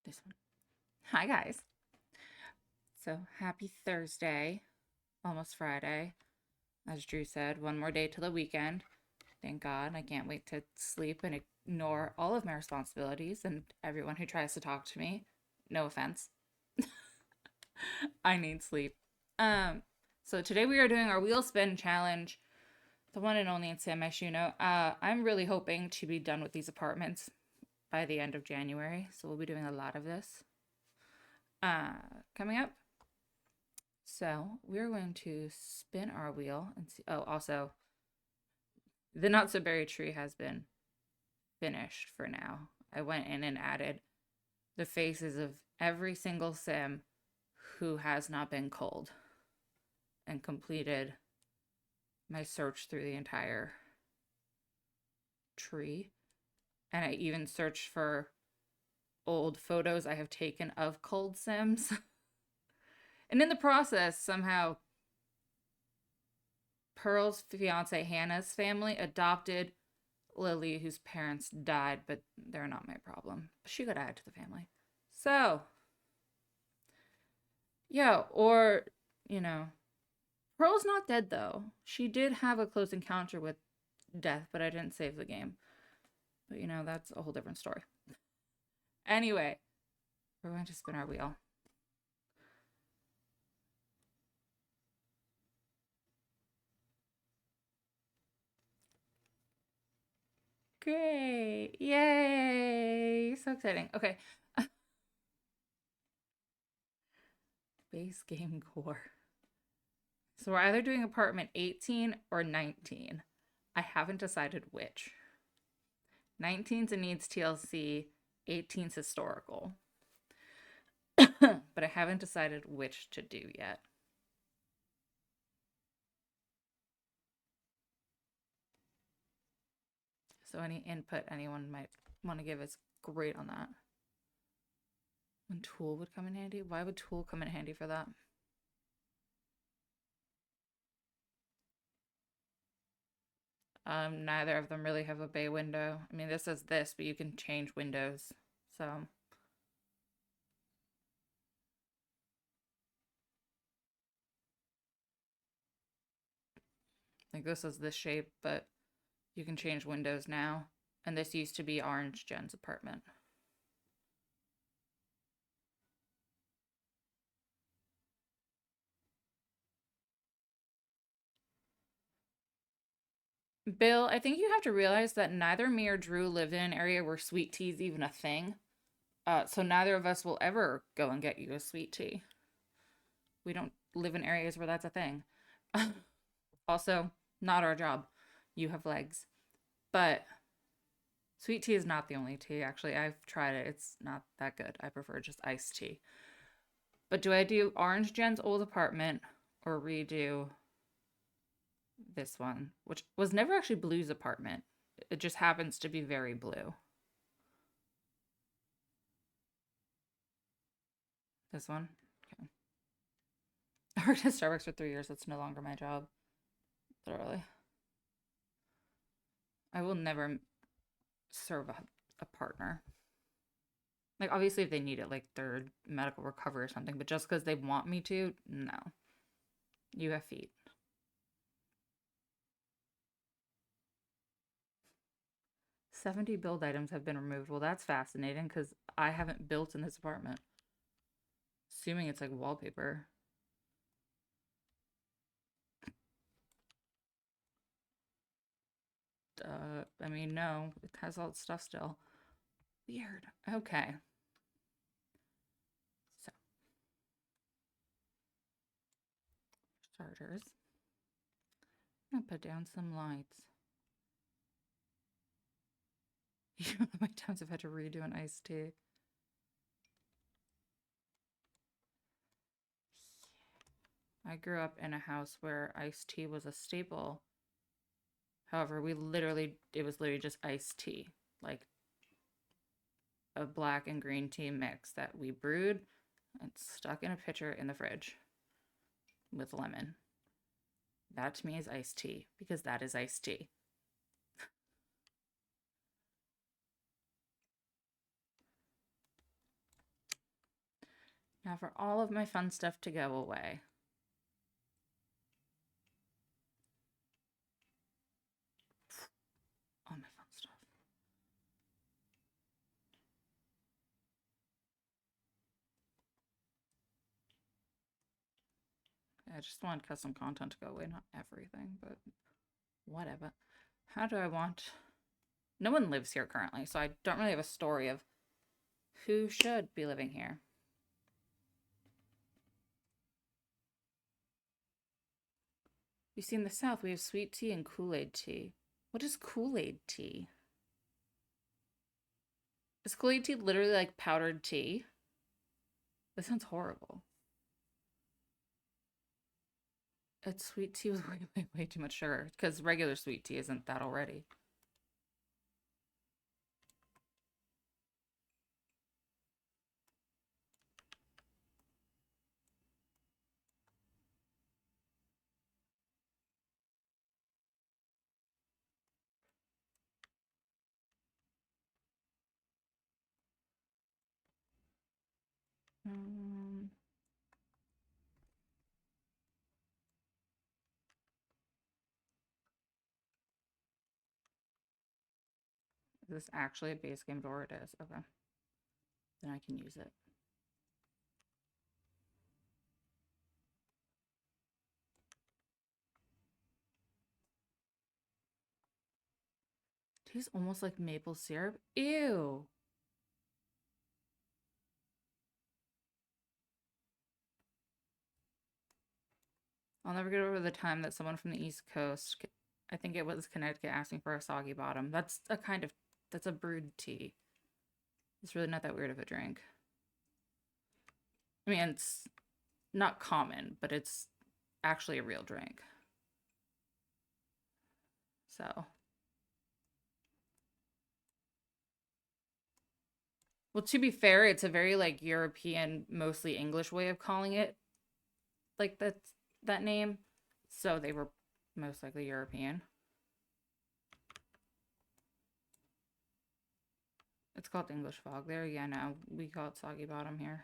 This one. Hi, guys. So happy Thursday, almost Friday. As Drew said, one more day till the weekend. Thank God. I can't wait to sleep and ignore all of my responsibilities and everyone who tries to talk to me. No offense. I need sleep. Um, so today we are doing our wheel spin challenge, the one and only in Myshuno. I'm really hoping to be done with these apartments by the end of January, so we'll be doing a lot of this. Coming up. So we're going to spin our wheel and see. Oh, also, the not so berry tree has been finished for now. I went in and added the faces of every single sim who has not been culled and completed my search through the entire tree. And I even searched for old photos I have taken of culled sims. And in the process, somehow Pearl's fiance Hannah's family adopted Lily, whose parents died, but they're not my problem. She got added to the family. So, yeah, or, you know, Pearl's not dead though. She did have a close encounter with death, but I didn't save the game. But, that's a whole different story. Anyway, we're going to spin our wheel. Great. Yay. So exciting. Okay. Base game core. So we're either doing apartment 18 or 19. I haven't decided which. 19's a needs TLC, 18's historical. But I haven't decided which to do yet. So any input anyone might want to give is great on that. When Tool would come in handy? Why would Tool come in handy for that? Neither of them really have a bay window. I mean, this is this, but you can change windows. So like this is this shape, but you can change windows now. And this used to be Orange Jen's apartment. Bill, I think you have to realize that neither me or Drew live in an area where sweet tea is even a thing. So neither of us will ever go and get you a sweet tea. We don't live in areas where that's a thing. Also, not our job. You have legs. But sweet tea is not the only tea. Actually, I've tried it. It's not that good. I prefer just iced tea. But do I do Orange Jen's old apartment or redo this one, which was never actually Blue's apartment? It just happens to be very blue. This one? Okay. I worked at Starbucks for 3 years. That's no longer my job. Literally. I will never serve a partner. Like, obviously, if they need it, like their medical recovery or something, but just because they want me to, no. You have feet. 70 build items have been removed. Well, that's fascinating because I haven't built in this apartment. Assuming it's like wallpaper. I mean, no, it has all its stuff still. Weird. Okay. So, starters. I'm gonna put down some lights. You know how many times I've had to redo an iced tea. I grew up in a house where iced tea was a staple. However, it was literally just iced tea. Like a black and green tea mix that we brewed and stuck in a pitcher in the fridge with lemon. That to me is iced tea because that is iced tea. Now for all of my fun stuff to go away. All my fun stuff. I just want custom content to go away, not everything, but whatever. How do I want... No one lives here currently, so I don't really have a story of who should be living here. You see, in the South, we have sweet tea and Kool-Aid tea. What is Kool-Aid tea? Is Kool-Aid tea literally like powdered tea? This sounds horrible. It's sweet tea with way too much sugar, because regular sweet tea isn't that already. Um, is this actually a base game door? It is. Okay. Then I can use it. Tastes almost like maple syrup. Ew. I'll never get over the time that someone from the East Coast, I think it was Connecticut, asking for a soggy bottom. That's a brewed tea. It's really not that weird of a drink. I mean, it's not common, but it's actually a real drink. So. Well, to be fair, it's a very like European, mostly English way of calling it like that name. So they were most likely European. It's called English fog there. Yeah, no, we call it soggy bottom here.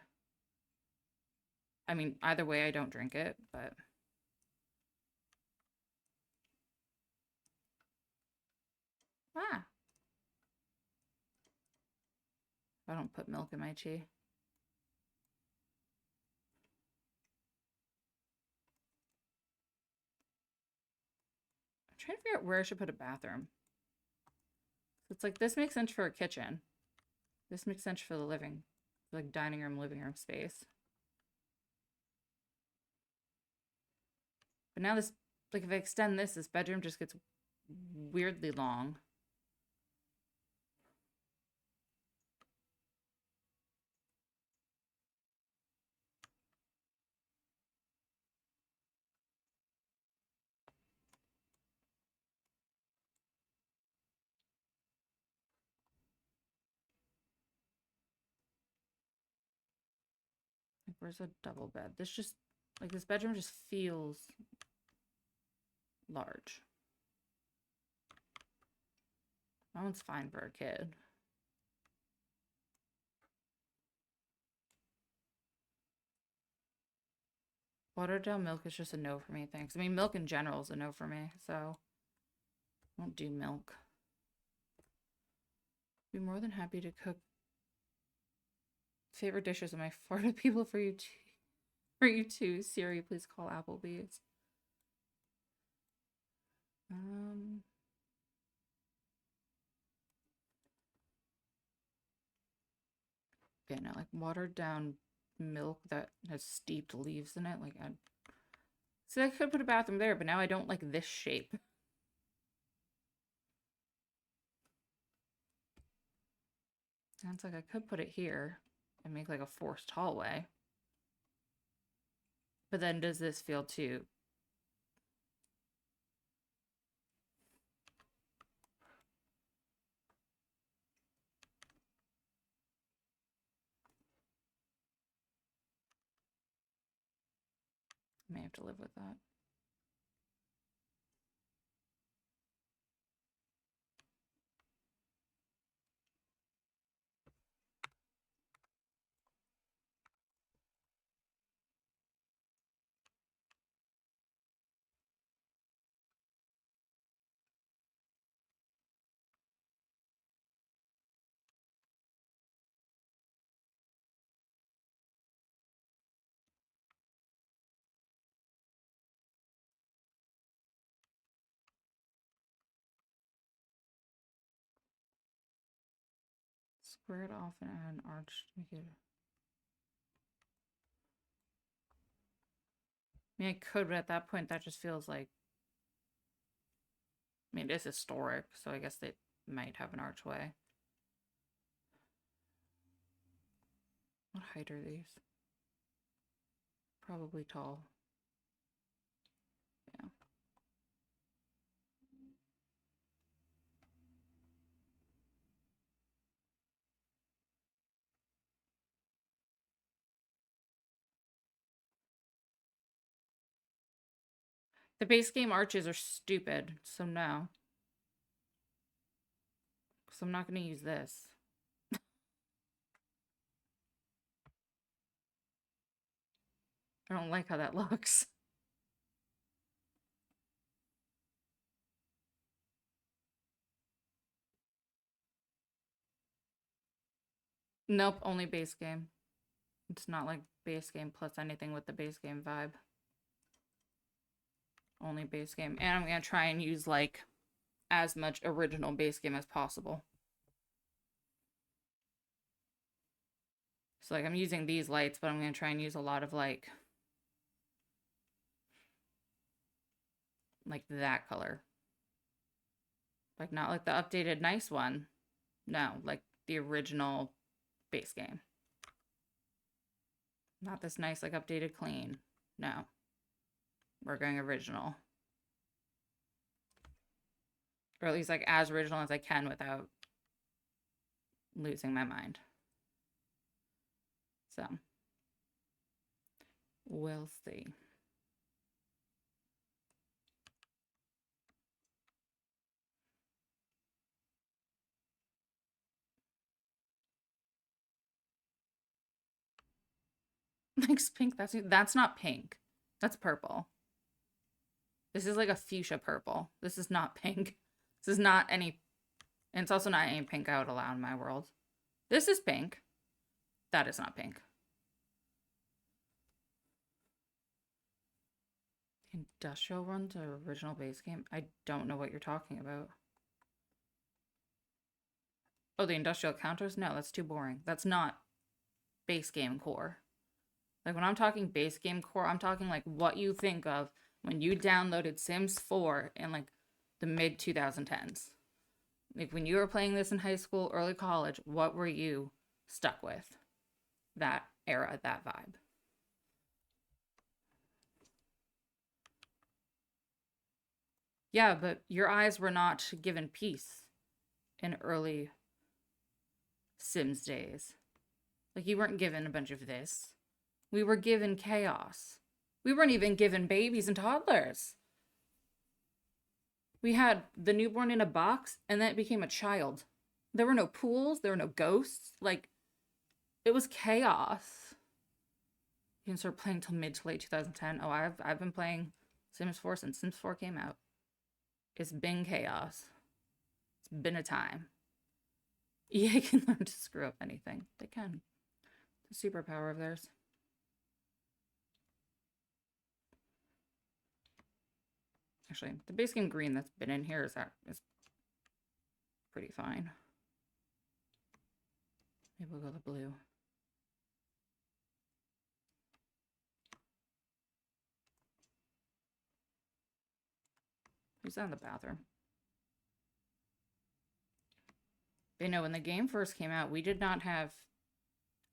I mean, either way, I don't drink it, but... Ah! I don't put milk in my tea. I'm trying to figure out where I should put a bathroom. It's like, this makes sense for a kitchen. This makes sense for the like dining room, living room space. But now this, like if I extend this bedroom just gets weirdly long. Like, where's a double bed? This bedroom just feels large. That one's fine for a kid. Watered down milk is just a no for me, thanks. I mean, milk in general is a no for me, so I won't do milk. Be more than happy to cook favorite dishes of my Florida people for you too. For you too, Siri, please call Applebee's. Yeah, no, like watered down milk that has steeped leaves in it. Like, so I could put a bathroom there, but now I don't like this shape. And it's like I could put it here and make like a forced hallway. But then does this feel too... I may have to live with that. Square it off and add an arch to make it. I mean, I could, but at that point, that just feels like. I mean, it is historic, so I guess they might have an archway. What height are these? Probably tall. Yeah. The base game arches are stupid, so no. So I'm not going to use this. I don't like how that looks. Nope, only base game. It's not like base game plus anything with the base game vibe. Only base game. And I'm going to try and use like as much original base game as possible. So like I'm using these lights, but I'm going to try and use a lot of like that color. Like not like the updated nice one. No, like the original base game. Not this nice like updated clean. No. We're going original. Or at least like as original as I can without losing my mind. So we'll see. Likes pink. That's not pink. That's purple. This is like a fuchsia purple. This is not pink. This is not any, and it's also not any pink I would allow in my world. This is pink. That is not pink. Industrial run to original base game? I don't know what you're talking about. Oh, the industrial counters? No, that's too boring. That's not base game core. Like when I'm talking base game core, I'm talking like what you think of when you downloaded Sims 4 in like the mid 2010s. Like when you were playing this in high school, early college, what were you stuck with? That era, that vibe. Yeah, but your eyes were not given peace in early Sims days. Like you weren't given a bunch of this. We were given chaos. We weren't even given babies and toddlers. We had the newborn in a box, and then it became a child. There were no pools. There were no ghosts. Like, it was chaos. You didn't start playing till mid to late 2010. Oh, I've been playing Sims 4 since Sims 4 came out. It's been chaos. It's been a time. EA can learn to screw up anything. They can. It's a superpower of theirs. Actually, the base game green that's been in here is pretty fine. Maybe we'll go the blue. Who's that in the bathroom? They know when the game first came out, we did not have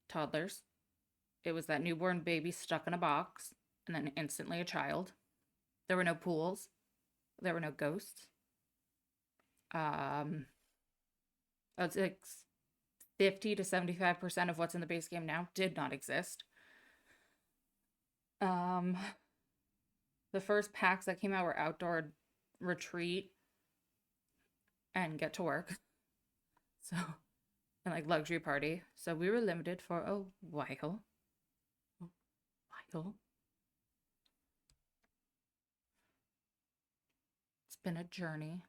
toddlers. It was that newborn baby stuck in a box and then instantly a child. There were no pools. There were no ghosts. It's like 50 to 75% of what's in the base game now did not exist. The first packs that came out were Outdoor Retreat and Get to Work. So, and like Luxury Party. So we were limited for a while. It's been a journey.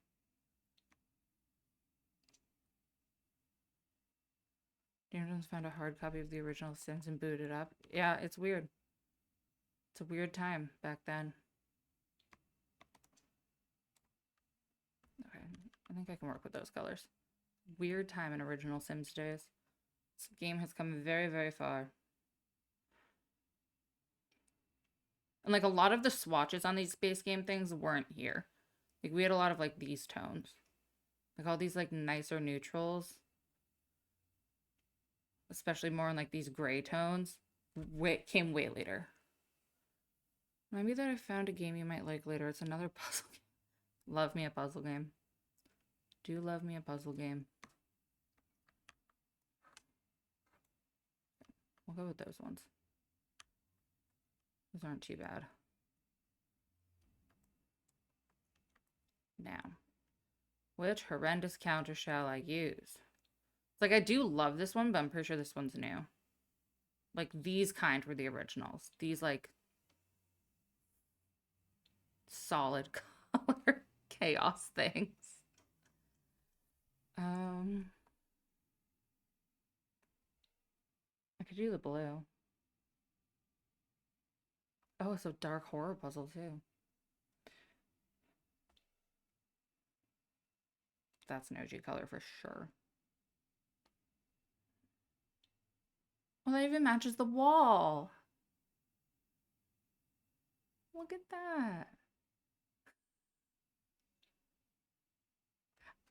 Daniel's found a hard copy of the original Sims and booted it up. Yeah, it's weird. It's a weird time back then. Okay, I think I can work with those colors. Weird time in original Sims days. This game has come very, very far. And like a lot of the swatches on these base game things weren't here. Like we had a lot of like these tones. Like all these like nicer neutrals. Especially more in like these gray tones. Came way later. Maybe that I found a game you might like later. It's another puzzle game. Love me a puzzle game. Do love me a puzzle game. We'll go with those ones. Those aren't too bad. Now, which horrendous counter shall I use? It's like I do love this one, but I'm pretty sure this one's new. Like these kind were the originals. These like solid color chaos things. I could do the blue. Oh, so dark horror puzzle too. That's an OG color for sure. Well, that even matches the wall. Look at that.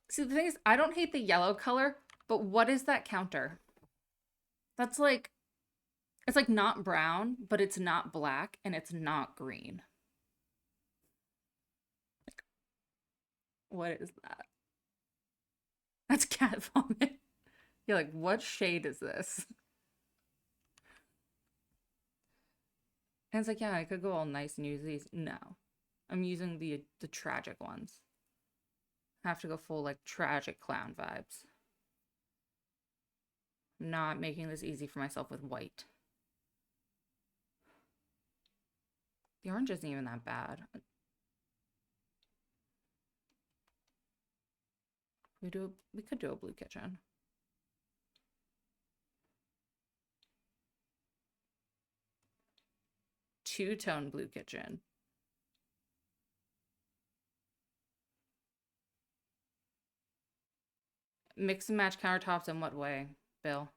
See, the thing is, I don't hate the yellow color, but what is that counter? That's like, it's like not brown, but it's not black, and it's not green. What is that? That's cat vomit. You're like, what shade is this? And it's like, yeah, I could go all nice and use these. No. I'm using the tragic ones. Have to go full like tragic clown vibes. I'm not making this easy for myself with white. The orange isn't even that bad. We could do a blue kitchen. Two-tone blue kitchen. Mix and match countertops in what way, Bill?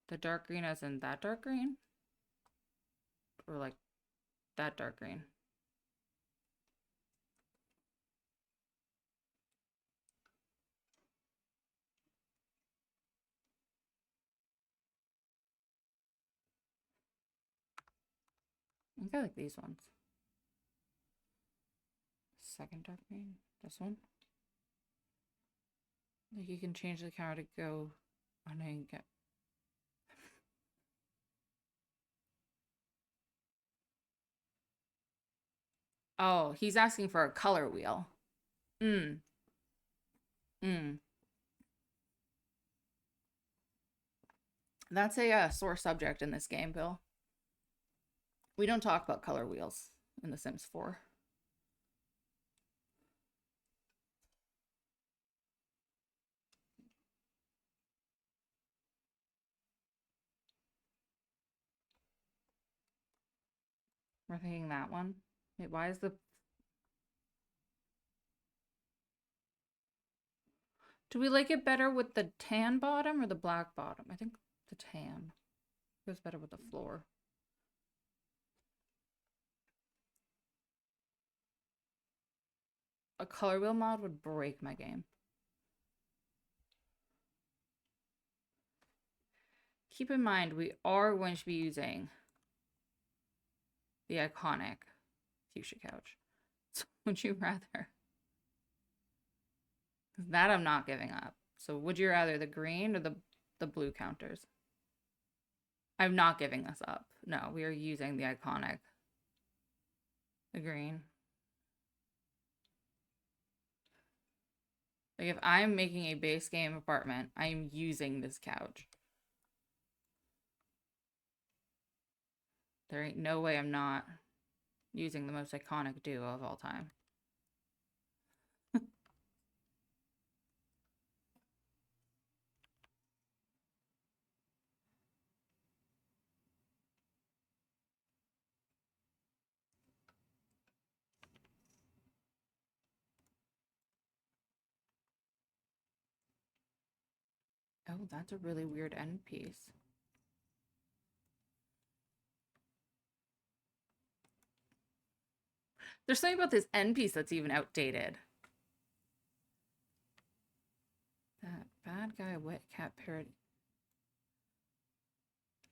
The dark green as in that dark green? Or like that dark green? I think I like these ones. Second dark green. This one. Like you can change the counter to go on and get. Oh, he's asking for a color wheel. Mm. Mm. That's a sore subject in this game, Bill. We don't talk about color wheels in The Sims 4. We're thinking that one. Wait, why is the... Do we like it better with the tan bottom or the black bottom? I think the tan goes better with the floor. A color wheel mod would break my game. Keep in mind, we are going to be using the iconic fuchsia couch. So would you rather? That I'm not giving up. So would you rather the green or the blue counters? I'm not giving this up. No, we are using the iconic. The green. Like if I'm making a base game apartment, I am using this couch. There ain't no way I'm not using the most iconic duo of all time. Oh, that's a really weird end piece. There's something about this end piece that's even outdated. That bad guy wet cat parrot.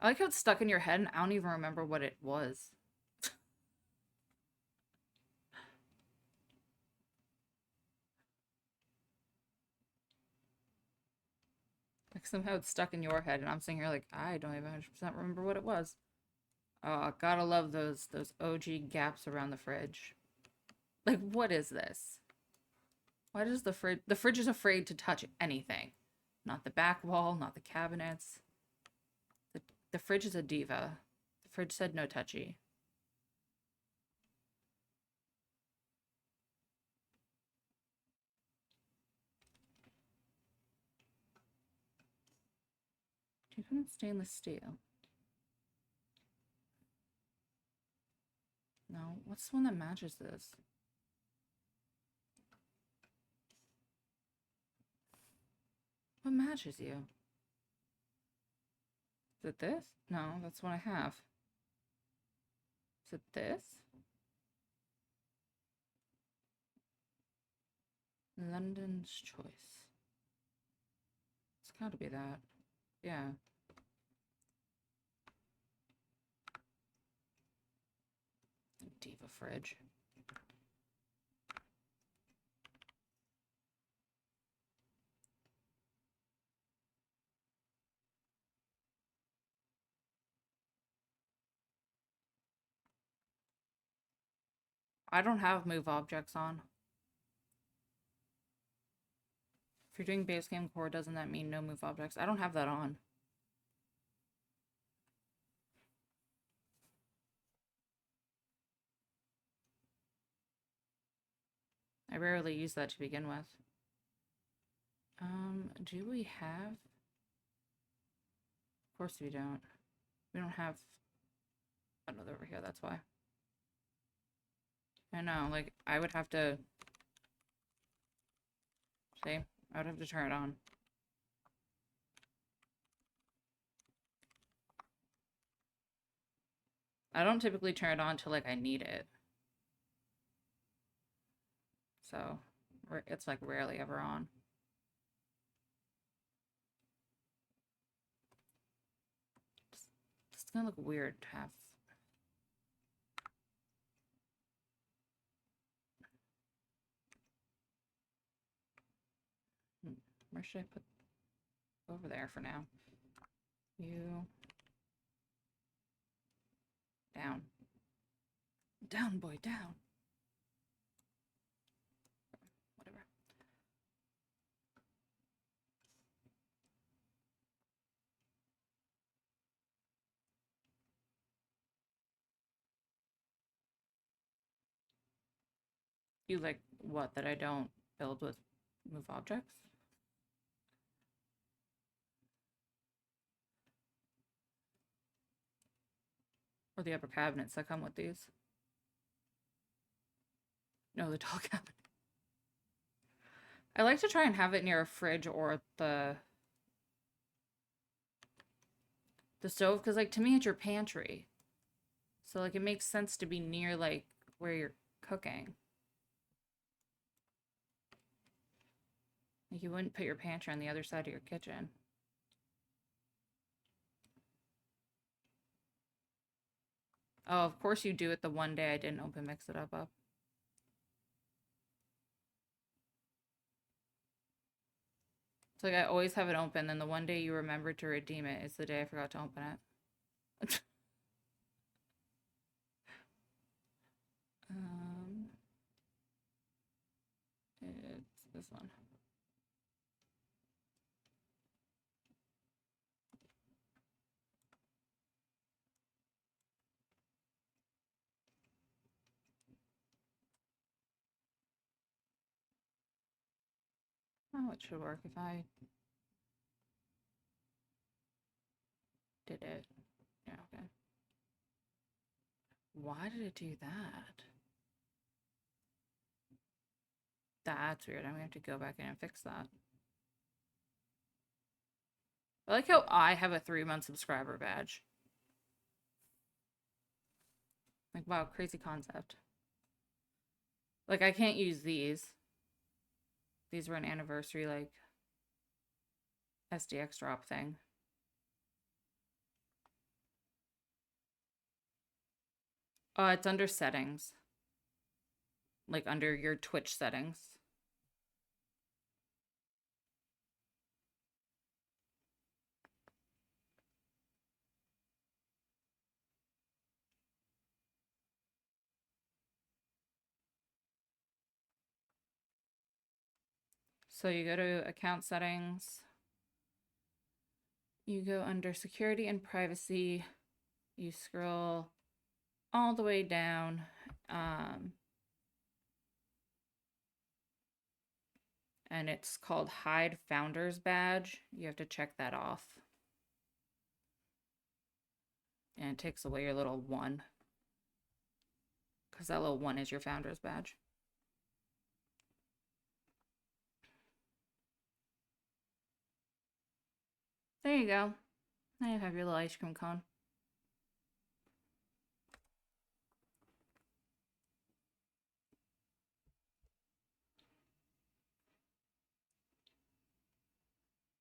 I like how it's stuck in your head and I don't even remember what it was. Like somehow it's stuck in your head and I'm sitting here like, I don't even 100% remember what it was. Oh, gotta love those OG gaps around the fridge. Like, what is this? Why does the fridge is afraid to touch anything? Not the back wall, not the cabinets. The, the fridge is a diva. The fridge said no touchy. Do you have stainless steel? No. What's the one that matches this? What matches you? Is it this? No, that's what I have. Is it this? London's Choice. It's gotta be that. Yeah. Diva fridge. I don't have move objects on. If you're doing base game core, doesn't that mean no move objects? I don't have that on. I rarely use that to begin with. Do we have? Of course we don't. We don't have another over here, that's why. I know, like, I would have to... See? I would have to turn it on. I don't typically turn it on till, like, I need it. So, it's, like, rarely ever on. It's gonna look weird to have... Where should I put... Over there for now. You... Down. Down, boy, down. Whatever. You like what? That I don't build with move objects? Or the upper cabinets that come with these? No, the tall cabinet. I like to try and have it near a fridge or the stove, because, like, to me, it's your pantry. So, like, it makes sense to be near, like, where you're cooking. Like, you wouldn't put your pantry on the other side of your kitchen. Oh, of course you do it the one day I didn't open Mix It Up. It's like I always have it open, then the one day you remember to redeem it is the day I forgot to open it. um, it's this one. Oh, it should work if I did it. Yeah, okay. Why did it do that? That's weird. I'm gonna have to go back in and fix that. I like how I have a 3-month subscriber badge. Like, wow, crazy concept. Like, I can't use these. These were an anniversary, like, SDX drop thing. It's under settings. Like, under your Twitch settings. So you go to account settings. You go under security and privacy. You scroll all the way down. And it's called Hide Founders Badge. You have to check that off. And it takes away your little 1. Because that little 1 is your founder's badge. There you go. Now you have your little ice cream cone.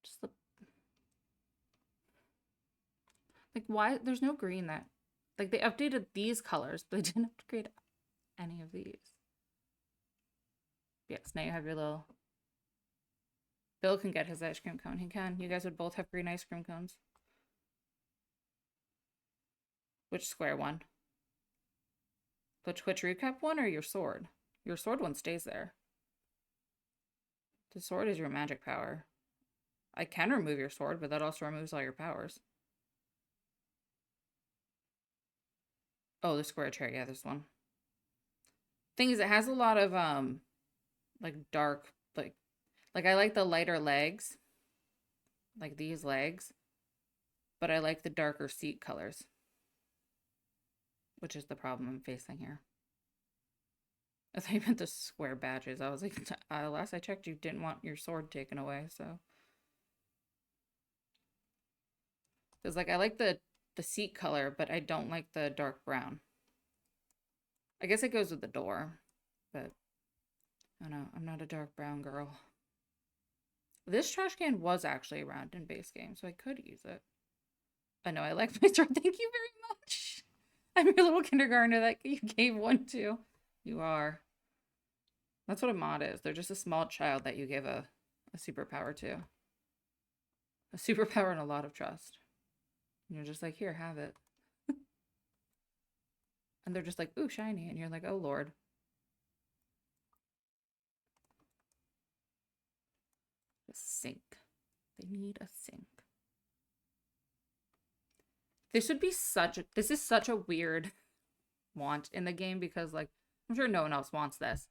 Just the... Like, why? There's no green that... Like, they updated these colors, but they didn't upgrade any of these. Yes, now you have your little... Bill can get his ice cream cone. He can. You guys would both have green ice cream cones. Which square one? The Twitch recap one or your sword? Your sword one stays there. The sword is your magic power. I can remove your sword, but that also removes all your powers. Oh, the square chair. Yeah, this one. Thing is, it has a lot of, like, dark, like, I like the lighter legs. Like, these legs. But I like the darker seat colors. Which is the problem I'm facing here. I thought you meant the square badges. I was like, last I checked, you didn't want your sword taken away, so. Because, like, I like the seat color, but I don't like the dark brown. I guess it goes with the door, but I don't know. I'm not a dark brown girl. This trash can was actually around in base game, so I could use it. I know, I like my sword. Thank you very much. I'm your little kindergartner that you gave one to. You are. That's what a mod is. They're just a small child that you give a superpower to. A superpower and a lot of trust. And you're just like, here, have it. And they're just like, ooh, shiny. And you're like, oh, Lord. A sink. They need a sink. This is such a weird want in the game because, like, I'm sure no one else wants this.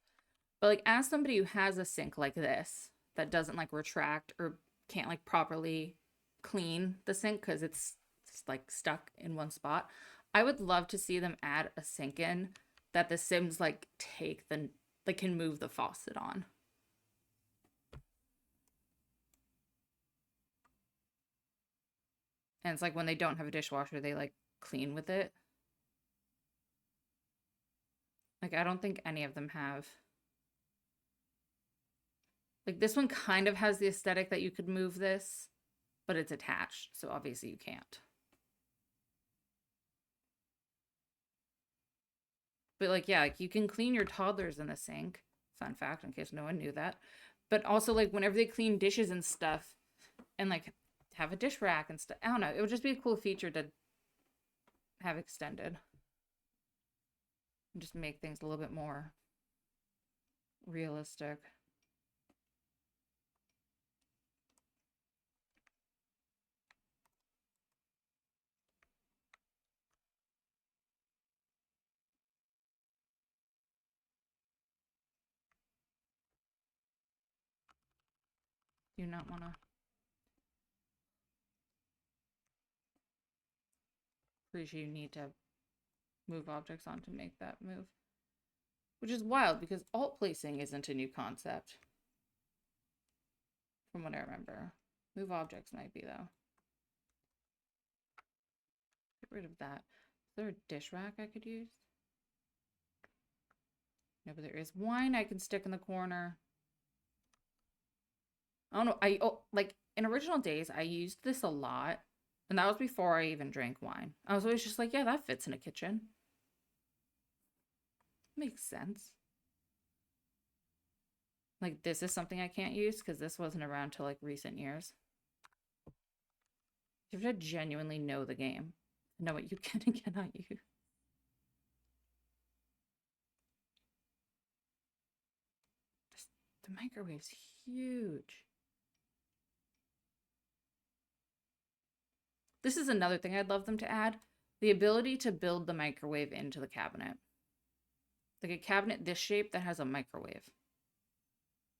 But, like, as somebody who has a sink like this that doesn't, like, retract or can't, like, properly clean the sink because it's like stuck in one spot, I would love to see them add a sink in that the Sims, like, can move the faucet on. And it's like when they don't have a dishwasher, they, like, clean with it. Like, I don't think any of them have. Like, this one kind of has the aesthetic that you could move this, but it's attached, so obviously you can't. But, like, yeah, like, you can clean your toddlers in the sink. Fun fact, in case no one knew that. But also, like, whenever they clean dishes and stuff, and, like, have a dish rack and stuff. I don't know. It would just be a cool feature to have extended. And just make things a little bit more realistic. Do not want to. Pretty sure you need to move objects on to make that move. Which is wild because alt placing isn't a new concept. From what I remember. Move objects might be though. rid of that. Is there a dish rack I could use? No, but there is wine I can stick in the corner. I don't know. Like in original days, I used this a lot. And that was before I even drank wine. I was always just like, yeah, that fits in a kitchen. Makes sense. Like this is something I can't use because this wasn't around till like recent years. You have to genuinely know the game. Know what you can and cannot use. The microwave's huge. This is another thing I'd love them to add. The ability to build the microwave into the cabinet. Like a cabinet this shape that has a microwave.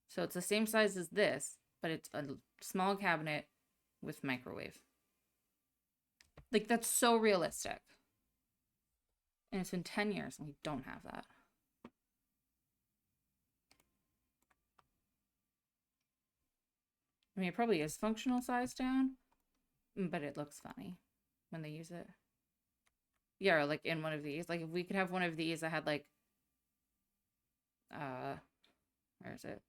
So it's the same size as this, but it's a small cabinet with microwave. Like that's so realistic. And it's been 10 years and we don't have that. I mean, it probably is functional size down, but it looks funny when they use it. Yeah, or like in one of these. Like if we could have one of these that had like, where is it?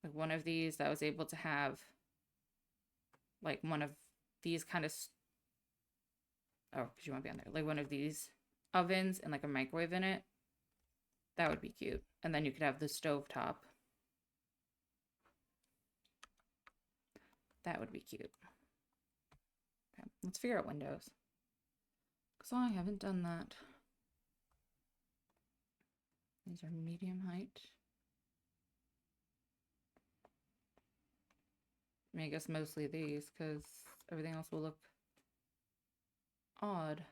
Like one of these that was able to have like one of these kind of, oh, because you want to be on there. Like one of these ovens and like a microwave in it. That would be cute. And then you could have the stove top. That would be cute. Okay, let's figure out windows. Because I haven't done that. These are medium height. I mean, I guess mostly these because everything else will look odd.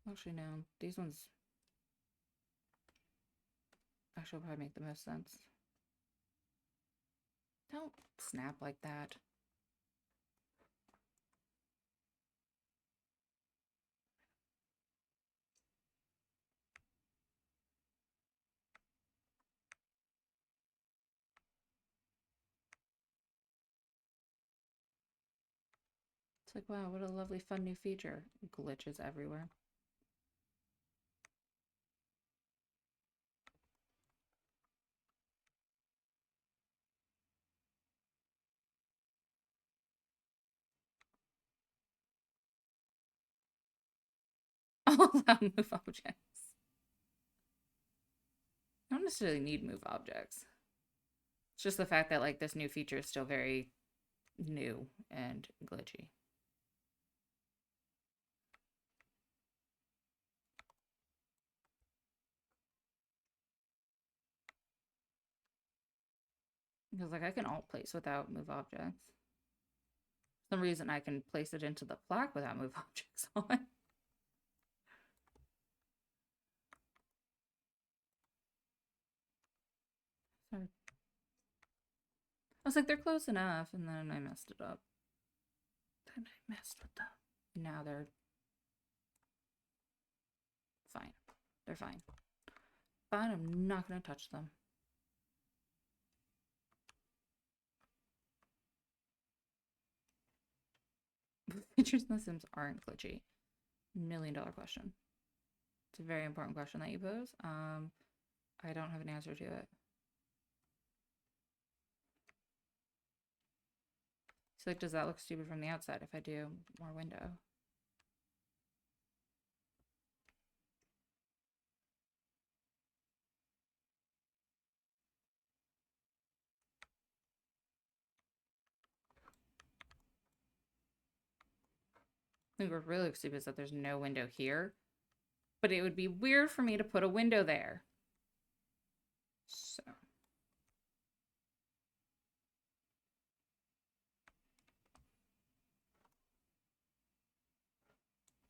Actually, no. These ones actually will probably make the most sense. Don't snap like that. It's like, wow, what a lovely, fun new feature. Glitches everywhere. All that move objects. I don't necessarily need move objects. It's just the fact that like this new feature is still very new and glitchy. Because like I can alt place without move objects. For some reason I can place it into the plaque without move objects on. Sorry. I was like, they're close enough, and then I messed it up. Then I messed with them. Now they're fine. They're fine. Fine, I'm not gonna touch them. Features in The Sims aren't glitchy. $1,000,000 question. It's a very important question that you pose. I don't have an answer to it. So like, does that look stupid from the outside if I do more window? I think what really stupid is that there's no window here. But it would be weird for me to put a window there. So.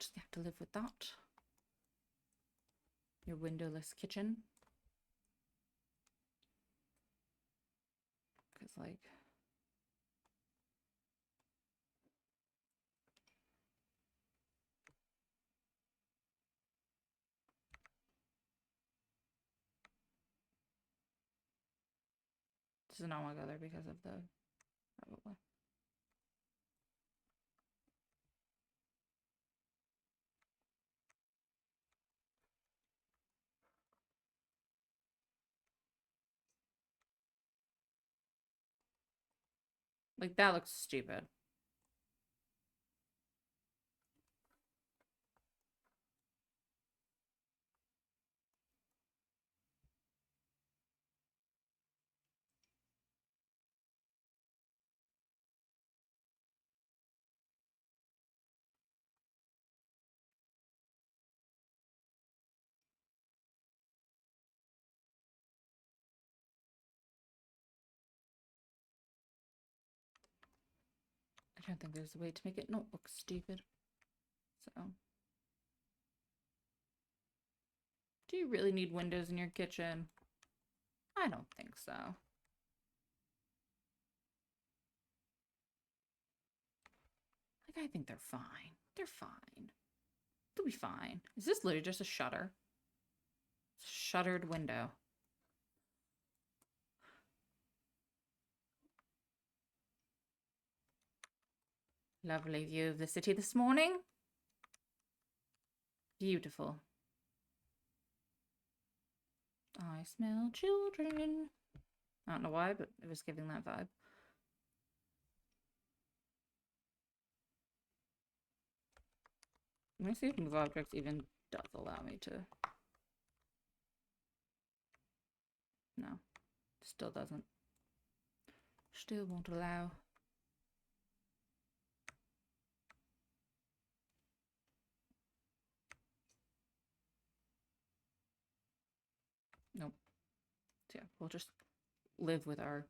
Just have to live with that. Your windowless kitchen. Because like... Does not want to go there because of the... Probably. Like, that looks stupid. I don't think there's a way to make it not look stupid. So, do you really need windows in your kitchen? I don't think so. Like, I think they're fine. They're fine. They'll be fine. Is this literally just a shutter? Shuttered window. Lovely view of the city this morning. Beautiful. I smell children. I don't know why, but it was giving that vibe. Let me see if move objects even does allow me to. No, still doesn't. Still won't allow. Nope. So yeah, we'll just live with our.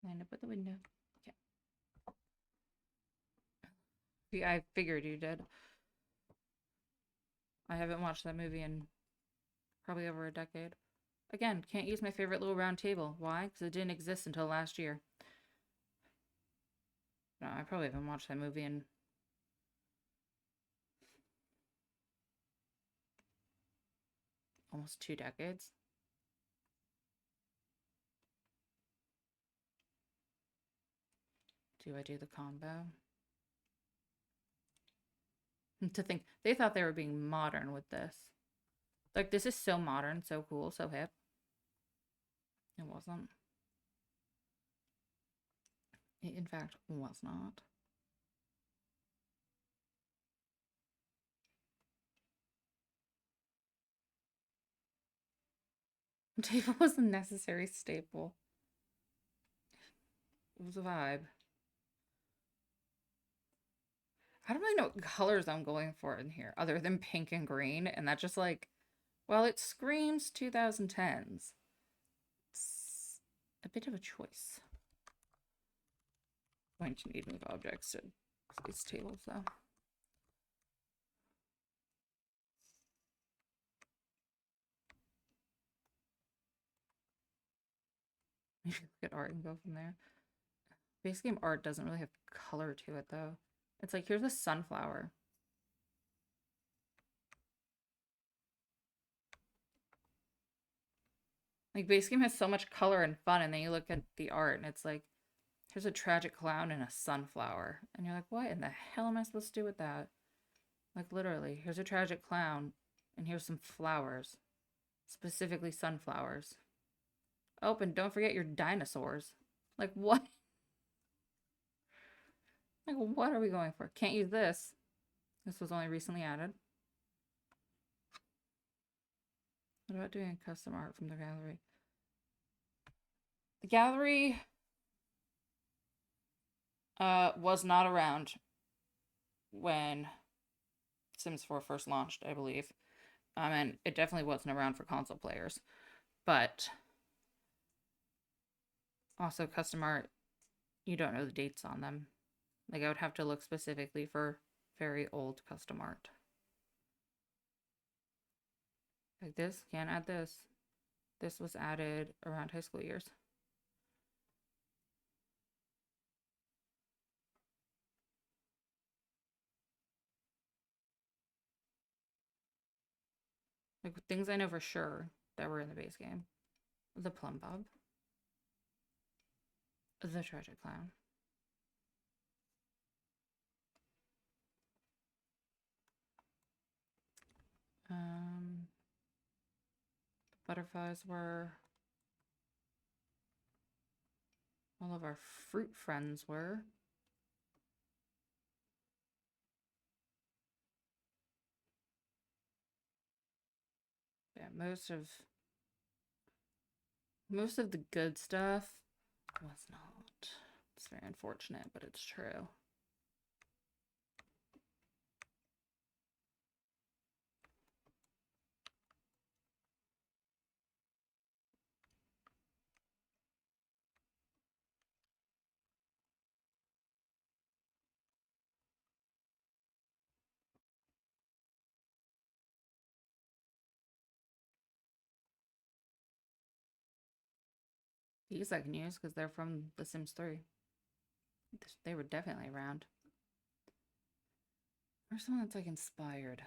Line up at the window. Okay. Yeah, I figured you did. I haven't watched that movie in probably over a decade. Again, can't use my favorite little round table. Why? Because it didn't exist until last year. No, I probably haven't watched that movie in almost 2 decades. Do I do the combo? To think, they thought they were being modern with this. Like, this is so modern, so cool, so hip. It wasn't. It, in fact, was not. Table was a necessary staple. It was a vibe. I don't really know what colors I'm going for in here other than pink and green. And that just like, well, it screams 2010s. It's a bit of a choice. I'm going to need move objects to these tables though. Maybe look at art and go from there. Base game art doesn't really have color to it though. It's like, here's a sunflower. Like, base game has so much color and fun, and then you look at the art and it's like, here's a tragic clown and a sunflower. And you're like, what in the hell am I supposed to do with that? Like, literally, here's a tragic clown and here's some flowers. Specifically sunflowers. Oh, and don't forget your dinosaurs. Like, what? Like, what are we going for? Can't use this. This was only recently added. What about doing custom art from the gallery? The gallery was not around when Sims 4 first launched, I believe. And it definitely wasn't around for console players. But also custom art, you don't know the dates on them. Like, I would have to look specifically for very old custom art. Like this, can't add this. This was added around high school years. Like things I know for sure that were in the base game. The Plum Bob. The Tragic Clown. Um, Butterflies were. All of our fruit friends were. Yeah, most of the good stuff was not. It's very unfortunate, but it's true. These I can use because they're from The Sims 3. They were definitely around. Where's the one that's like inspired?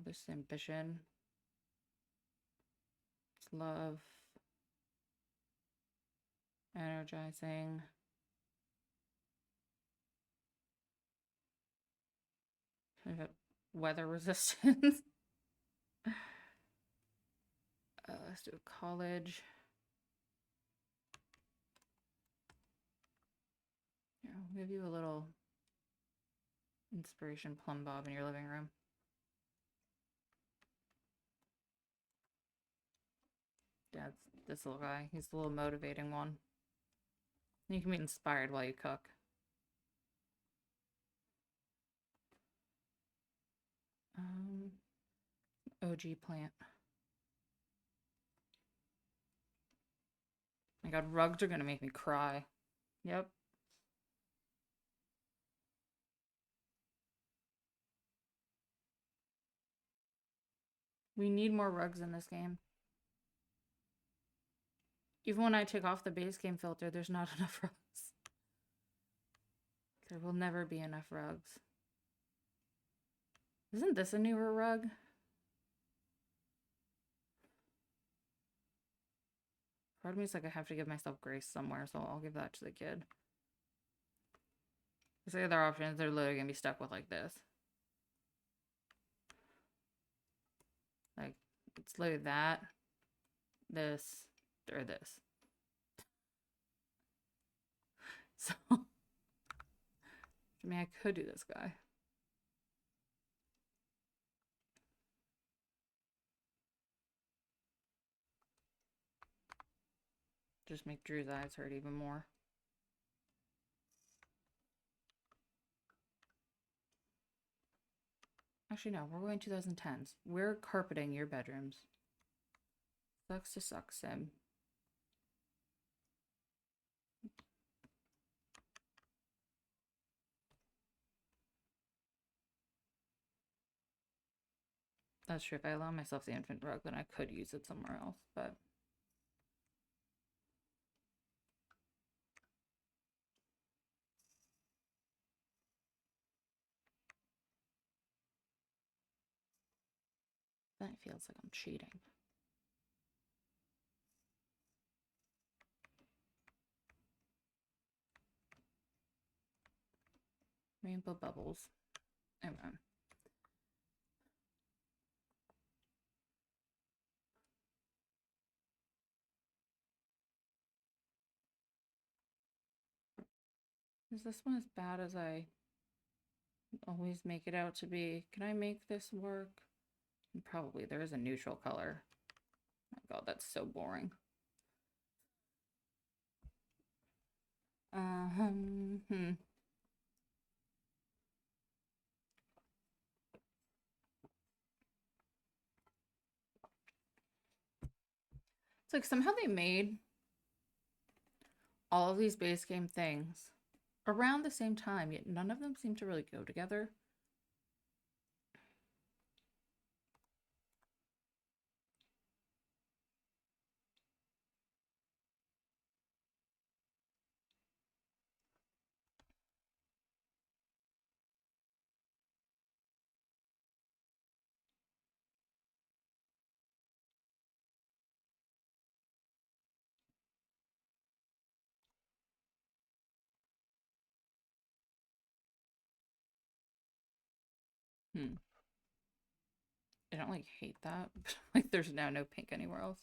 This ambition. It's love. Energizing. Weather resistance. Let's do a college. Here, I'll give you a little inspiration plum bob in your living room. Yeah, it's this little guy. He's the little motivating one. You can be inspired while you cook. OG plant. My god, rugs are gonna make me cry. Yep. We need more rugs in this game. Even when I take off the base game filter, there's not enough rugs. There will never be enough rugs. Isn't this a newer rug? Part of me is like, I have to give myself grace somewhere, so I'll give that to the kid. Because the other options, they're literally going to be stuck with like this. Like, it's literally that, this, or this. So, I mean, I could do this guy. Just make Drew's eyes hurt even more. Actually, no, we're going 2010s. We're carpeting your bedrooms. Sucks to suck, Sim. That's true. If I allow myself the infant rug, then I could use it somewhere else, but... That feels like I'm cheating. Rainbow bubbles. Okay. Is this one as bad as I always make it out to be? Can I make this work? Probably. There is a neutral color. Oh my god, that's so boring. Hmm. It's like somehow they made all of these base game things around the same time, yet none of them seem to really go together. Hmm. I don't like hate that. Like there's now no pink anywhere else.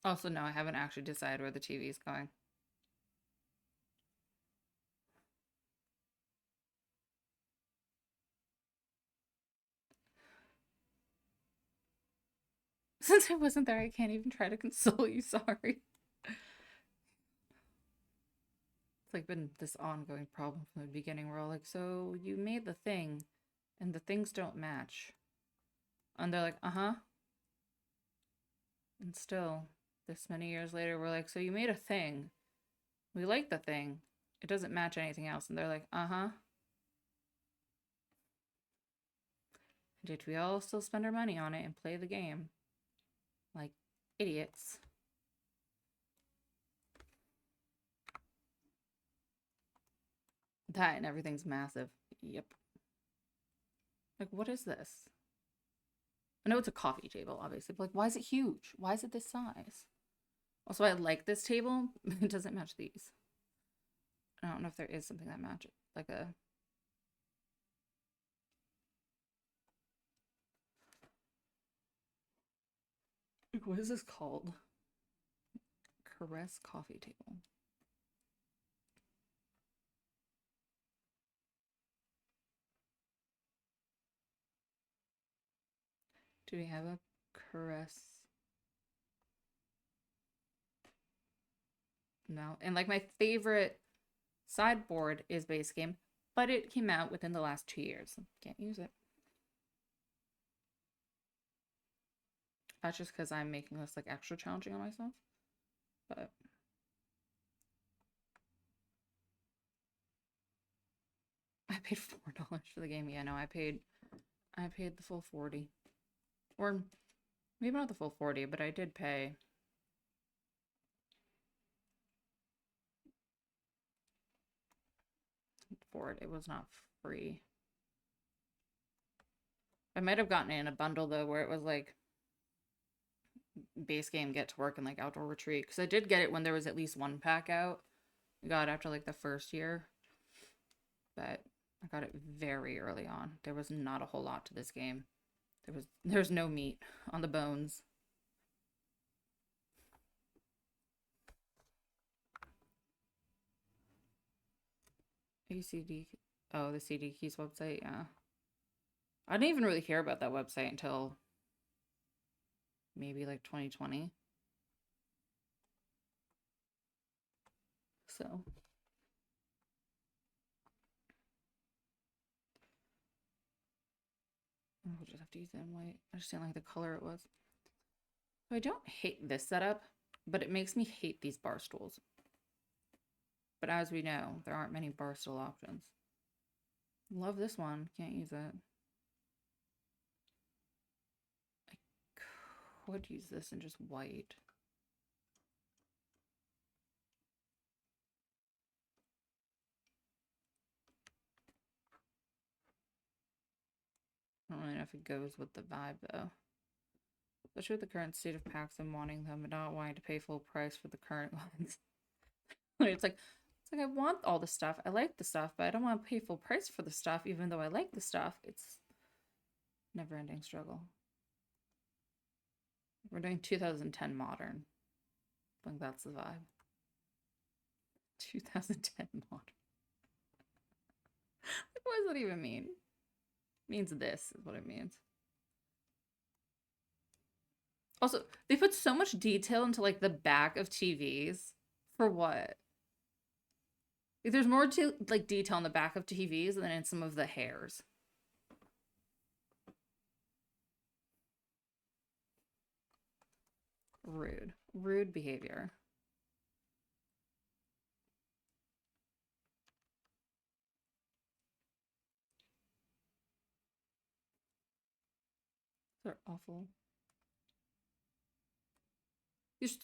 Also, no, I haven't actually decided where the TV is going. Since I wasn't there, I can't even try to console you. Sorry. It's like been this ongoing problem from the beginning. We're all like, so you made the thing, and the things don't match. And they're like, uh-huh. And still, this many years later, we're like, so you made a thing. We like the thing. It doesn't match anything else. And they're like, uh-huh. Did we all still spend our money on it and play the game? Like idiots. That and everything's massive. Yep. Like, what is this? I know it's a coffee table, obviously, but like, why is it huge? Why is it this size? Also, I like this table. It doesn't match these. I don't know if there is something that matches. Like a... Like, what is this called? Caress coffee table. Do we have a caress? No. And like my favorite sideboard is base game, but it came out within the last 2 years. Can't use it. That's just because I'm making this like extra challenging on myself. But I paid $4 for the game. Yeah, no, I paid the full 40. Or maybe not the full 40, but I did pay for it. It was not free. I might have gotten it in a bundle though, where it was like base game, get to work, and like outdoor retreat. Because I did get it when there was at least one pack out. I got it after like the first year, but I got it very early on. There was not a whole lot to this game. There's no meat on the bones. ACD. Oh, the CD Keys website. Yeah, I didn't even really hear about that website until maybe like 2020. So we'll just have to use it in white. I just didn't like the color it was. So I don't hate this setup, but it makes me hate these bar stools. But as we know, there aren't many bar stool options. Love this one. Can't use it. I could use this in just white. I don't really know if it goes with the vibe though. Especially with the current state of packs and wanting them, but not wanting to pay full price for the current ones. It's like I want all the stuff. I like the stuff, but I don't want to pay full price for the stuff, even though I like the stuff. It's never-ending struggle. We're doing 2010 modern. I think that's the vibe. 2010 modern. What does that even mean? It means this is what it means. Also, they put so much detail into like the back of TVs. For what? Like, there's more to like detail in the back of TVs than in some of the hairs. Rude. Rude behavior. They're awful.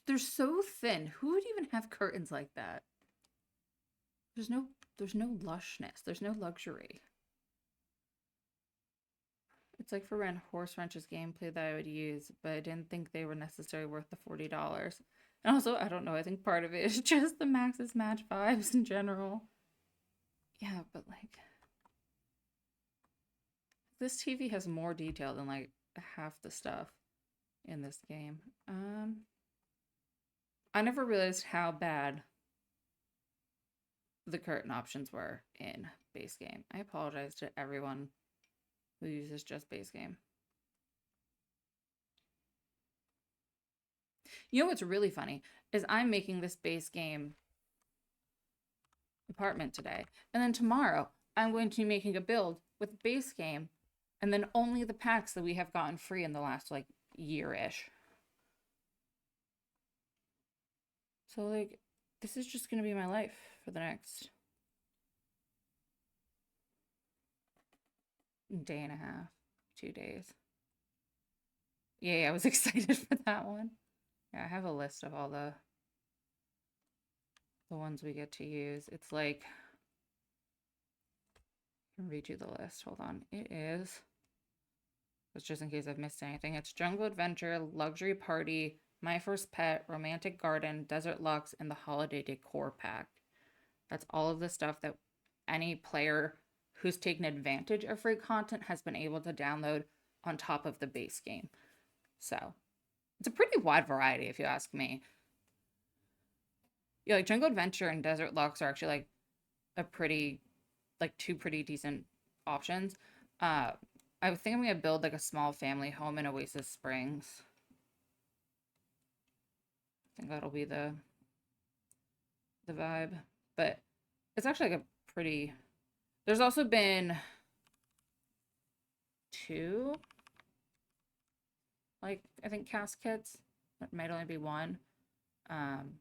They're so thin. Who would even have curtains like that? There's no lushness. There's no luxury. It's like for Ren Horse Wrench's gameplay that I would use, but I didn't think they were necessarily worth the $40. And also, I don't know, I think part of it is just the Max's Match vibes in general. Yeah, but like this TV has more detail than like half the stuff in this game. I never realized how bad the curtain options were in base game. I apologize to everyone who uses just base game. You know what's really funny is I'm making this base game apartment today, and then tomorrow I'm going to be making a build with base game, and then only the packs that we have gotten free in the last like year-ish. So like this is just gonna be my life for the next day and a half, 2 days. Yeah, I was excited for that one. Yeah, I have a list of all the ones we get to use. It's like I can read you the list. Hold on. It is. It's just in case I've missed anything. It's Jungle Adventure, Luxury Party, My First Pet, Romantic Garden, Desert Luxe, and the Holiday Decor Pack. That's all of the stuff that any player who's taken advantage of free content has been able to download on top of the base game. So it's a pretty wide variety, if you ask me. Yeah, like Jungle Adventure and Desert Luxe are actually like a pretty, like two pretty decent options. Uh, I think I'm gonna build like a small family home in Oasis Springs. I think that'll be the vibe. But it's actually like a pretty. There's also been two, like I think cast kits. That might only be one. Um,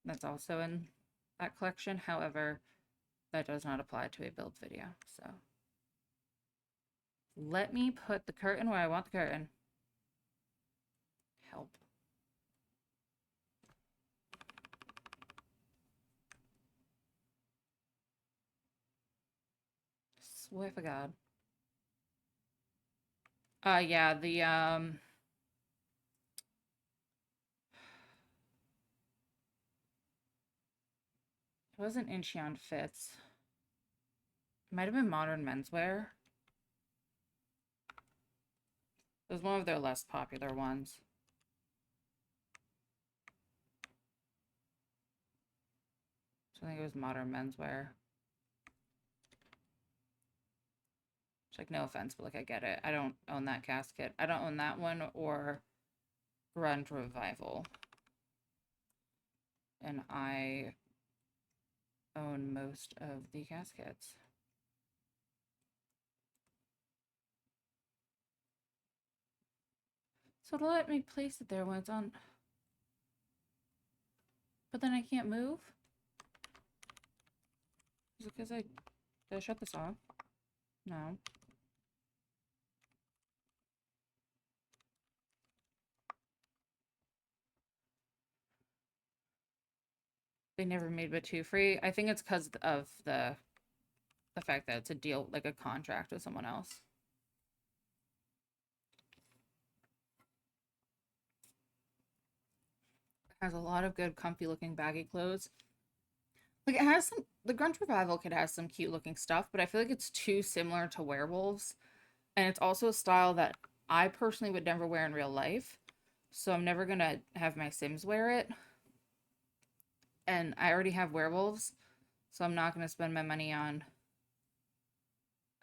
that's also in that collection. However, that does not apply to a build video. So let me put the curtain where I want the curtain. Help. Swear for God. Yeah, it wasn't Incheon Fits. It might have been Modern Menswear. It was one of their less popular ones. So I think it was Modern Menswear. It's like, no offense, but like, I get it. I don't own that casket. I don't own that one or Grunge Revival. And I own most of the caskets. So it'll let me place it there when it's on. But then I can't move? Is it because did I shut this off? No. They never made but two free. I think it's because of the fact that it's a deal, like a contract with someone else. It has a lot of good, comfy looking baggy clothes. Like it has some, the Grunge Revival kit has some cute looking stuff, but I feel like it's too similar to werewolves. And it's also a style that I personally would never wear in real life. So I'm never gonna have my Sims wear it. And I already have werewolves, so I'm not gonna spend my money on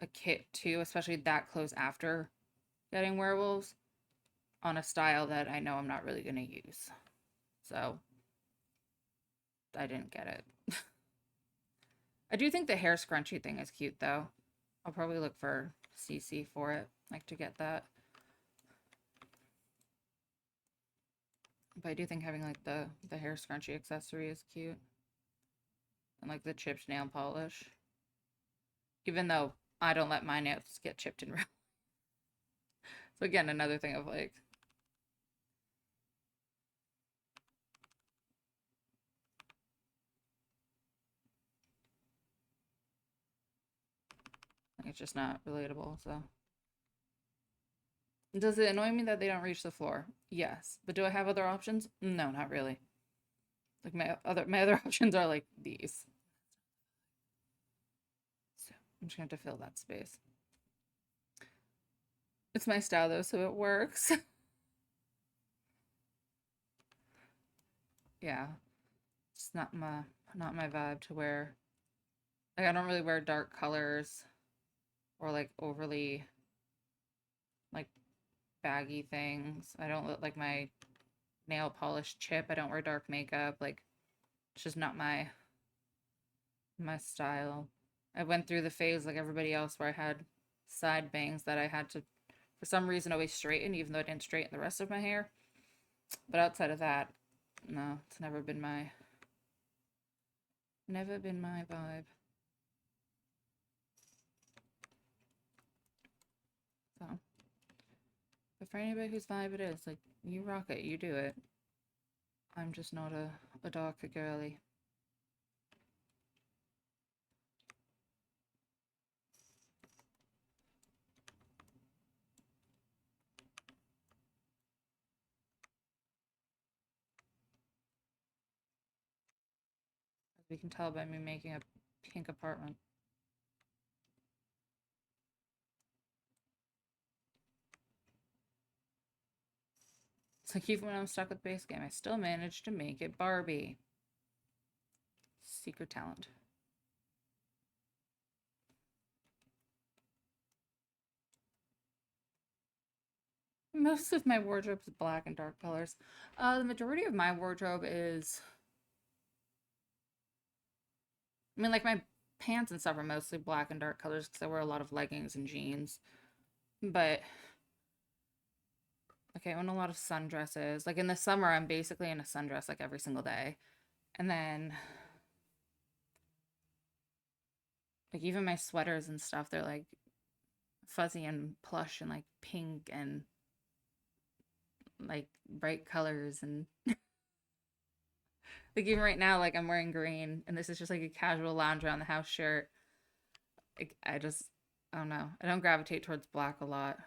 a kit too, especially that close after getting werewolves on a style that I know I'm not really gonna use. So I didn't get it. I do think the hair scrunchie thing is cute though. I'll probably look for CC for it, like to get that. But I do think having like the hair scrunchie accessory is cute. And like the chipped nail polish. Even though I don't let my nails get chipped in real. So again, another thing of like it's just not relatable, so. Does it annoy me that they don't reach the floor? Yes. But do I have other options? No, not really. Like my other options are like these. I'm just going to have to fill that space. It's my style though, so it works. Yeah. It's not my vibe to wear. Like I don't really wear dark colors or like overly like baggy things. I don't look like my nail polish chip. I don't wear dark makeup. Like it's just not my style. I went through the phase like everybody else where I had side bangs that I had to for some reason always straighten even though I didn't straighten the rest of my hair. But outside of that, no, it's never been my vibe. So, but for anybody whose vibe it is, like you rock it, you do it. I'm just not a darker girly. As we can tell by me making a pink apartment. It's like even when I'm stuck with base game, I still managed to make it Barbie. Secret talent. Most of my wardrobe is black and dark colors. The majority of my wardrobe is, I mean, like my pants and stuff are mostly black and dark colors because I wear a lot of leggings and jeans. But okay, I own a lot of sundresses. Like in the summer, I'm basically in a sundress like every single day. And then like even my sweaters and stuff, they're like fuzzy and plush and like pink and like bright colors and like even right now, like I'm wearing green and this is just like a casual lounge around the house shirt. Like I don't know. I don't gravitate towards black a lot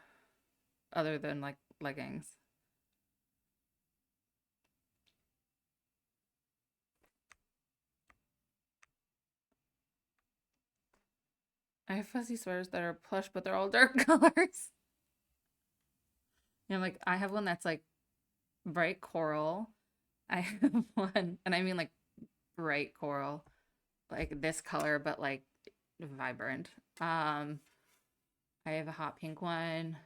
other than like leggings. I have fuzzy sweaters that are plush, but they're all dark colors. And like I have one that's like bright coral. I have one, and I mean like bright coral, like this color, but like vibrant. I have a hot pink one.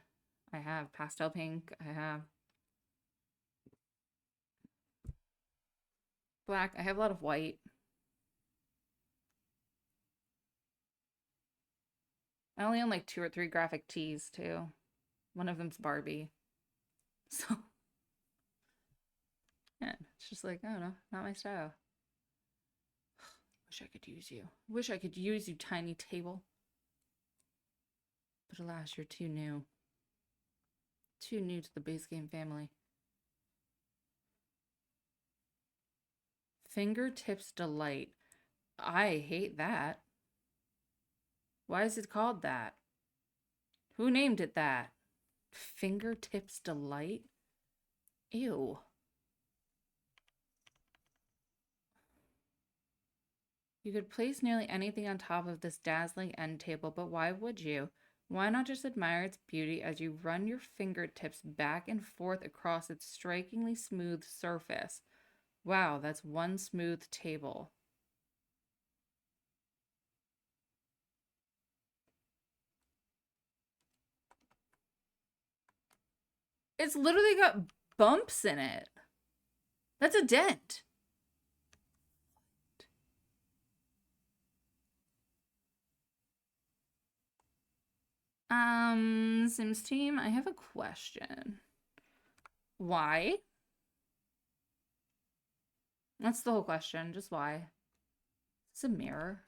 I have pastel pink. I have black. I have a lot of white. I only own like two or three graphic tees too. One of them's Barbie. So yeah, it's just like, I don't know, not my style. Wish I could use you. Wish I could use you, tiny table. But alas, you're too new. Too new to the base game family. Fingertips Delight. I hate that. Why is it called that? Who named it that? Fingertips Delight? Ew. You could place nearly anything on top of this dazzling end table, but why would you? Why not just admire its beauty as you run your fingertips back and forth across its strikingly smooth surface? Wow, that's one smooth table. It's literally got bumps in it. That's a dent. Sims team, I have a question. Why? That's the whole question. Just why? It's a mirror.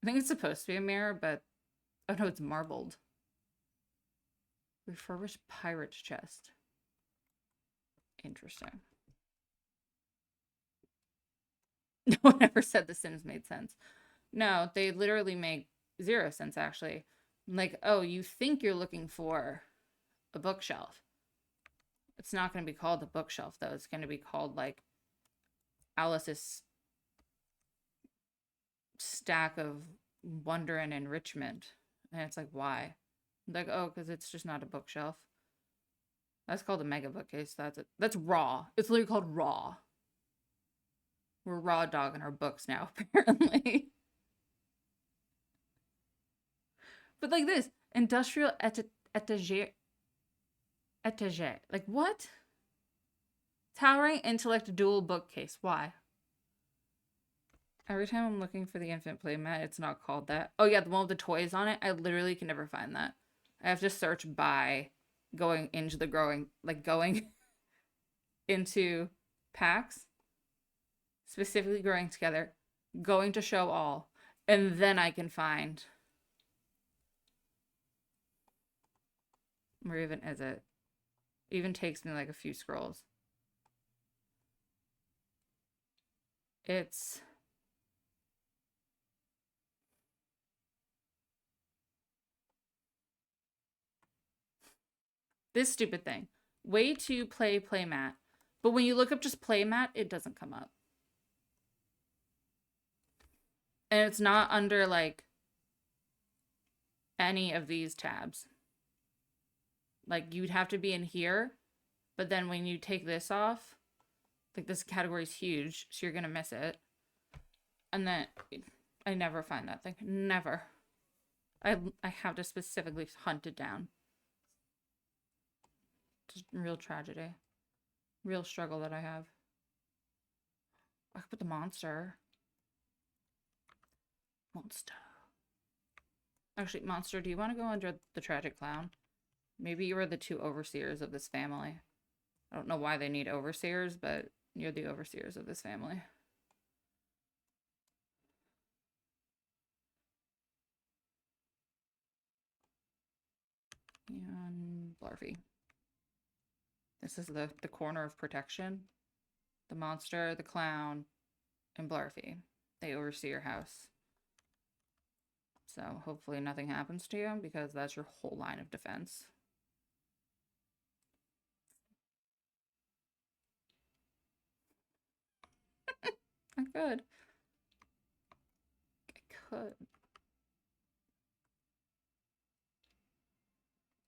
I think it's supposed to be a mirror, but oh no, it's marbled. Refurbished pirate's chest. Interesting. No one ever said The Sims made sense. No, they literally make zero sense actually. Like, oh, you think you're looking for a bookshelf. It's not going to be called a bookshelf though. It's going to be called like Alice's stack of wonder and enrichment. And it's like, why? Like, oh, because it's just not a bookshelf. That's called a mega bookcase. That's it. That's raw. It's literally called raw. We're raw dogging our books now, apparently. But like this, industrial etagere. Etagere. Like what? Towering intellect dual bookcase. Why? Every time I'm looking for the infant playmat, it's not called that. Oh yeah, the one with the toys on it. I literally can never find that. I have to search by going into the growing, like going into packs, specifically growing together, going to show all, and then I can find. Where even is it? Even takes me like a few scrolls. It's this stupid thing. Way to play playmat. But when you look up just playmat, it doesn't come up. And it's not under like any of these tabs. Like you'd have to be in here, but then when you take this off, like this category is huge, so you're gonna miss it. And then I never find that thing. Never. I have to specifically hunt it down. Just real tragedy. Real struggle that I have. I could put the monster. Monster. Actually, monster, do you want to go under the tragic clown? Maybe you are the two overseers of this family. I don't know why they need overseers, but you're the overseers of this family. And Blarfy. This is the corner of protection. The monster, the clown, and Blarfy. They oversee your house. So hopefully nothing happens to you because that's your whole line of defense. I could. I could.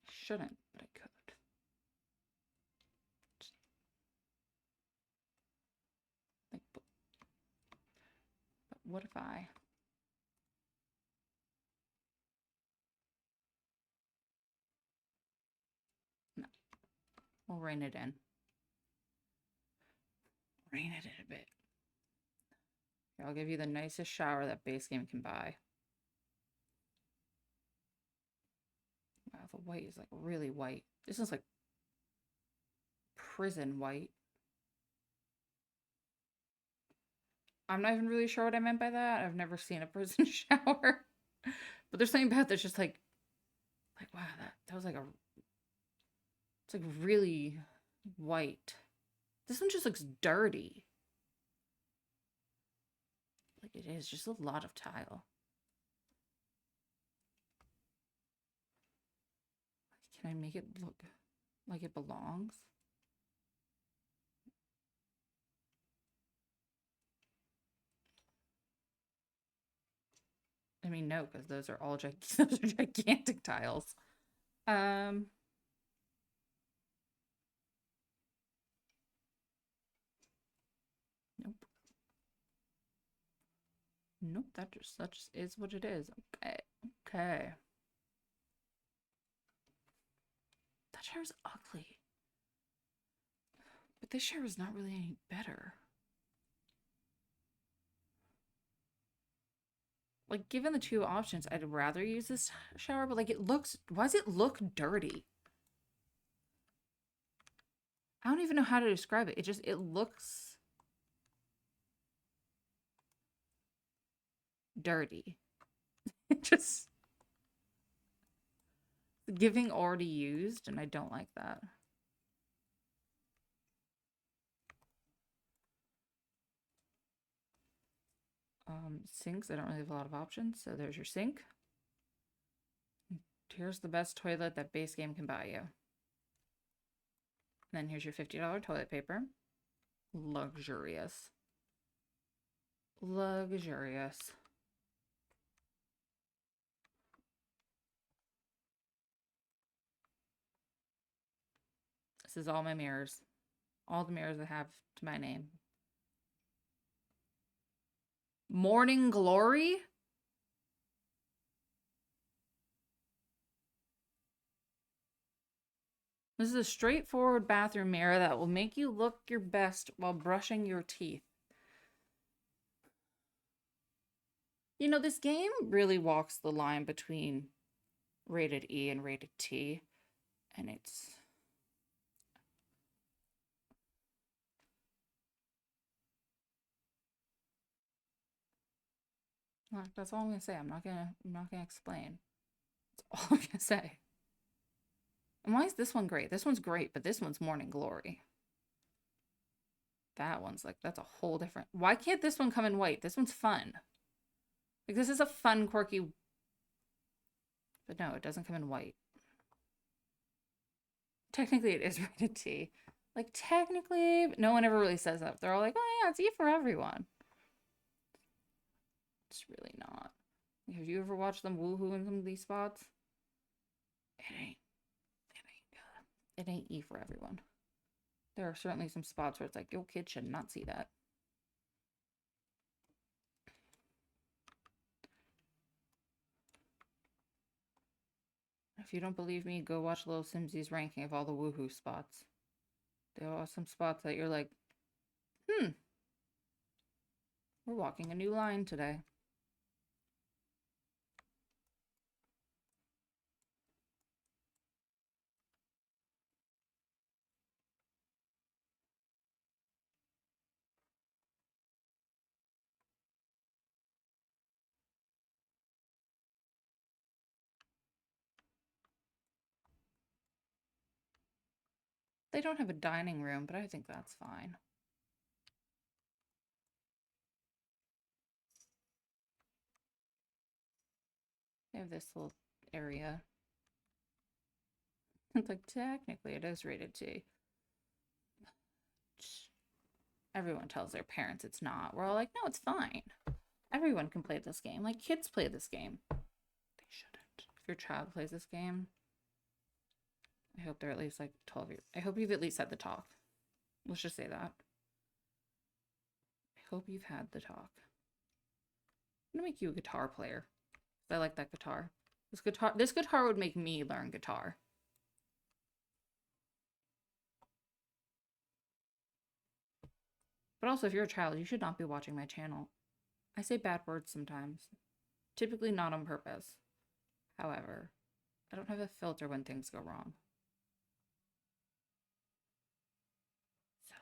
I shouldn't, but I could. Like, but what if I? No. We'll rein it in. Rein it in a bit. Here, I'll give you the nicest shower that base game can buy. Wow, the white is like really white. This is like prison white. I'm not even really sure what I meant by that. I've never seen a prison shower. But there's something about that's just like wow, that was like it's like really white. This one just looks dirty. Like it is just a lot of tile. Can I make it look like it belongs? I mean, no, because those are all those are gigantic tiles. Nope. Nope, that just is what it is. Okay. Okay. That shower's ugly. But this shower is not really any better. Like, given the two options, I'd rather use this shower, but like it looks, why does it look dirty? I don't even know how to describe it. It looks dirty. It just giving already used, and I don't like that. Sinks, I don't really have a lot of options, so there's your sink. Here's the best toilet that base game can buy you. And then here's your $50 toilet paper. Luxurious. Luxurious. This is all my mirrors. All the mirrors I have to my name. Morning Glory? This is a straightforward bathroom mirror that will make you look your best while brushing your teeth. You know, this game really walks the line between rated E and rated T, and it's... That's all I'm gonna say. I'm not gonna explain. That's all I'm gonna say. And why is this one great? This one's great, but this one's Morning Glory. That one's like, that's a whole different... Why can't this one come in white? This one's fun. Like, this is a fun, quirky... But no, it doesn't come in white. Technically, it is rated T. Like, technically, no one ever really says that. They're all like, oh yeah, it's E for everyone. It's really not. Have you ever watched them woohoo in some of these spots? It ain't E for everyone. There are certainly some spots where it's like, your kid should not see that. If you don't believe me, go watch Little Simsy's ranking of all the woohoo spots. There are some spots that you're like, we're walking a new line today. They don't have a dining room, but I think that's fine. They have this little area. It's like, technically, it is rated T. Everyone tells their parents it's not. We're all like, no, it's fine. Everyone can play this game. Like, kids play this game. They shouldn't. If your child plays this game, I hope they're at least like 12 years. I hope you've at least had the talk. Let's just say that. I hope you've had the talk. I'm gonna make you a guitar player. I like that guitar. This guitar would make me learn guitar. But also, if you're a child, you should not be watching my channel. I say bad words sometimes. Typically not on purpose. However, I don't have a filter when things go wrong. So.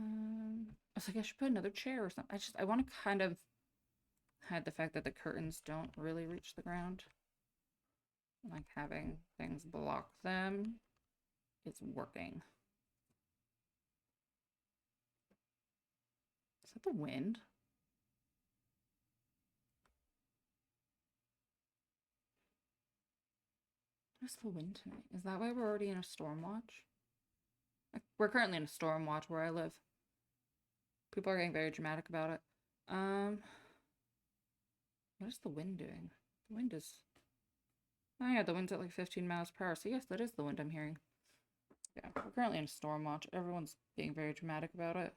I was like, I should put another chair or something. I want to kind of hide the fact that the curtains don't really reach the ground. Like, having things block them is working. Is that the wind? What's the wind tonight? Is that why we're already in a storm watch? We're currently in a storm watch where I live. People are getting very dramatic about it. What is the wind doing? The wind is... Oh yeah, the wind's at like 15 miles per hour. So yes, that is the wind I'm hearing. Yeah, we're currently in a storm watch. Everyone's being very dramatic about it.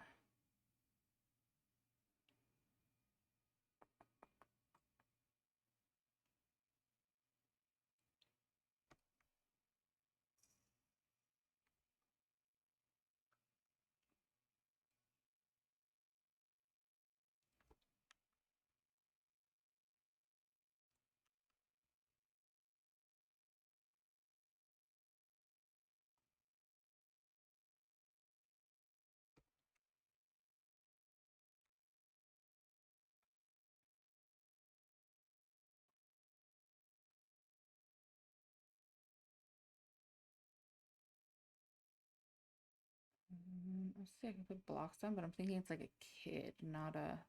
Let's see, I can put blocks down, but I'm thinking it's like a kid, not a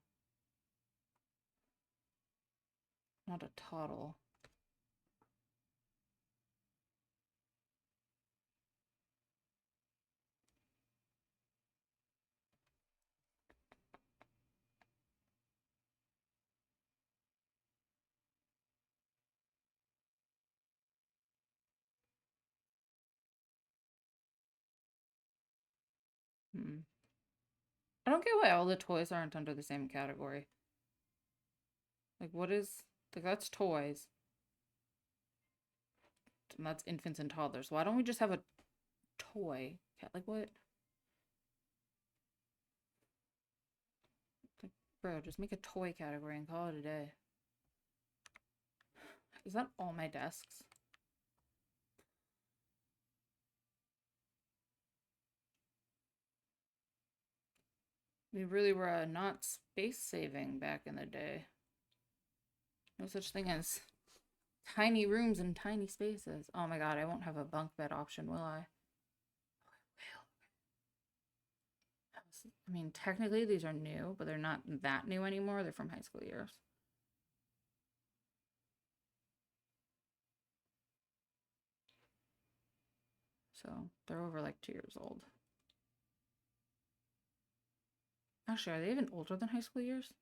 toddle. Hmm. I don't get why all the toys aren't under the same category. Like, what is... Like, that's toys. And that's infants and toddlers. Why don't we just have a toy? Like, what? Like, bro, just make a toy category and call it a day. Is that all my desks? We really were not space saving back in the day. No such thing as tiny rooms and tiny spaces. Oh my god, I won't have a bunk bed option, will I? I mean, technically these are new, but they're not that new anymore. They're from high school years. So they're over like 2 years old. Actually, are they even older than high school years?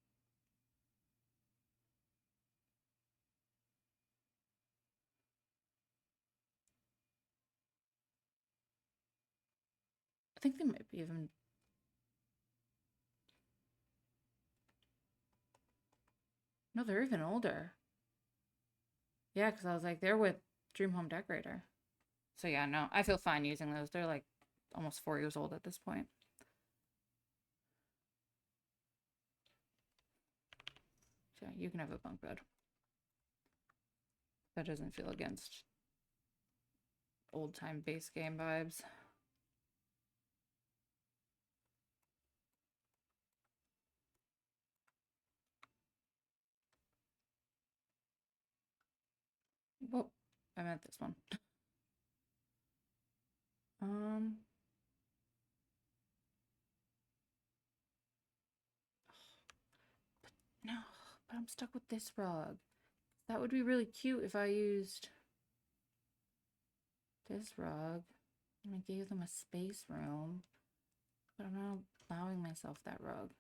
I think they might be even... No, they're even older. Yeah, because I was like, they're with Dream Home Decorator. So yeah, no, I feel fine using those. They're like almost 4 years old at this point. So yeah, you can have a bunk bed. That doesn't feel against old time base game vibes. Whoa, I meant this one. Um, no, but I'm stuck with this rug. That would be really cute if I used this rug and I gave them a space room, but I'm not allowing myself that rug.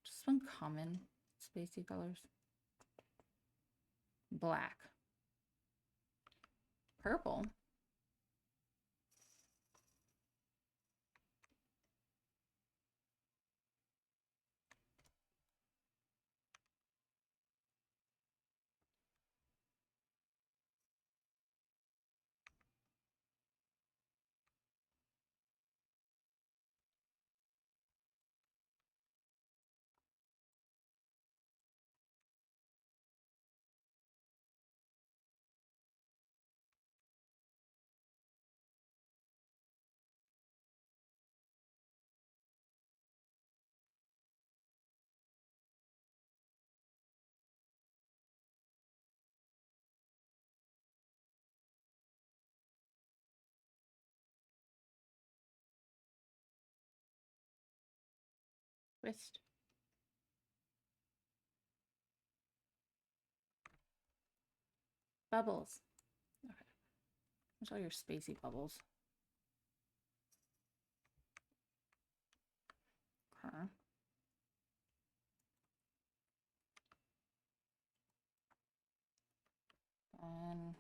Just some common spacey colors. Black. Purple. Twist. Bubbles. Okay. There's all your spacey bubbles. Okay. And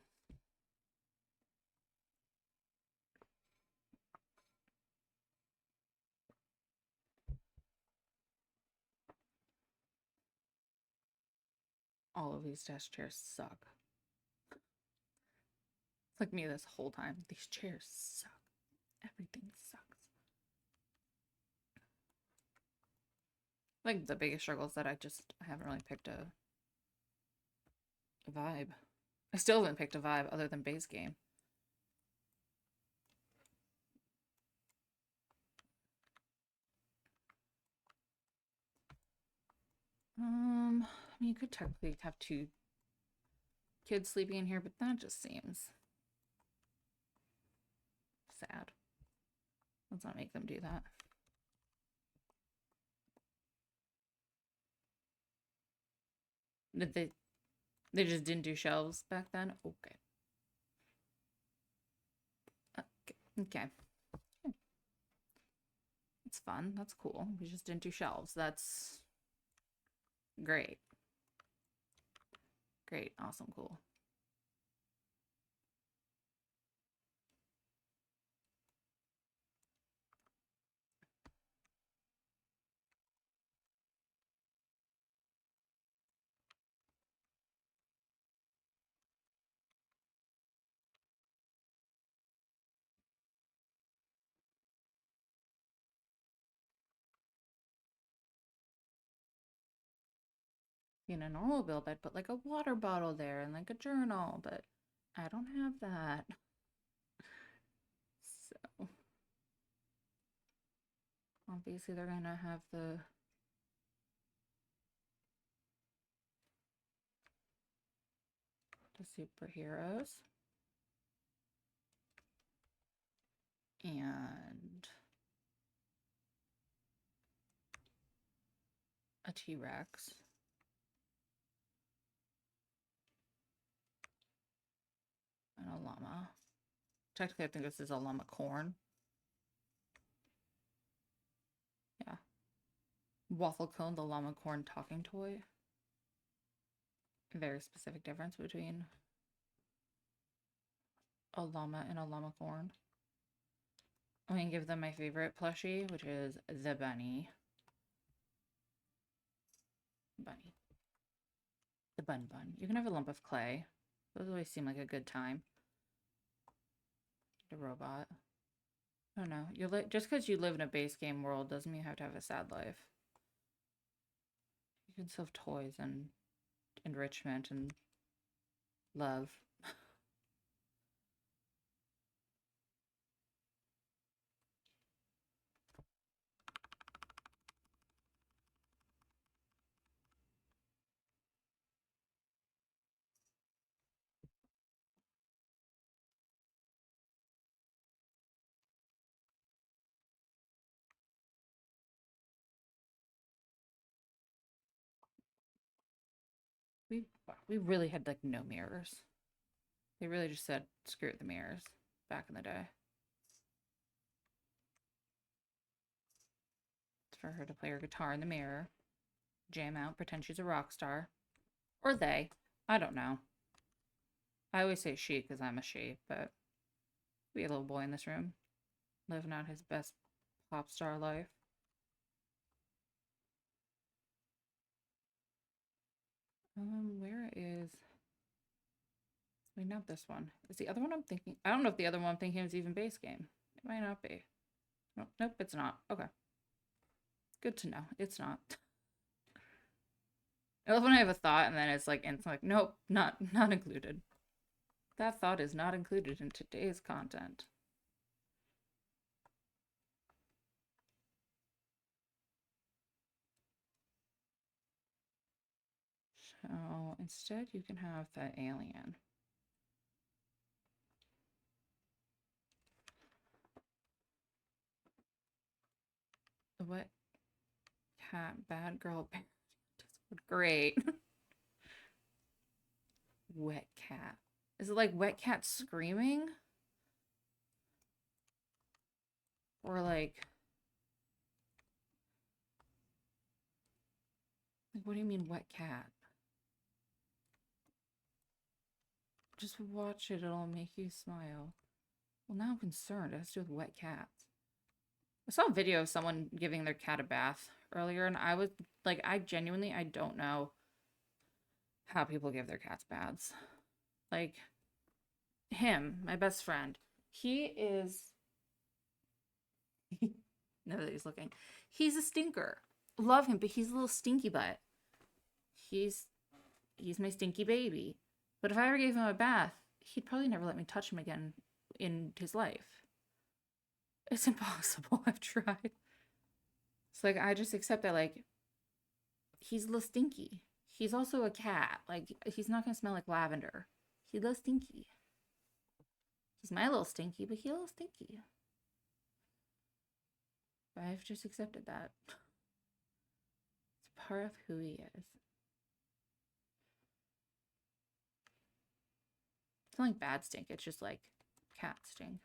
all of these desk chairs suck. It's like me this whole time. These chairs suck. Everything sucks. Like the biggest struggle is that I haven't really picked a vibe. I still haven't picked a vibe other than base game. I mean, you could technically have two kids sleeping in here, but that just seems sad. Let's not make them do that. Did they just didn't do shelves back then? Okay. Okay. It's fun. That's cool. We just didn't do shelves. That's great. Great. Awesome. Cool. in a normal build, I'd put like a water bottle there and like a journal, but I don't have that. So obviously they're gonna have the superheroes and a T-Rex. And a llama. Technically, I think this is a llama corn. Yeah. Waffle cone, the llama corn talking toy. Very specific difference between a llama and a llama corn. I'm gonna give them my favorite plushie, which is the bunny. Bunny. The bun bun. You can have a lump of clay. Those always seem like a good time. The robot. I don't know. Just because you live in a base game world doesn't mean you have to have a sad life. You can still have toys and enrichment and love. We really had like no mirrors. They really just said screw the mirrors back in the day. It's for her to play her guitar in the mirror, jam out, pretend she's a rock star. Or they. I don't know. I always say she because I'm a she, but we had a little boy in this room living out his best pop star life. Where is... Wait, not this one. Is the other one I'm thinking... I don't know if the other one I'm thinking is even base game. It might not be. Nope, it's not. Okay. Good to know. It's not. I love when I have a thought and then it's like, nope, not included. That thought is not included in today's content. So instead you can have that alien. The wet cat, bad girl, great. Wet cat. Is it like wet cat screaming? Or like what do you mean wet cat? Just watch it, it'll make you smile. Well, now I'm concerned. It has to do with wet cats. I saw a video of someone giving their cat a bath earlier, and I was like, I don't know how people give their cats baths. Like, him, my best friend, he is... now that he's looking, he's a stinker. Love him, but he's a little stinky butt. He's my stinky baby. But if I ever gave him a bath, he'd probably never let me touch him again in his life. It's impossible. I've tried. It's like, I just accept that, like, he's a little stinky. He's also a cat. Like, he's not gonna smell like lavender. He's a little stinky. He's my little stinky, but he's a little stinky. But I've just accepted that. It's part of who he is. It's not like bad stink. It's just like cat stink.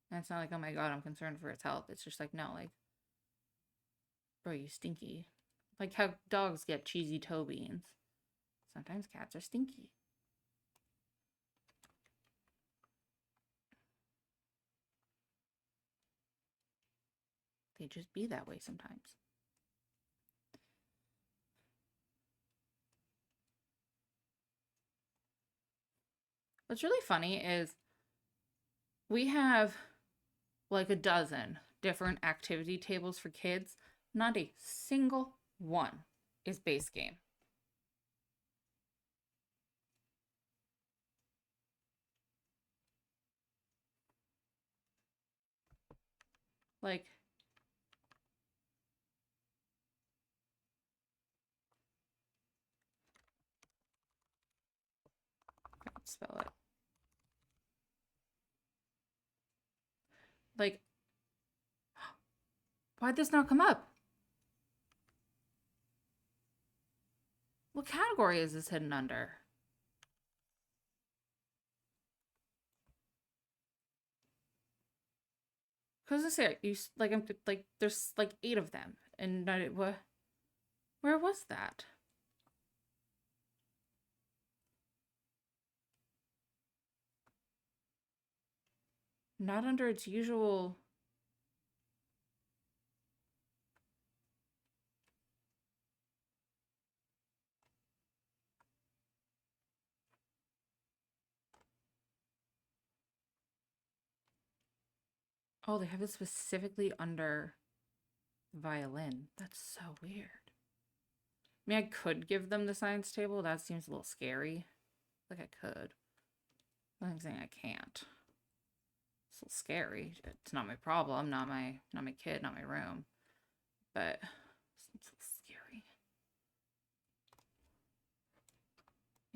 And it's not like, oh my god, I'm concerned for its health. It's just like, no, like, bro, you stinky. Like how dogs get cheesy toe beans. Sometimes cats are stinky. They just be that way sometimes. What's really funny is we have like a dozen different activity tables for kids. Not a single one is base game. Like, can't spell it. Like, why'd this not come up? What category is this hidden under? Cause this here, like I'm like there's like 8 of them, and what? Where was that? Not under its usual. Oh, they have it specifically under violin. That's so weird. I mean, I could give them the science table. That seems a little scary. Like I could. I'm saying I can't. It's a little scary. It's not my problem. Not my kid. Not my room. But it's a little scary.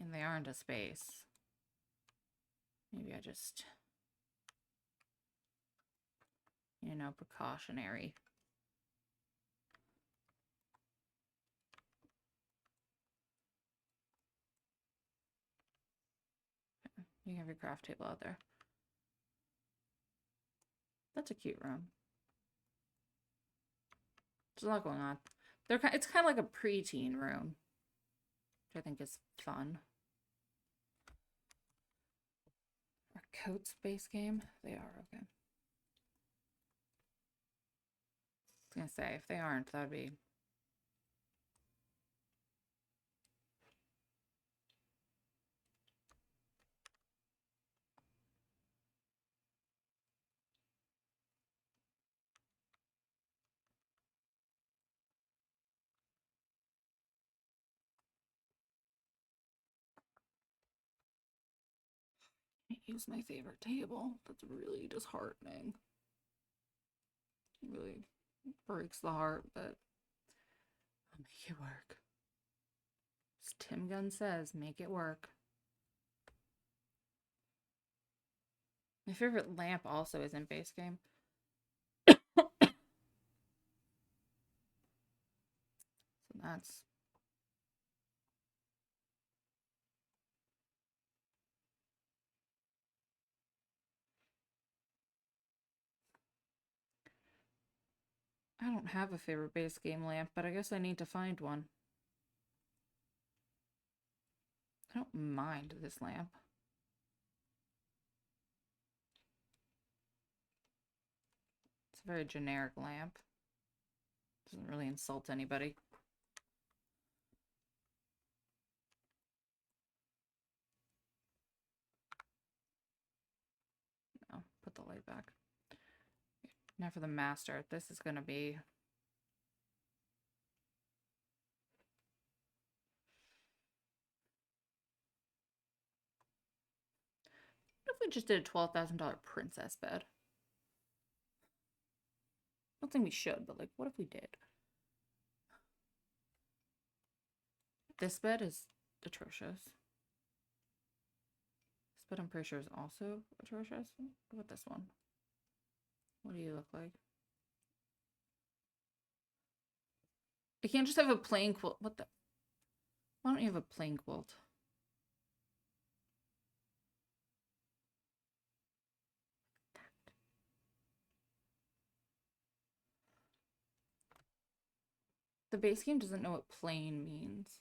And they are into space. Maybe I just, precautionary. You have your craft table out there. That's a cute room. There's a lot going on. It's kind of like a preteen room, which I think is fun. Are coats base game? They are, okay. I was gonna say, if they aren't, that'd be... I use my favorite table. That's really disheartening. It really breaks the heart, but I'll make it work. As Tim Gunn says, make it work. My favorite lamp also is in base game. So that's... I don't have a favorite base game lamp, but I guess I need to find one. I don't mind this lamp. It's a very generic lamp. Doesn't really insult anybody. No, put the light back. Now for the master. This is going to be... What if we just did a $12,000 princess bed? I don't think we should, but like, what if we did? This bed is atrocious. This bed I'm pretty sure is also atrocious. What about this one? What do you look like? I can't just have a plain quilt. What the? Why don't you have a plain quilt? The base game doesn't know what plain means.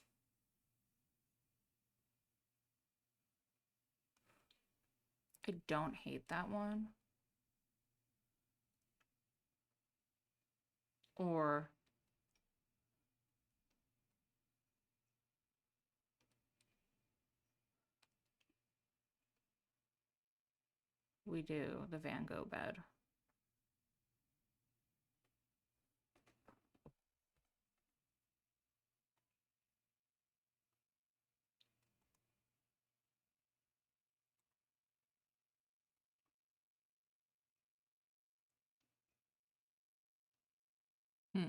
I don't hate that one. Or we do the Van Gogh bed. Hmm.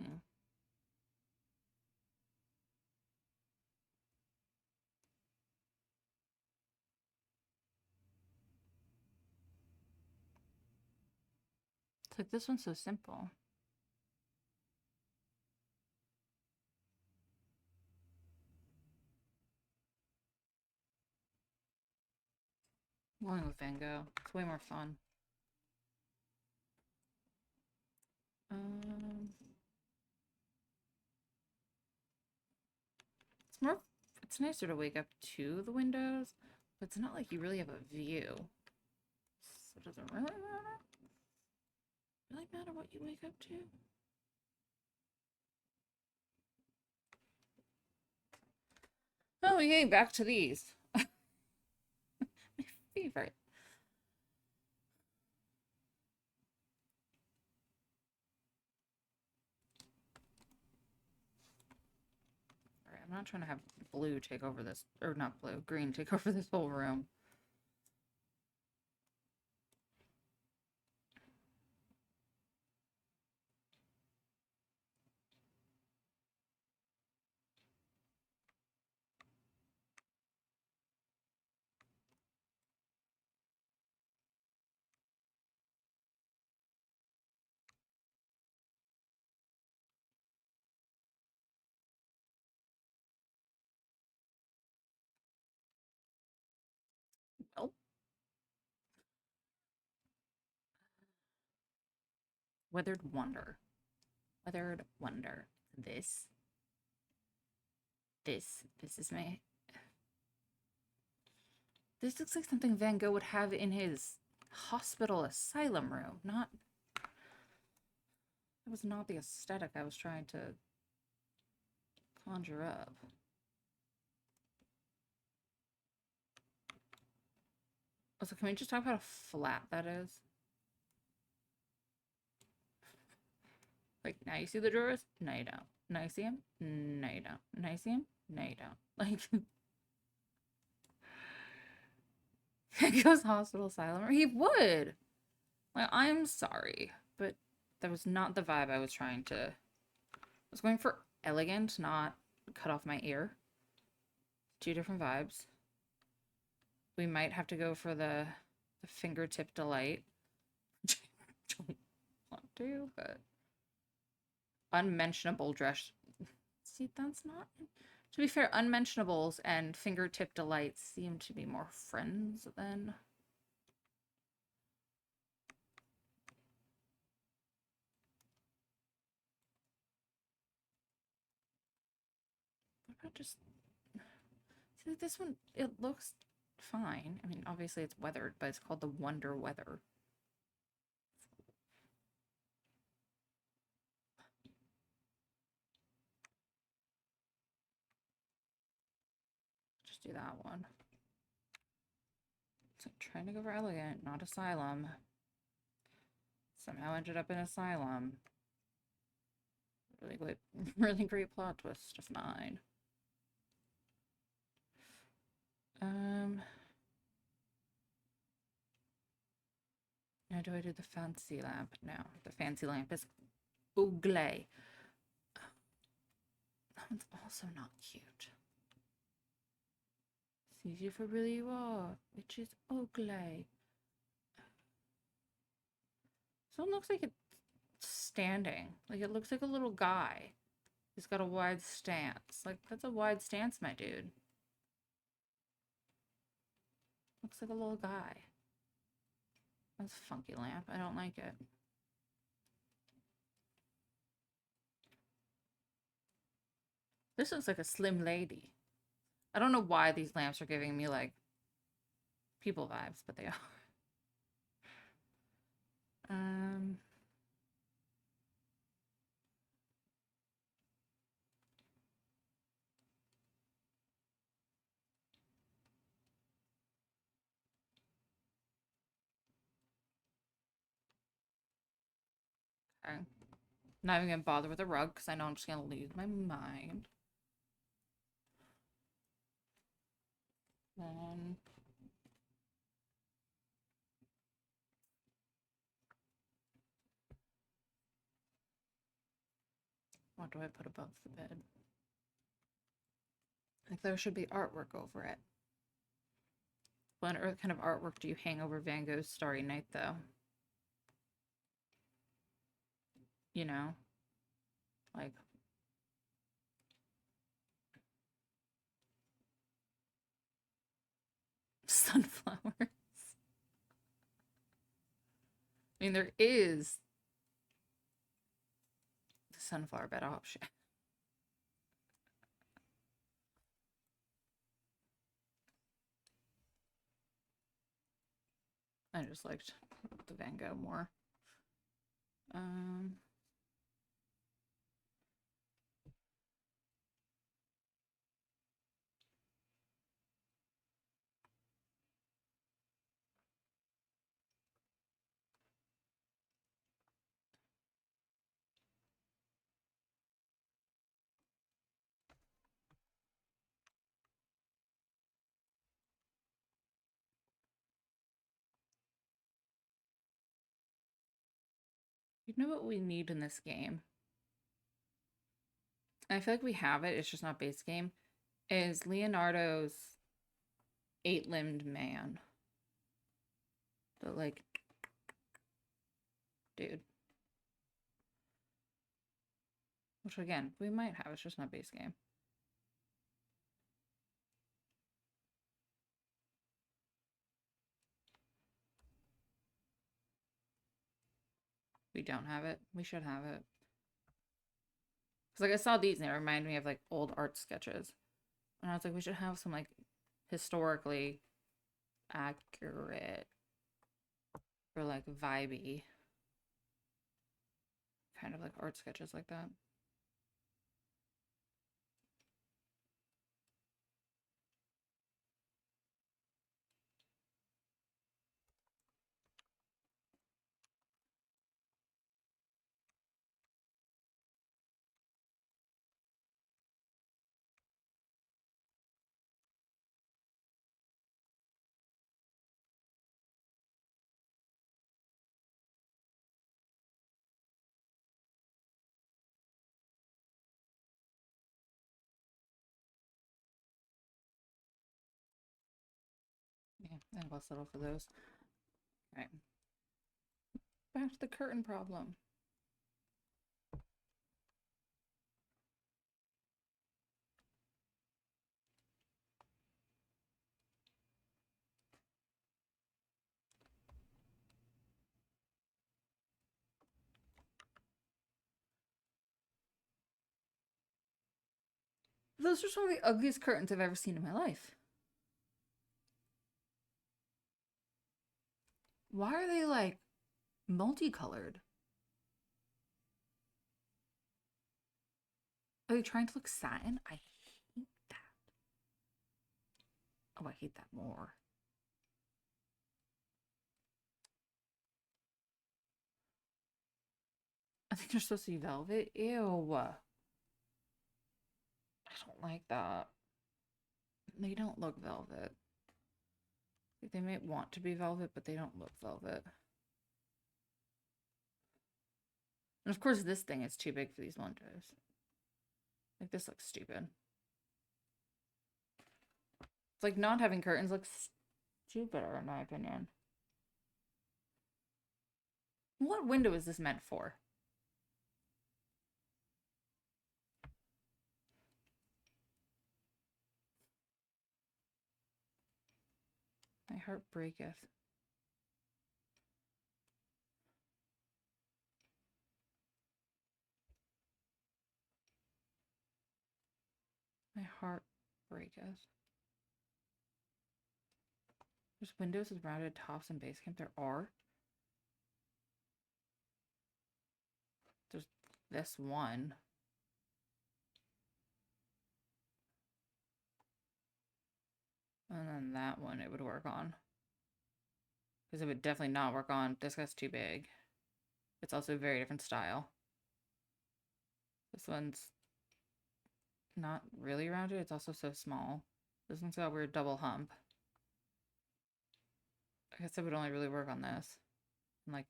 It's like this one's so simple. Going with Van Gogh. It's way more fun. Um, it's more. It's nicer to wake up to the windows, but it's not like you really have a view. So it doesn't really matter. Really matter what you wake up to. Oh yay! Back to these. My favorite. All right, I'm not trying to have blue take over this, or not blue, green take over this whole room. Well, weathered wonder. Weathered wonder. This. This is my. This looks like something Van Gogh would have in his hospital asylum room. Not. That was not the aesthetic I was trying to conjure up. Also, can we just talk about how flat that is? Like, now you see the drawers? No, you don't. Now you see him? No, you don't. Now you see him? No, you don't. Like, Van Gogh's hospital asylum, or he would. Like, I'm sorry, but that was not the vibe I was trying to. I was going for elegant, not cut off my ear. Two different vibes. We might have to go for the fingertip delight. Don't want to, but unmentionable dress. See, that's not. To be fair, unmentionables and fingertip delights seem to be more friends than. What about just. See, like this one, it looks fine. I mean, obviously it's weathered, but it's called the Wonder Weather. Just do that one. So trying to go for elegant, not asylum. Somehow ended up in asylum. Really great, really great plot twist of mine. Now do I do the fancy lamp? No, the fancy lamp is ugly. That one's also not cute. Sees you for really you are, which is ugly. So it looks like it's standing. Like it looks like a little guy. He's got a wide stance. Like that's a wide stance, my dude. Looks like a little guy. That's a funky lamp. I don't like it. This looks like a slim lady. I don't know why these lamps are giving me like people vibes, but they are. Um, okay. Not even gonna bother with a rug because I know I'm just gonna lose my mind. Then What do I put above the bed? Like there should be artwork over it. What kind of artwork do you hang over Van Gogh's Starry Night, though? You know? Like... sunflowers. I mean, there is the sunflower bed option. I just liked the Van Gogh more. You know what we need in this game? I feel like we have it, it's just not base game, is Leonardo's eight-limbed man. The, like, dude. Which, again, we might have, it's just not base game. We don't have it. We should have it. Because, like, I saw these and it reminded me of, like, old art sketches. And I was like, we should have some, like, historically accurate or, like, vibey kind of, like, art sketches like that. Yeah, and we'll settle for those. All right. Back to the curtain problem. Those are some of the ugliest curtains I've ever seen in my life. Why are they, like, multicolored? Are they trying to look satin? I hate that. Oh, I hate that more. I think they're supposed to be velvet. Ew. I don't like that. They don't look velvet. Like, they may want to be velvet, but they don't look velvet. And of course, this thing is too big for these windows. Like, this looks stupid. It's like not having curtains looks stupider, in my opinion. What window is this meant for? My heart breaketh. My heart breaketh. There's windows with rounded tops and base camp. There are. There's this one. And then that one it would work on. Because it would definitely not work on. This guy's too big. It's also a very different style. This one's not really rounded. It's also so small. This one's got a weird double hump. I guess it would only really work on this. And like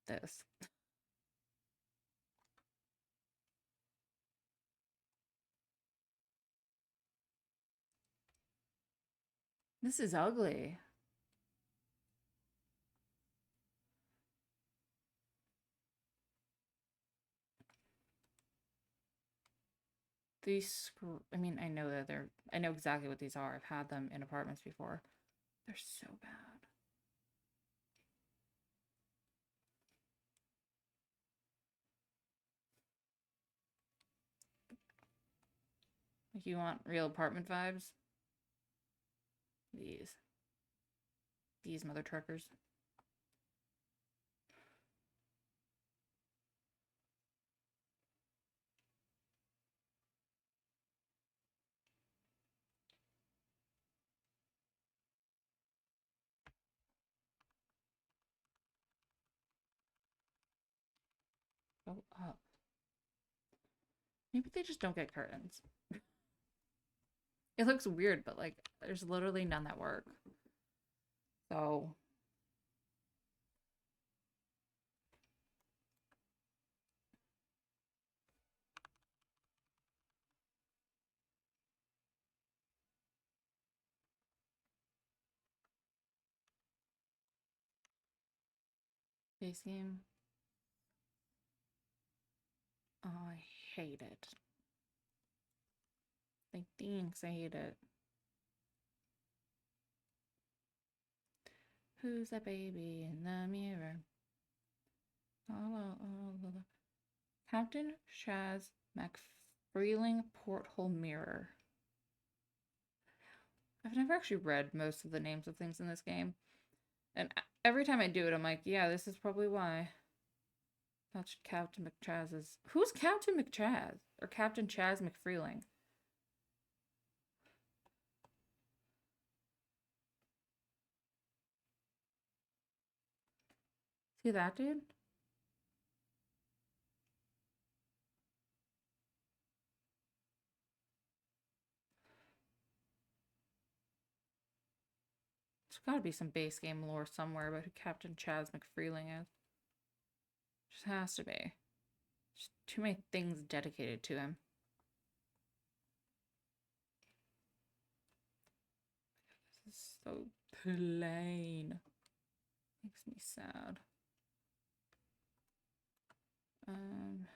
this. This is ugly. I mean, I know that I know exactly what these are. I've had them in apartments before. They're so bad. Like, you want real apartment vibes? These. These mother truckers. Go up. Maybe they just don't get curtains. It looks weird, but like, there's literally none that work. So, base game. Oh, I hate it. Like, thanks, I hate it. Who's that baby in the mirror? Captain Shaz McFreeling Porthole Mirror. I've never actually read most of the names of things in this game. And every time I do it, I'm like, yeah, this is probably why. That's Captain McChaz's. Who's Captain McChaz? Or Captain Chaz McFreeling? See that dude? There's gotta be some base game lore somewhere about who Captain Chaz McFreeling is. Just has to be. Just too many things dedicated to him. This is so plain. Makes me sad. Um,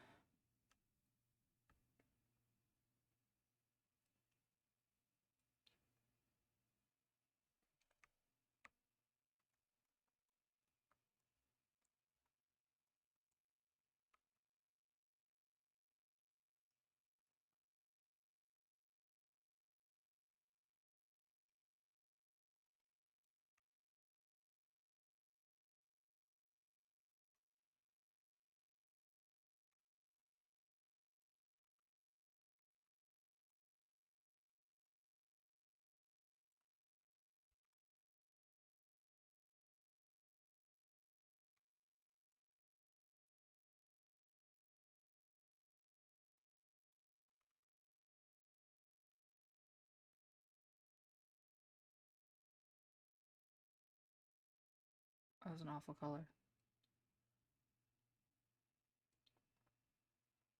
that was an awful color.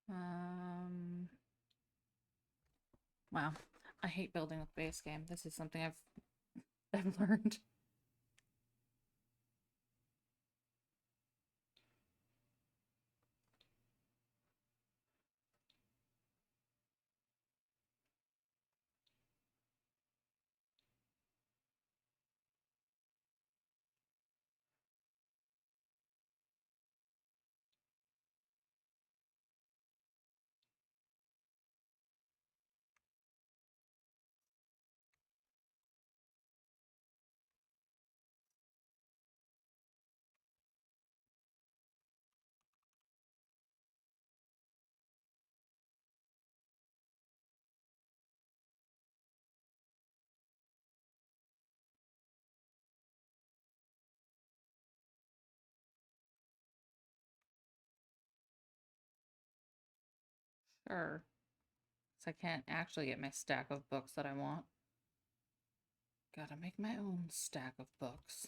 Um, wow. I hate building with base game. This is something I've learned. Sure. So I can't actually get my stack of books that I want. Gotta make my own stack of books.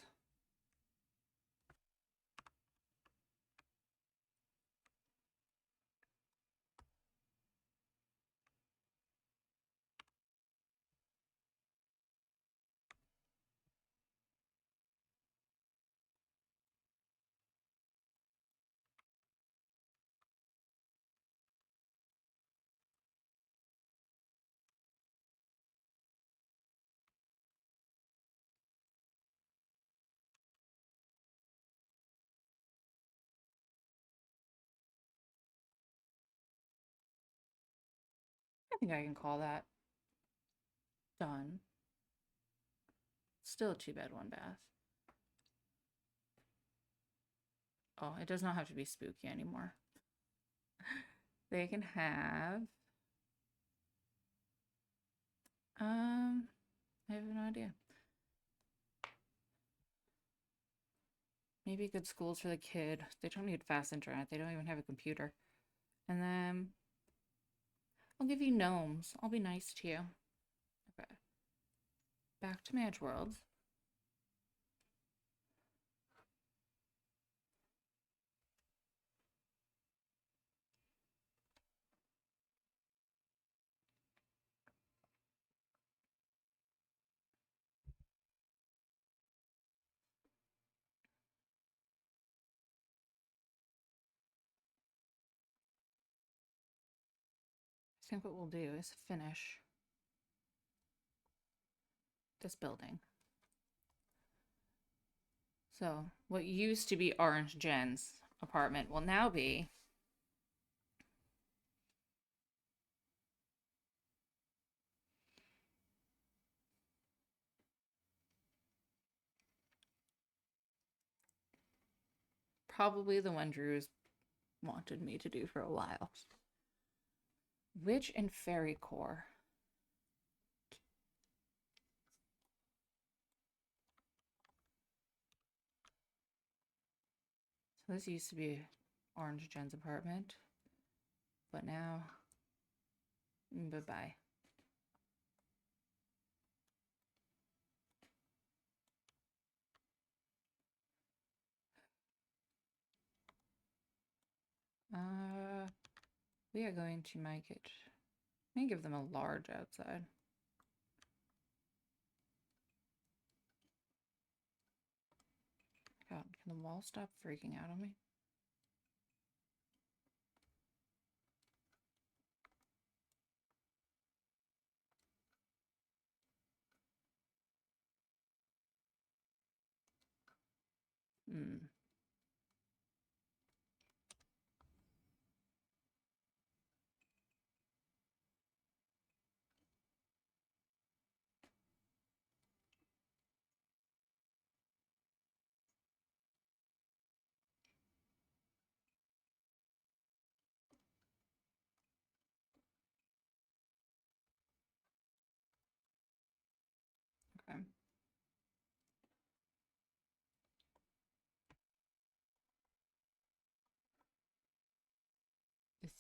think I can call that done. Still a 2 bed, 1 bath. Oh, it does not have to be spooky anymore. They can have, I have no idea. Maybe good schools for the kid. They don't need fast internet. They don't even have a computer. And then I'll give you gnomes. I'll be nice to you. Okay. Back to Manage Worlds. I think what we'll do is finish this building. So what used to be Orange Jen's apartment will now be probably the one Drew's wanted me to do for a while. Witch and Fairy Core. So this used to be Orange Jen's apartment, but now, bye-bye. We are going to make it, I'm gonna give them a large outside. God, can the wall stop freaking out on me? Hmm. Okay. This,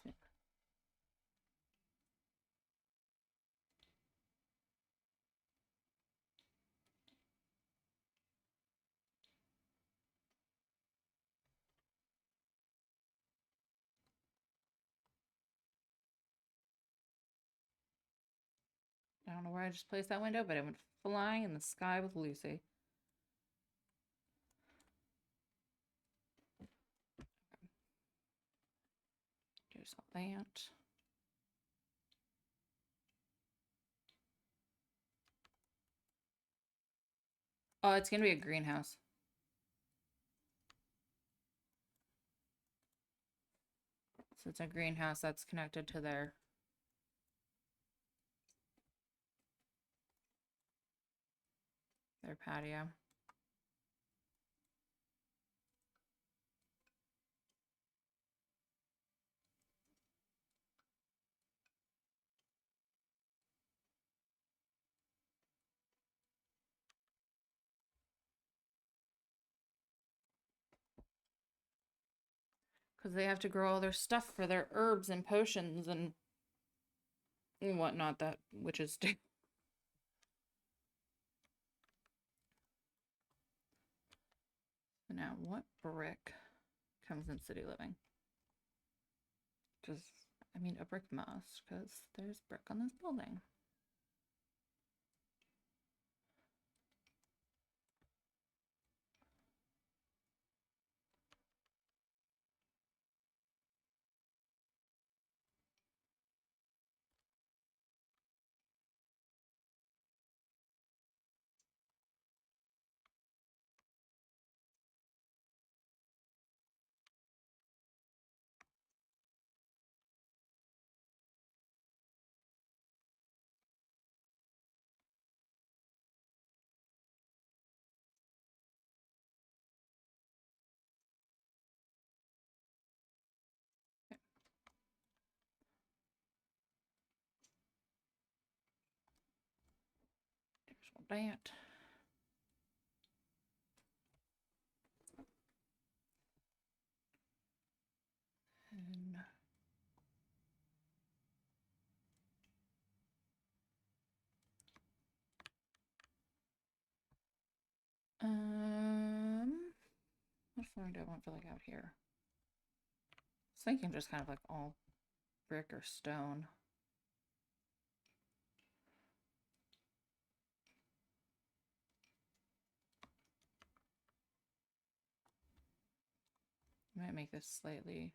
I don't know where I just placed that window, but it went flying in the sky with Lucy. There's a plant. Oh, it's gonna be a greenhouse. So it's a greenhouse that's connected to their patio. Because they have to grow all their stuff for their herbs and potions and whatnot that witches do. Now, what brick comes in city living? Just, I mean, a brick must, because there's brick on this building. that. And what flooring do I want for like out here? I was thinking just kind of like all brick or stone. I might make this slightly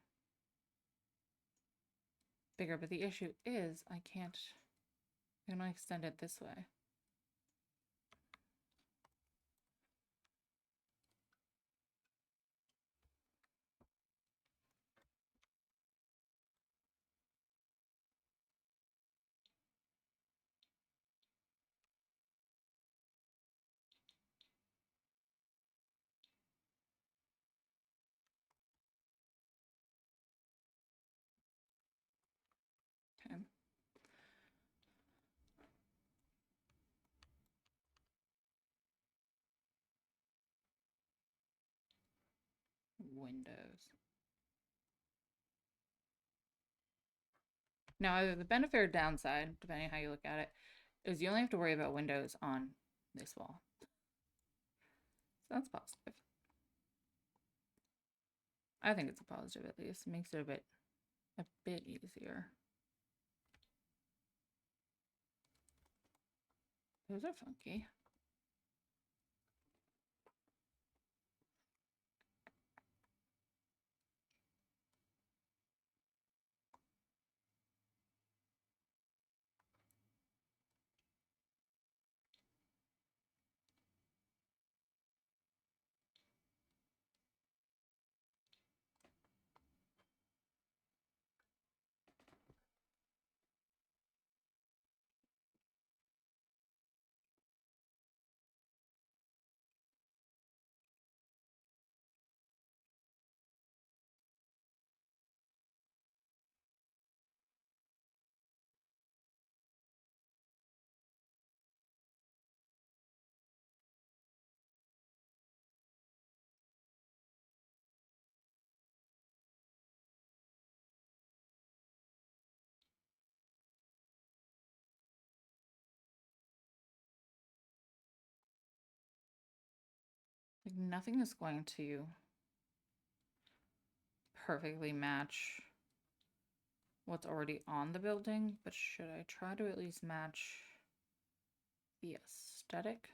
bigger, but the issue is I can only extend it this way. Okay. Windows. Now, either the benefit or downside, depending on how you look at it, is you only have to worry about windows on this wall. So that's positive. I think it's a positive at least. It makes it a bit easier. Those are funky. Like nothing is going to perfectly match what's already on the building, but should I try to at least match the aesthetic?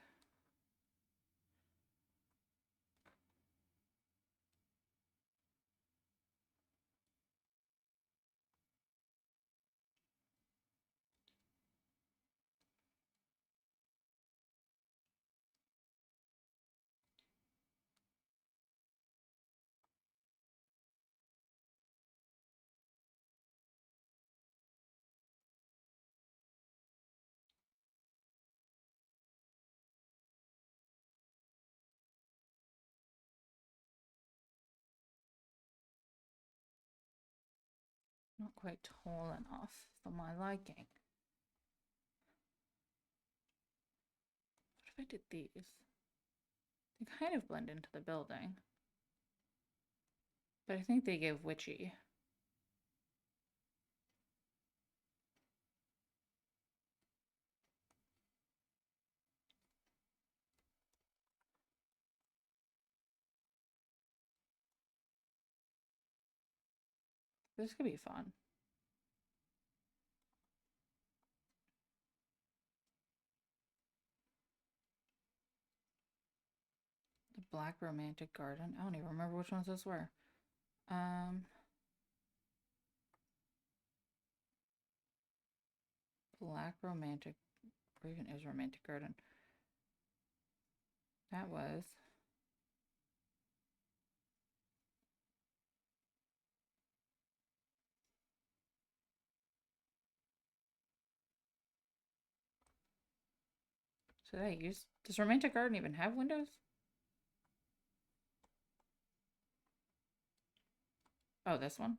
Not quite tall enough for my liking. What if I did these? They kind of blend into the building, but I think they give witchy. This could be fun. The Black Romantic Garden. I don't even remember which ones those were. Black Romantic, or even is Romantic Garden. That was. Should I use? Does Romantic Garden even have windows? Oh, this one?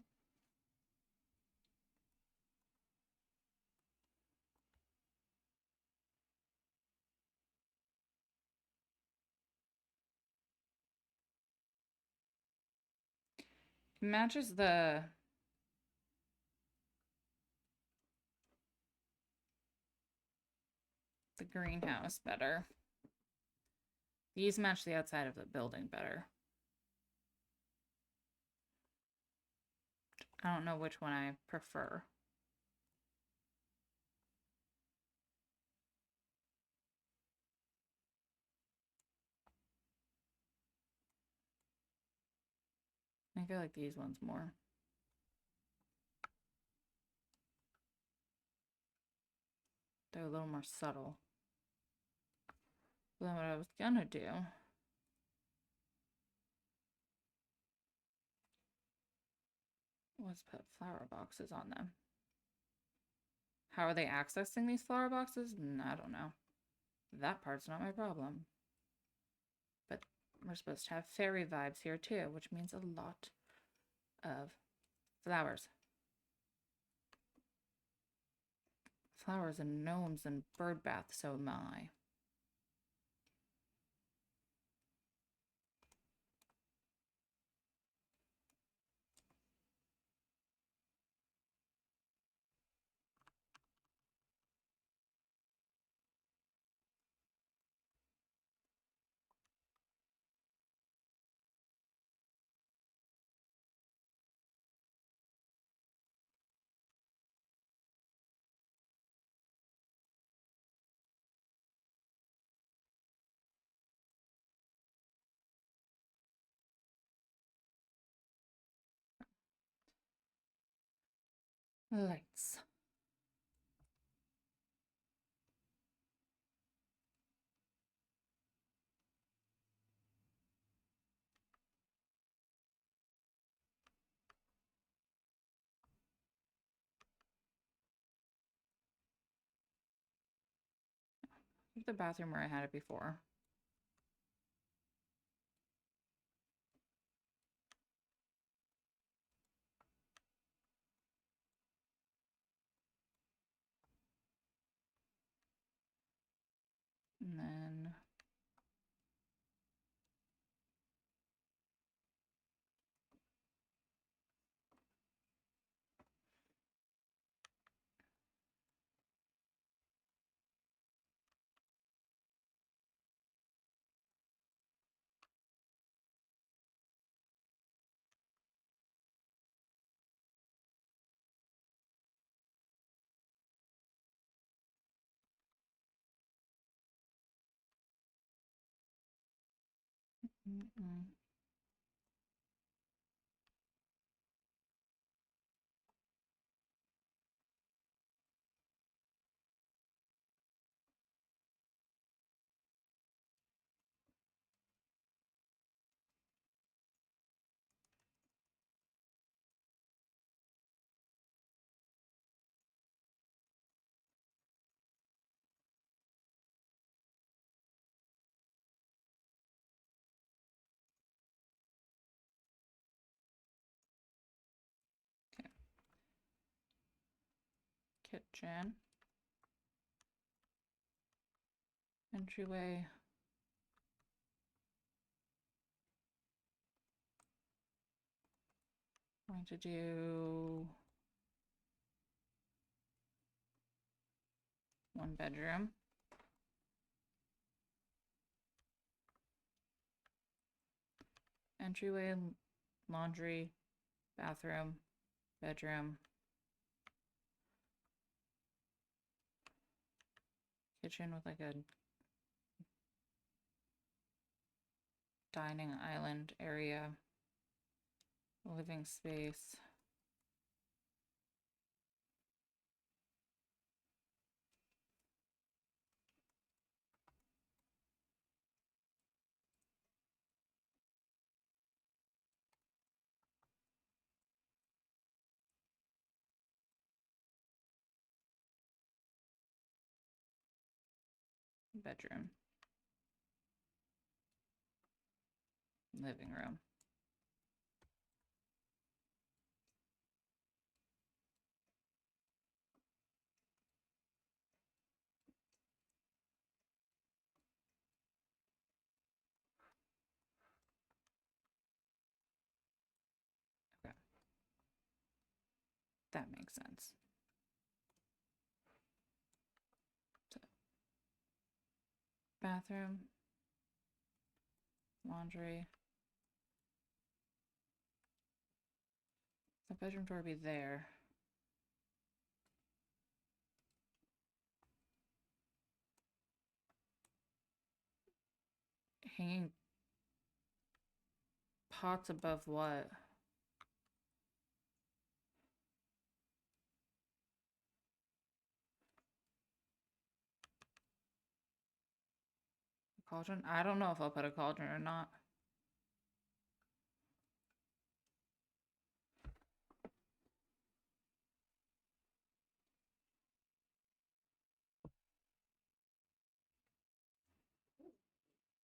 Matches the greenhouse better. These match the outside of the building better. I don't know which one I prefer. I feel like these ones more. They're a little more subtle. But then what I was gonna do was put flower boxes on them. How are they accessing these flower boxes? I don't know. That part's not my problem. But we're supposed to have fairy vibes here too, which means a lot of flowers. Flowers and gnomes and bird baths, so am I. Lights. Keep the bathroom where I had it before. And then kitchen. Entryway. Going to do 1 bedroom. Entryway, laundry, bathroom, bedroom, kitchen with like a dining island area, living space. Bedroom, living room. Okay. That makes sense. So, bathroom, laundry. The bedroom door would be there. Hanging pots above what? A cauldron? I don't know if I'll put a cauldron or not.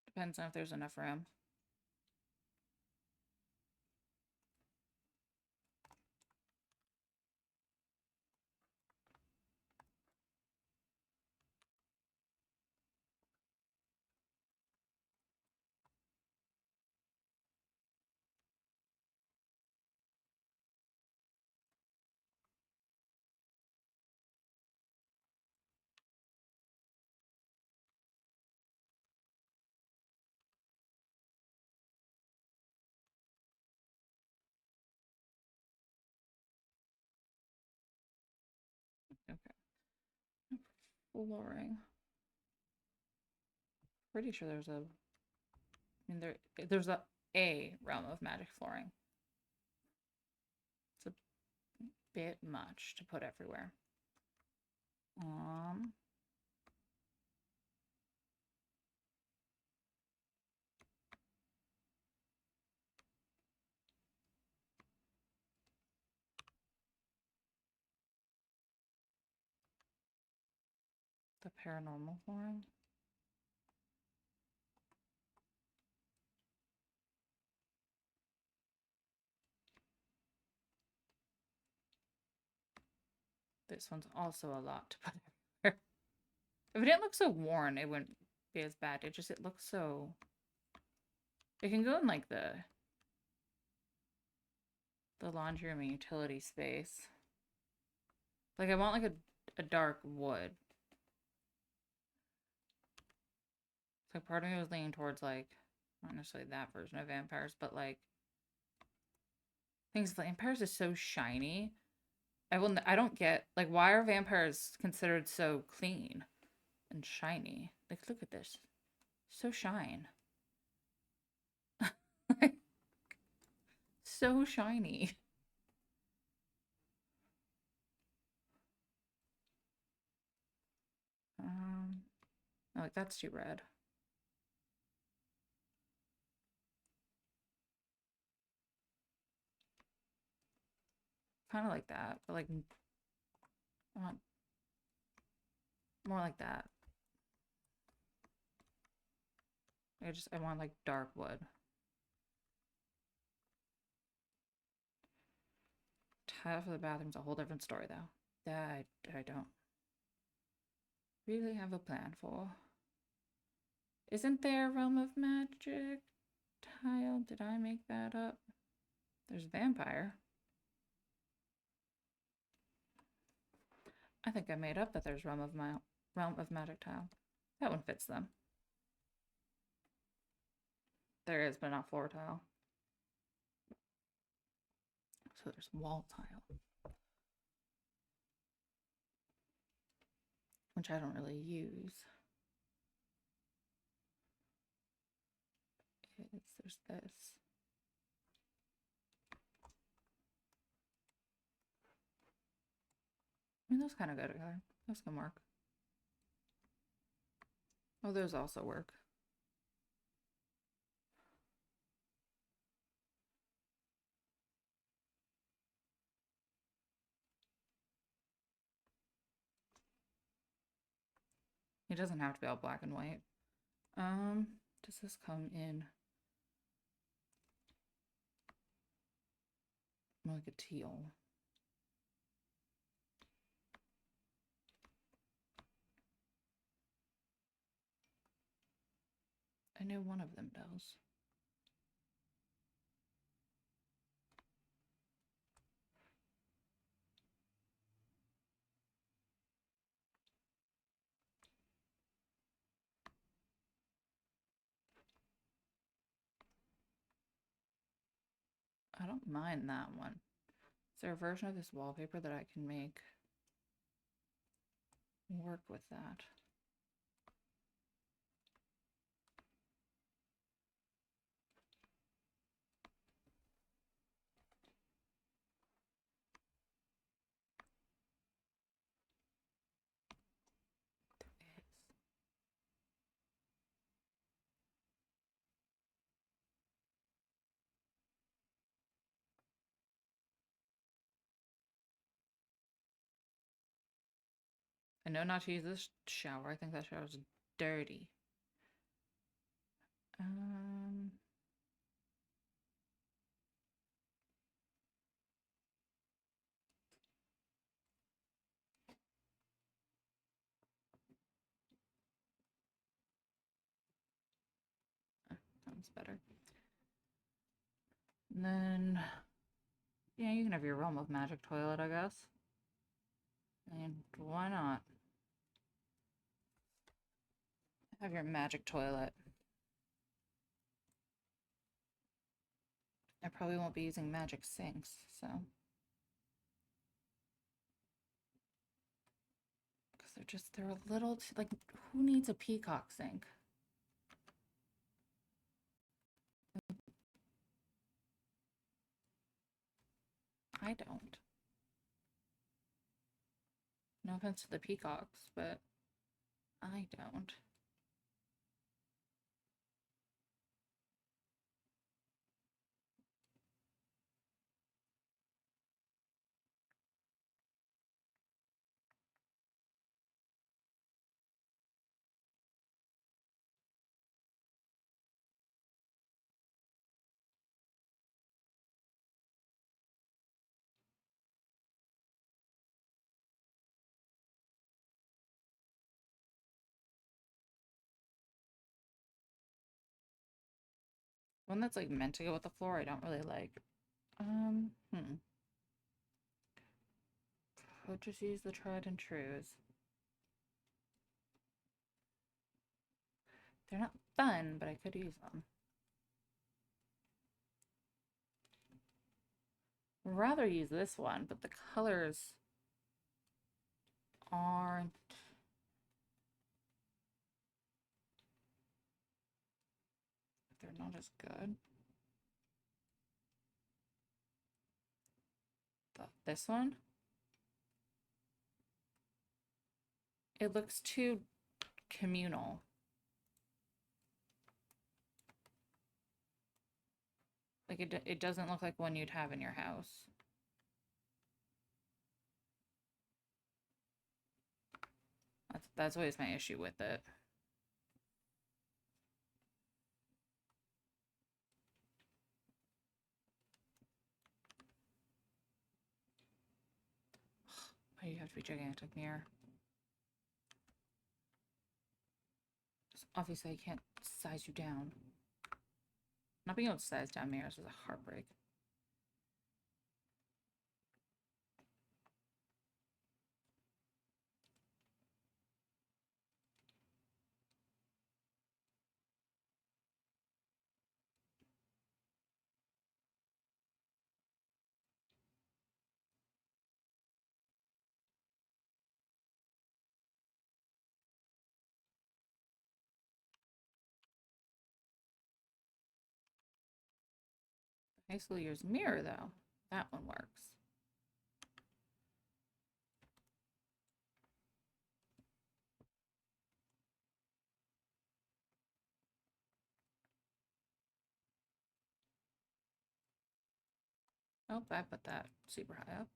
Depends on if there's enough room. Okay. Flooring. Pretty sure there's a. I mean, there's a realm of magic flooring. It's a bit much to put everywhere. The paranormal flooring. This one's also a lot to put everywhere. If it didn't look so worn, it wouldn't be as bad. It looks so. It can go in like the laundry room and utility space. Like I want like a dark wood. So part of me was leaning towards like not necessarily that version of vampires, but like things like vampires is so shiny. I don't get like why are vampires considered so clean and shiny? Like look at this. So shine. So shiny. Oh, like that's too red. Kind of like that, but like I want more like that. I want like dark wood. Tile for the bathroom's a whole different story though. That I don't really have a plan for. Isn't there a realm of magic tile? Did I make that up? There's vampire. I think I made up that there's realm of magic tile. That one fits them. There is, but not floor tile. So there's wall tile, which I don't really use. There's this. I mean, those kind of go together. Those can work. Oh, those also work. It doesn't have to be all black and white. Does this come in more like a teal? I know one of them does. I don't mind that one. Is there a version of this wallpaper that I can make work with that? There is. I know not to use this shower. I think that shower's dirty. Um, sounds better. And then, yeah, you can have your Realm of Magic toilet, I guess. And why not? Have your magic toilet. I probably won't be using magic sinks, so. Because they're a little, like, who needs a peacock sink? I don't. No offense to the peacocks, but I don't. One that's like meant to go with the floor, I don't really like. Could just use the tried and trues. They're not fun, but I could use them. Rather use this one, but the colors aren't. They're not as good. This one, it looks too communal. Like it doesn't look like one you'd have in your house. That's always my issue with it. Why do you have to be gigantic mirror? Just obviously I can't size you down. Not being able to size down mirrors is a heartbreak. High school year's mirror, though. That one works. Oh, I put that super high up.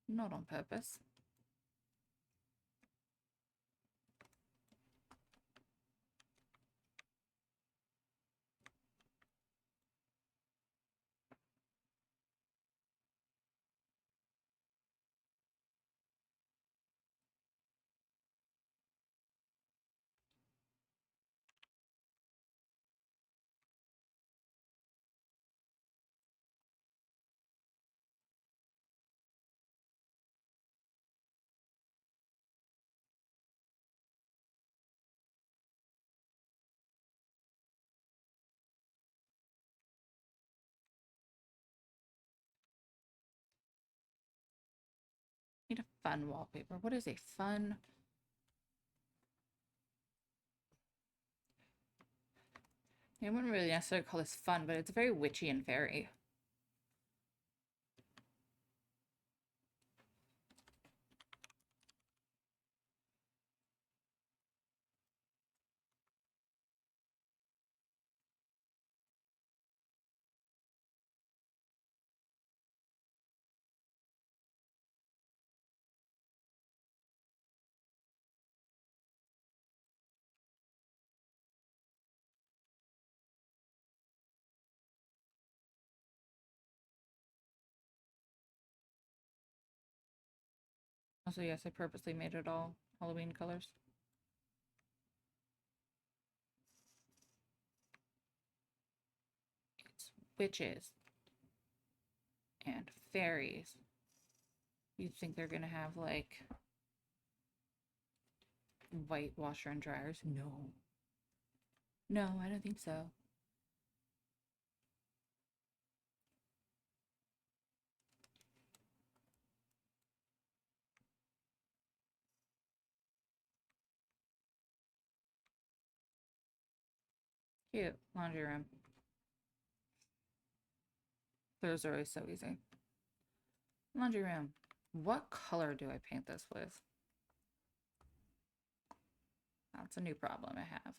Not on purpose. Need a fun wallpaper. What is a fun? I wouldn't really necessarily call this fun, but it's very witchy and fairy. Also, yes, I purposely made it all Halloween colors. It's witches and fairies. You'd think they're gonna have like white washer and dryers. No. No, I don't think so. Cute. Laundry room. Those are always so easy. Laundry room. What color do I paint this with? That's a new problem I have.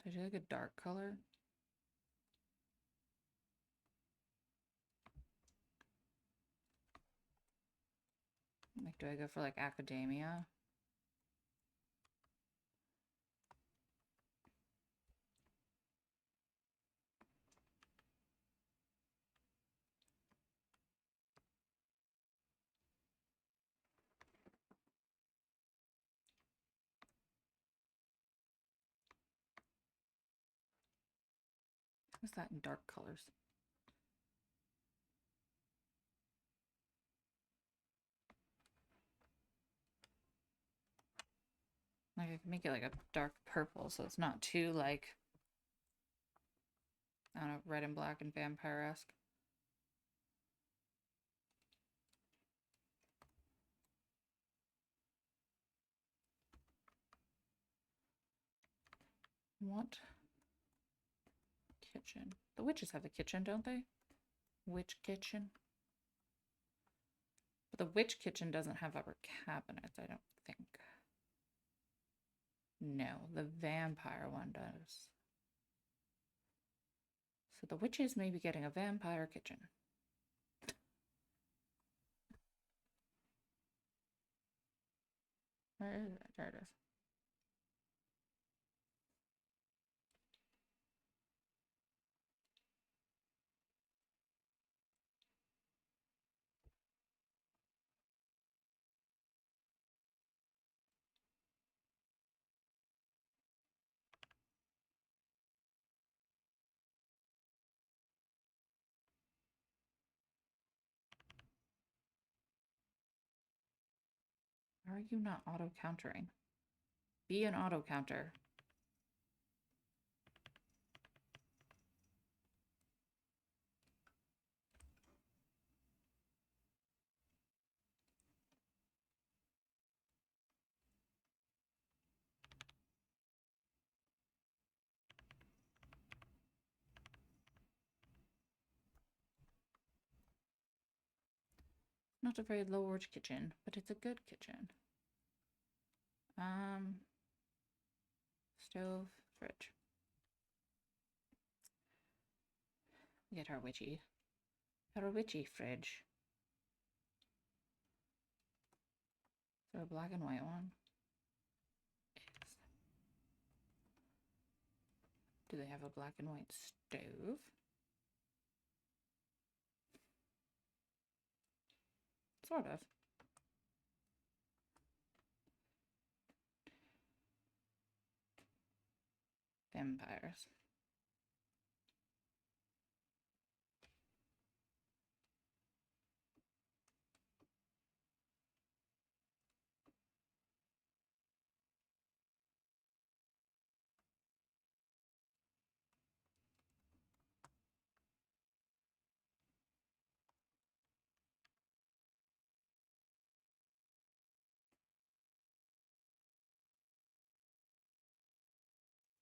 Did I do like a dark color? Like, do I go for like academia? What's that in dark colors? Like, I can make it like a dark purple so it's not too like, I don't know, red and black and vampire-esque. What? Kitchen. The witches have a kitchen, don't they? Witch kitchen. But the witch kitchen doesn't have upper cabinets, I don't think. No, the vampire one does. So the witches may be getting a vampire kitchen. Where is it? There it is. How are you not auto-countering? Be an auto-counter. Not a very large kitchen, but it's a good kitchen. Stove, fridge. Get our witchy. Our witchy fridge. Is there a black and white one? Yes. Do they have a black and white stove? Sort of. Vampires.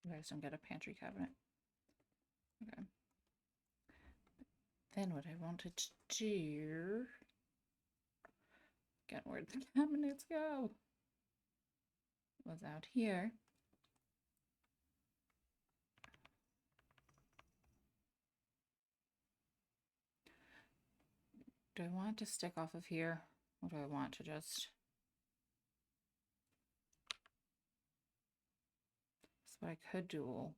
You guys don't get a pantry cabinet. Okay. Then what I wanted to do... Again, where'd the cabinets go? Was out here. Do I want to stick off of here? Or do I want to just... That's what I could do.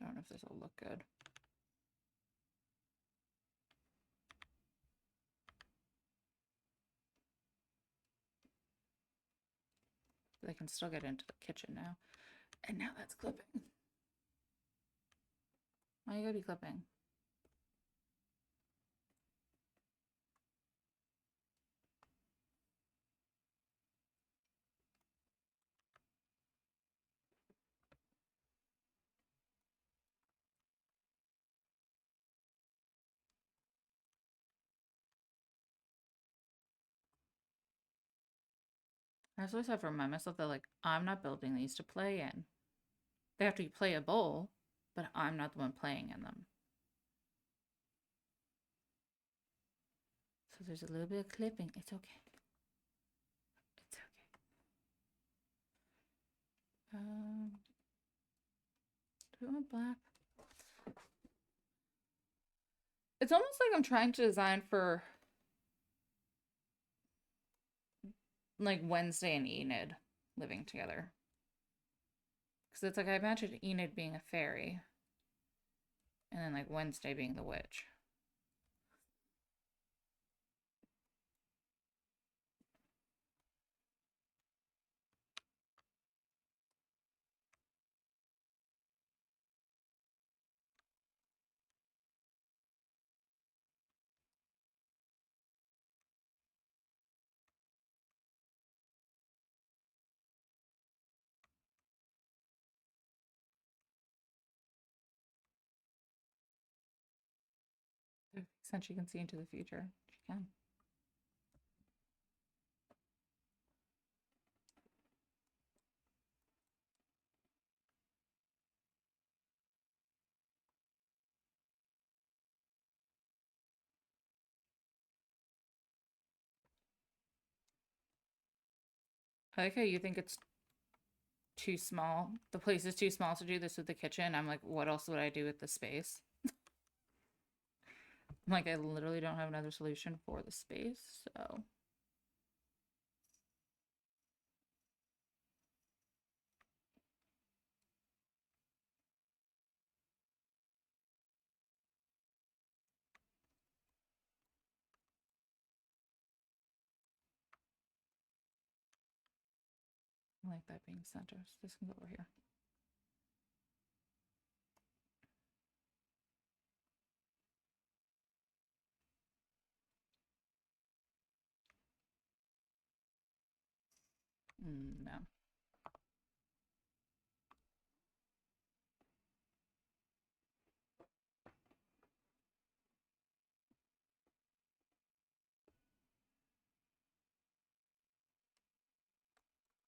I don't know if this will look good. They can still get into the kitchen now. And now that's clipping. Why you gotta be clipping? I always have to remind myself that, like, I'm not building these to play in. They have to be playable, but I'm not the one playing in them. So there's a little bit of clipping. It's okay. It's okay. Do I want black? It's almost like I'm trying to design for like Wednesday and Enid living together. Because it's like I imagine Enid being a fairy. And then like Wednesday being the witch. Since she can see into the future, she can. I like how you think it's too small. The place is too small to do this with the kitchen. I'm like, what else would I do with the space? Like, I literally don't have another solution for the space, so. I like that being center. So this can go over here. No.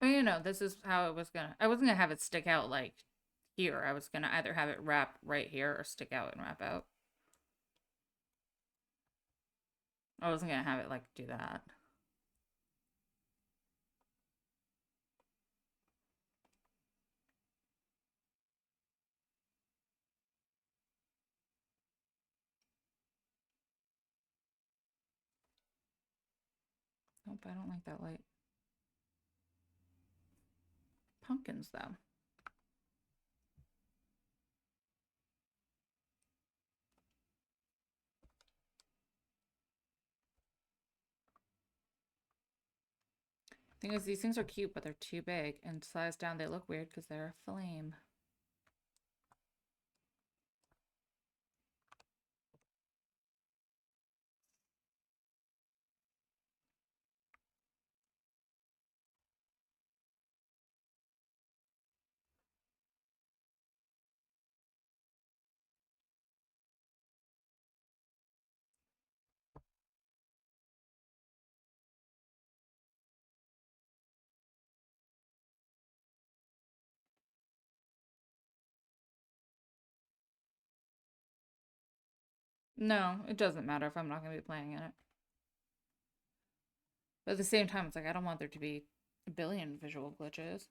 But you know, this is how it was gonna. I wasn't gonna have it stick out like here. I was gonna either have it wrap right here or stick out and wrap out. I wasn't gonna have it like do that. Nope, I don't like that light. Pumpkins, though. Thing is, these things are cute, but they're too big. And sized down, they look weird because they're a flame. No, it doesn't matter if I'm not going to be playing in it. But at the same time, it's like I don't want there to be a billion visual glitches.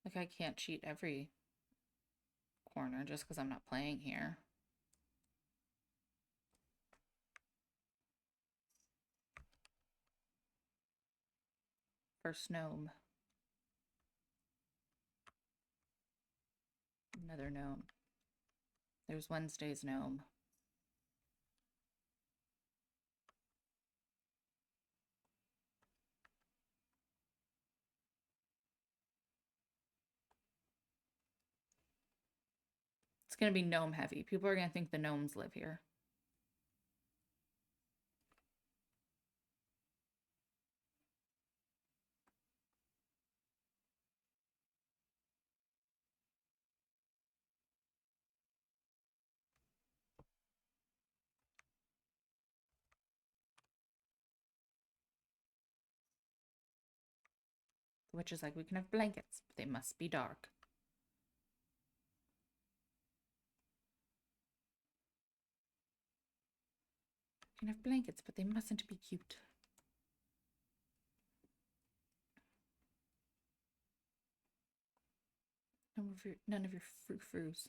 Like I can't cheat every corner just because I'm not playing here. First gnome. Another gnome. There's Wednesday's gnome. It's going to be gnome heavy. People are going to think the gnomes live here. The witch is like, we can have blankets, but they must be dark. We can have blankets, but they mustn't be cute. None of your frou-frous.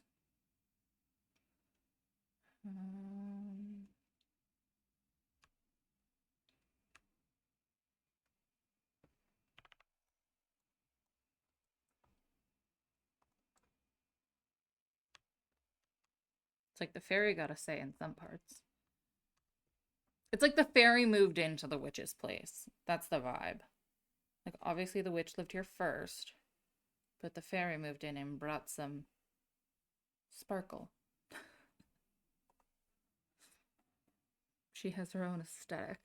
It's like the fairy got a say in some parts. It's like the fairy moved into the witch's place. That's the vibe. Like, obviously the witch lived here first, but the fairy moved in and brought some sparkle. She has her own aesthetic.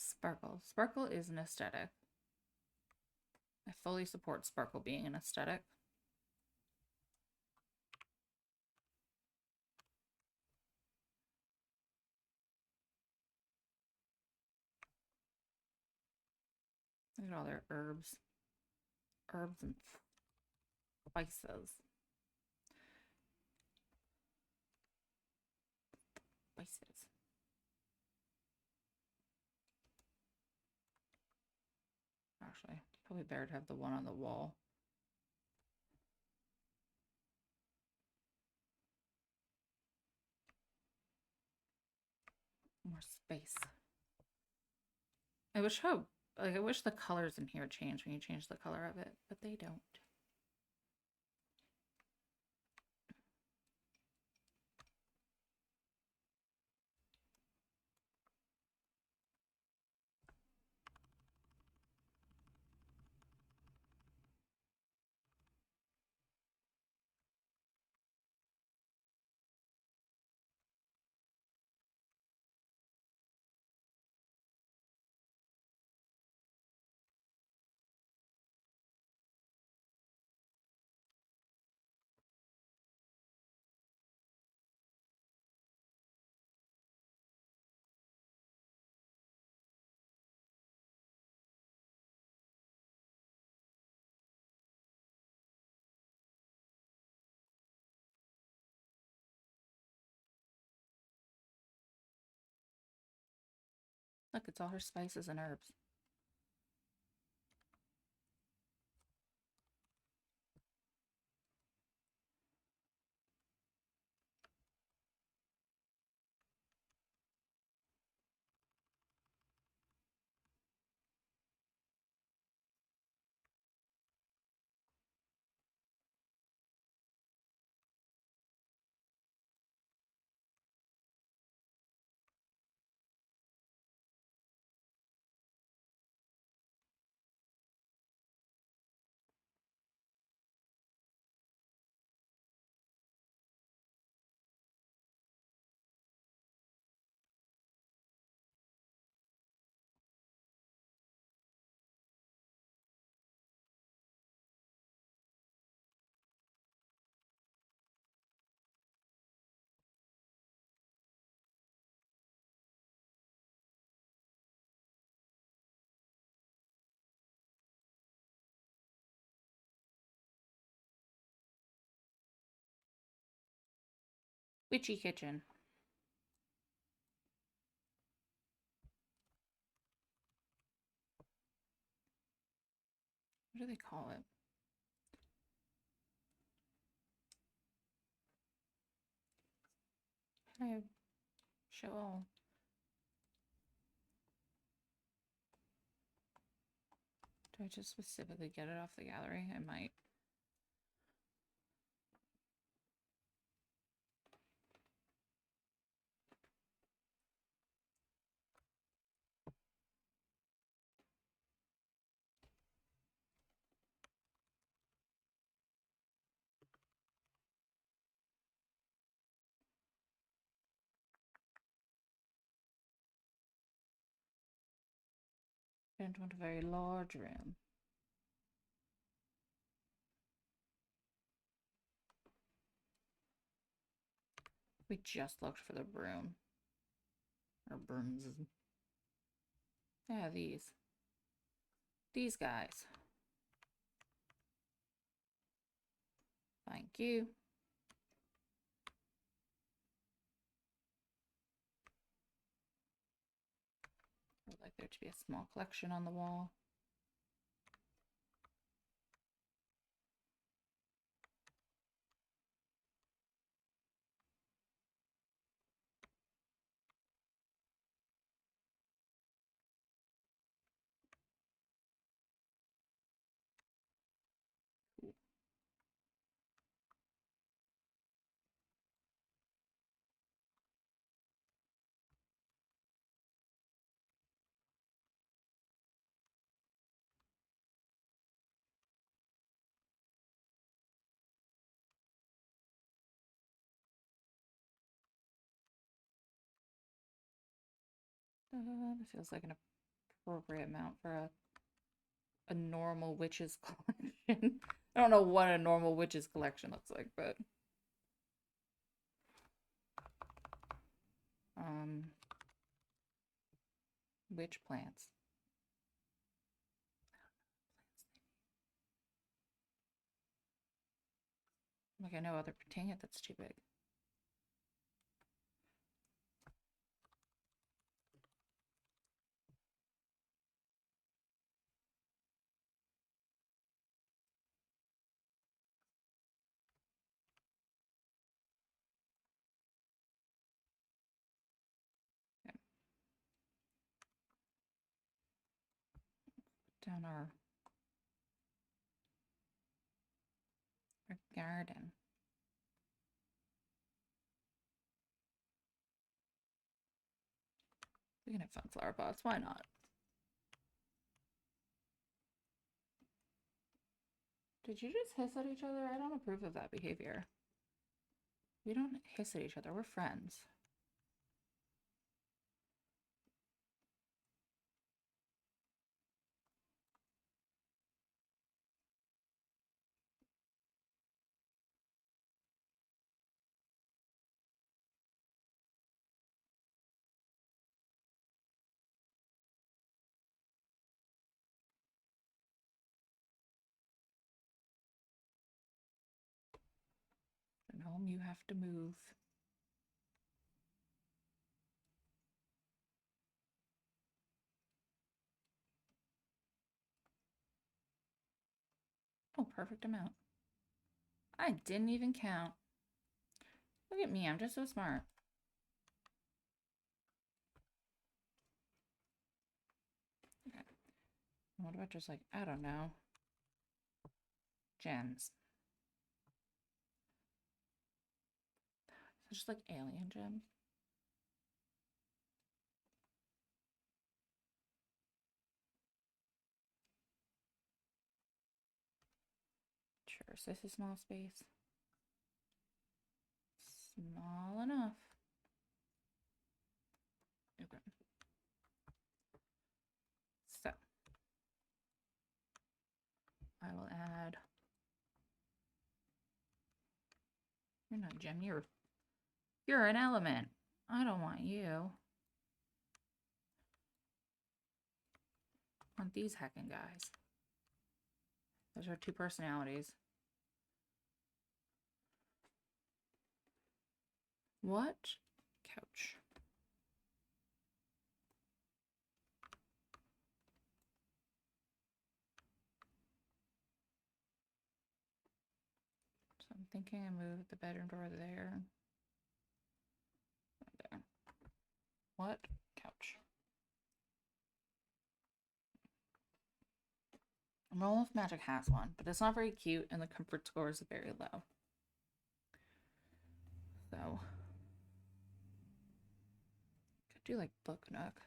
Sparkle. Sparkle is an aesthetic. I fully support sparkle being an aesthetic. Look at all their herbs. Herbs and spices. Spices. Actually, probably better to have the one on the wall. More space. I wish the colors in here change when you change the color of it, but they don't. Look, it's all her spices and herbs. Witchy kitchen. What do they call it? I show all. Do I just specifically get it off the gallery? I might. Don't want a very large room. We just looked for the broom. Or brooms. Yeah, these. These guys. Thank you. I would like there to be a small collection on the wall. That feels like an appropriate amount for a normal witch's collection. I don't know what a normal witch's collection looks like, but witch plants. Like I know other dang it, that's too big. Okay. Down our garden. We can have fun flower pots. Why not? Did you just hiss at each other? I don't approve of that behavior. We don't hiss at each other. We're friends. And home you have to move. Oh, perfect amount. I didn't even count. Look at me, I'm just so smart. Okay. What about just like, I don't know, gems? So just like alien gems. Sure, is this a small space? Small enough. Okay. So I will add. You're not a gem. You're an element. I don't want you. I want these heckin' guys. Those are two personalities. What couch? So I'm thinking I move the bedroom door there. There. What couch? I'm rolling with Magic has one, but it's not very cute and the comfort score is very low. So could do like Book Nook.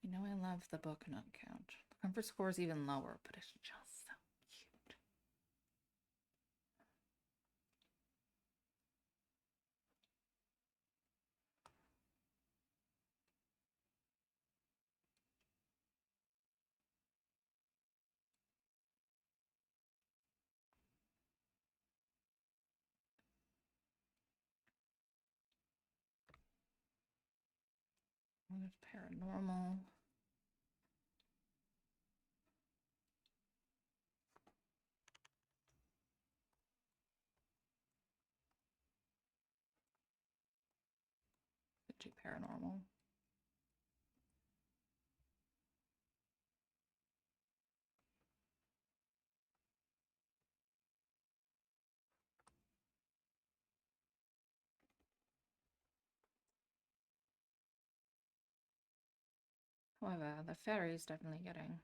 You know I love the Book Nook couch. The comfort score is even lower, but it's just so cute. There's paranormal. Could do paranormal. However, the fairy is definitely getting.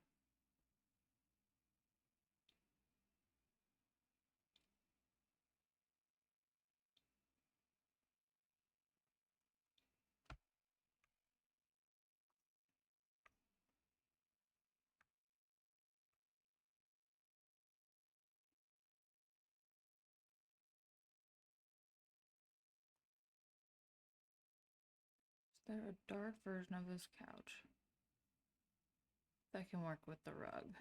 Is there a dark version of this couch that can work with the rug?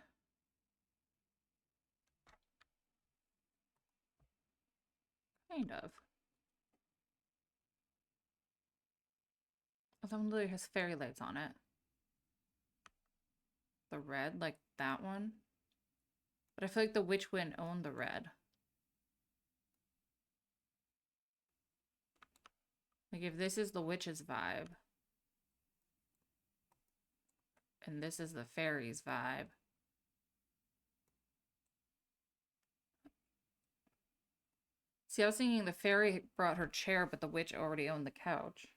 Kind of. Oh, that one literally has fairy lights on it. The red, like that one. But I feel like the witch wouldn't own the red. Like if this is the witch's vibe, and this is the fairy's vibe. See, I was thinking the fairy brought her chair, but the witch already owned the couch.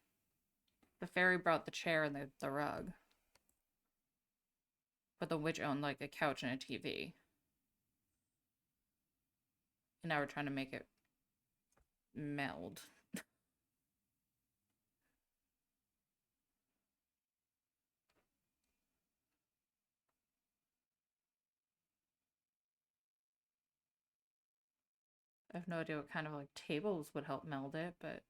The fairy brought the chair and the rug. But the witch owned like a couch and a TV. And now we're trying to make it meld. I have no idea what kind of like tables would help meld it, but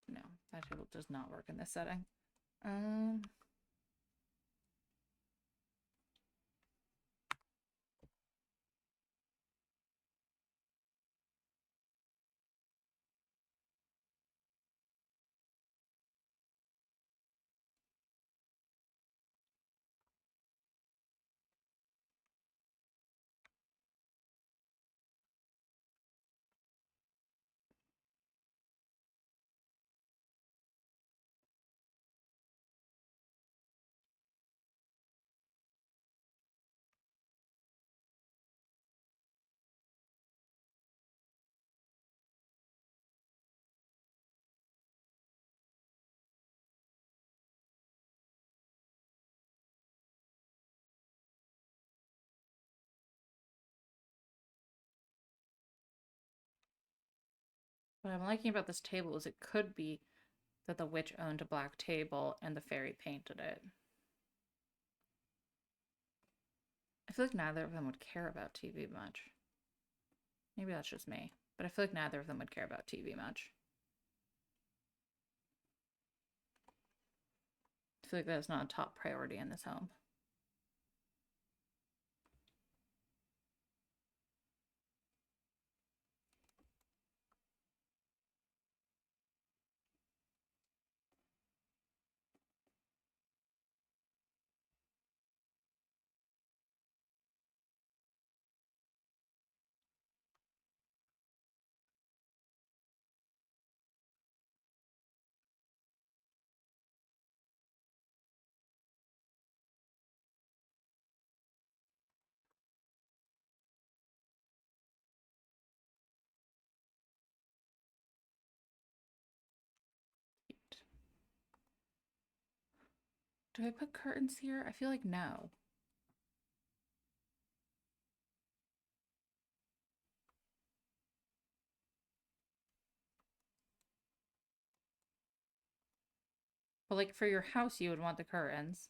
no, that table does not work in this setting. Um, what I'm liking about this table is it could be that the witch owned a black table and the fairy painted it. I feel like neither of them would care about TV much. Maybe that's just me, but I feel like neither of them would care about TV much. I feel like that's not a top priority in this home. Do I put curtains here? I feel like no. But like for your house, you would want the curtains.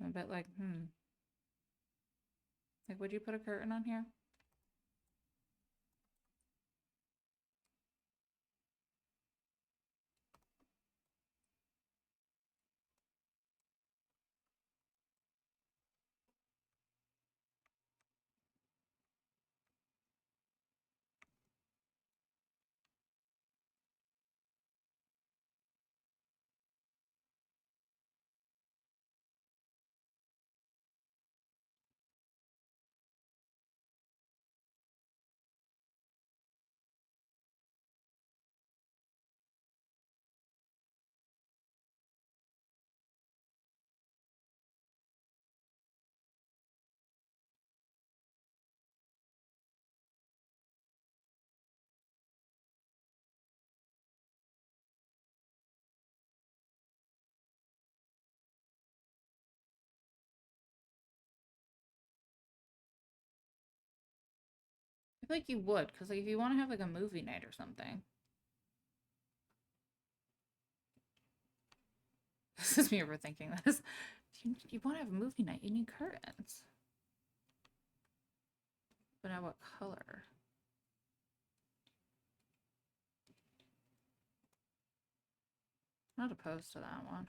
A bit like, like, would you put a curtain on here? I feel like you would, because like if you want to have like a movie night or something. This is me overthinking this. You want to have a movie night, you need curtains. But now what color? I'm not opposed to that one.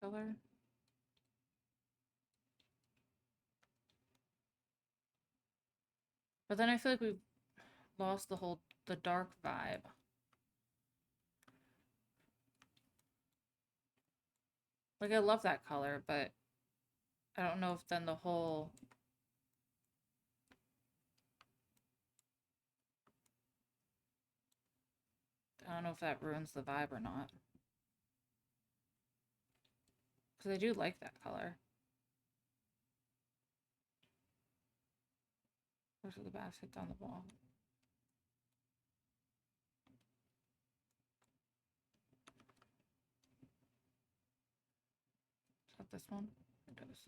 Color. But then I feel like we've lost the dark vibe. Like I love that color, but I don't know if then the whole I don't know if that ruins the vibe or not. Because I do like that color. Where's the basket down the wall? Is that this one? It does.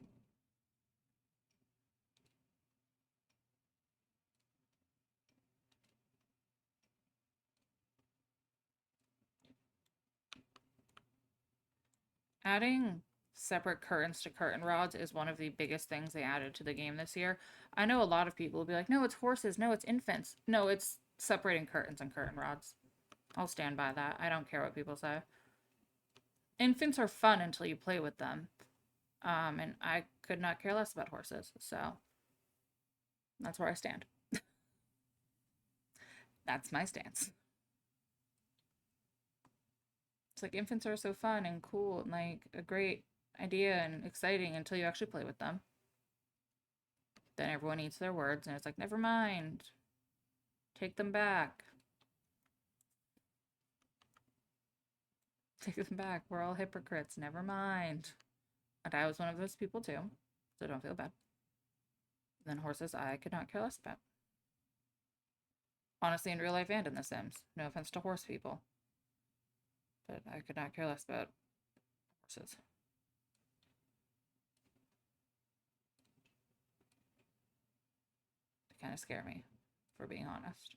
Adding separate curtains to curtain rods is one of the biggest things they added to the game this year. I know a lot of people will be like, no, it's horses. No, it's infants. No, it's separating curtains and curtain rods. I'll stand by that. I don't care what people say. Infants are fun until you play with them. And I could not care less about horses. So that's where I stand. That's my stance. It's like infants are so fun and cool and like a great idea and exciting until you actually play with them. Then everyone eats their words and it's like, never mind. Take them back. Take them back. We're all hypocrites. Never mind. And I was one of those people too. So don't feel bad. And then horses, I could not care less about. Honestly, in real life and in The Sims. No offense to horse people. But I could not care less about horses. They kind of scare me, for being honest.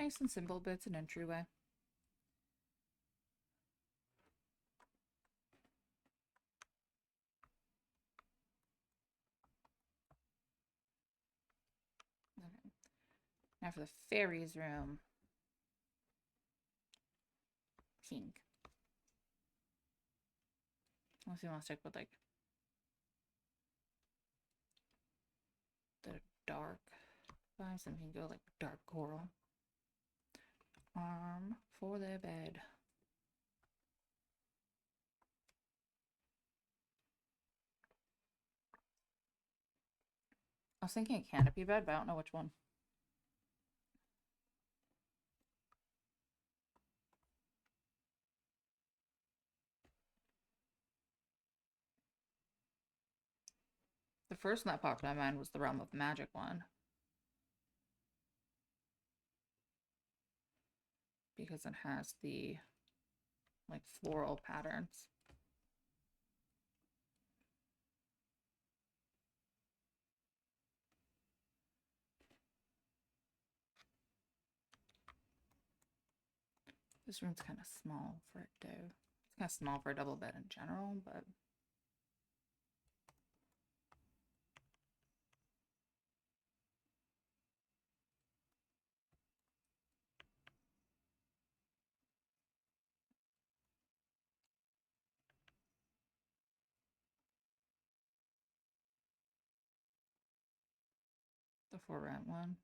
Nice and simple, but it's an entryway. Okay. Now for the fairies room. Pink. Unless you want to stick with like the dark vibes, and we can go like dark coral. Arm for the bed. I was thinking a canopy bed, but I don't know which one. The first one that popped in my mind was the Realm of Magic one. Because it has the like floral patterns. This room's kind of small for it though. It's kind of small for a double bed in general, but the for rent one.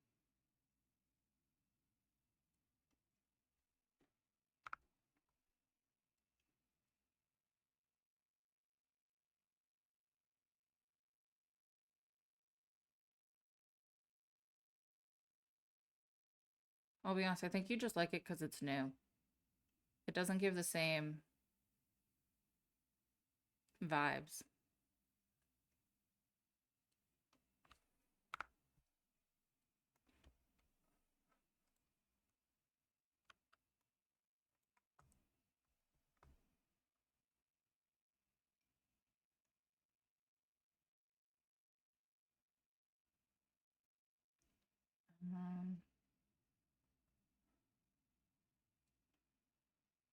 I'll be honest, I think you just like it because it's new. It doesn't give the same vibes. Um,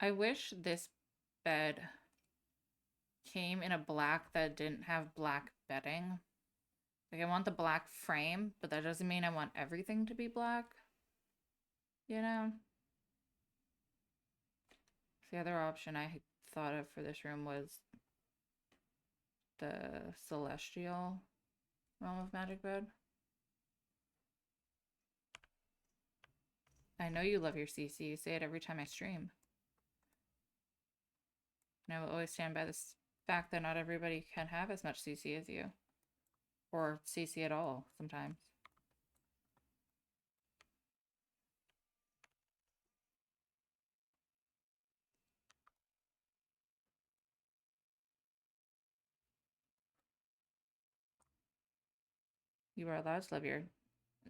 I wish this bed came in a black that didn't have black bedding. Like, I want the black frame, but that doesn't mean I want everything to be black. You know? The other option I thought of for this room was the Celestial Realm of Magic bed. I know you love your CC. You say it every time I stream. And I will always stand by this fact that not everybody can have as much CC as you. Or CC at all, sometimes. You are allowed to love your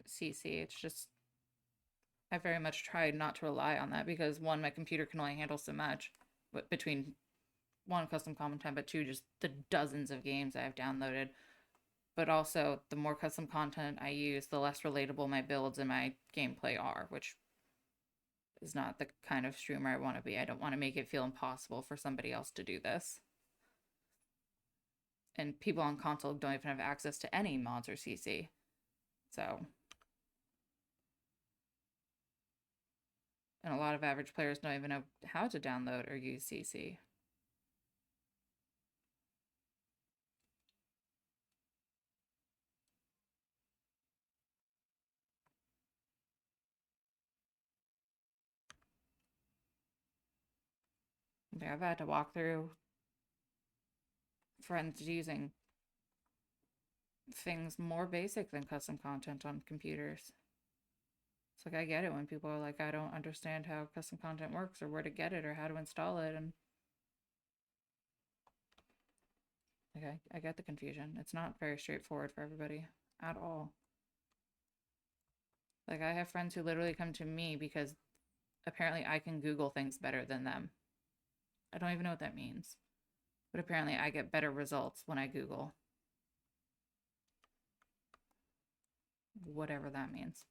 CC. It's just, I very much tried not to rely on that because one, my computer can only handle so much. But between one, custom content, but two, just the dozens of games I have downloaded. But also, the more custom content I use, the less relatable my builds and my gameplay are, which is not the kind of streamer I want to be. I don't want to make it feel impossible for somebody else to do this. And people on console don't even have access to any mods or CC. So, and a lot of average players don't even know how to download or use CC. I've had to walk through friends using things more basic than custom content on computers. It's like, I get it when people are like, I don't understand how custom content works or where to get it or how to install it. And okay, I get the confusion. It's not very straightforward for everybody at all. Like, I have friends who literally come to me because apparently I can Google things better than them. I don't even know what that means. But apparently I get better results when I Google. Whatever that means.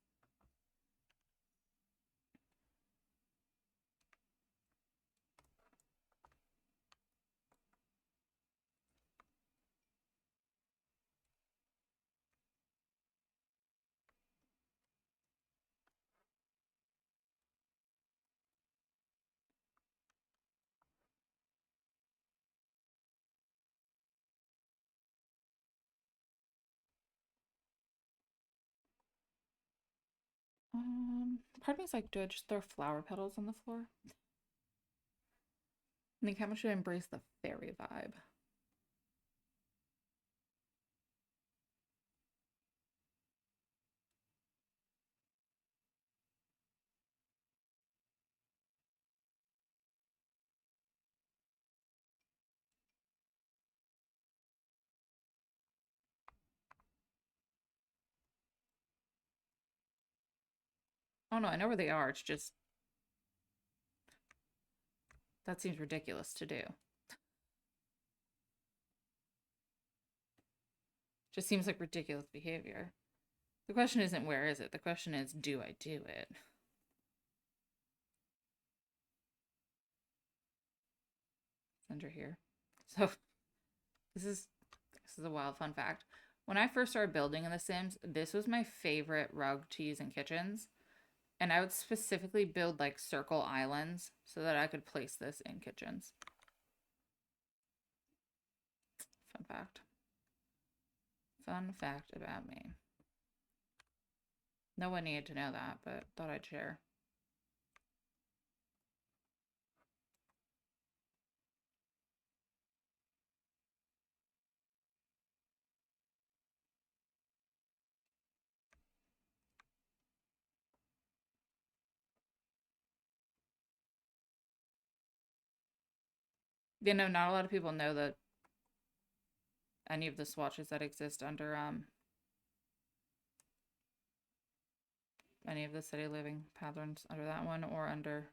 Part of me's like, do I just throw flower petals on the floor? I think how much should I embrace the fairy vibe? Oh no, I know where they are. It's just that seems ridiculous to do. Just seems like ridiculous behavior. The question isn't where is it? The question is, do I do it? It's under here. So this is a wild fun fact. When I first started building in The Sims, this was my favorite rug to use in kitchens. And I would specifically build like circle islands so that I could place this in kitchens. Fun fact. Fun fact about me. No one needed to know that, but thought I'd share. You know, not a lot of people know that any of the swatches that exist under any of the city living patterns under that one or under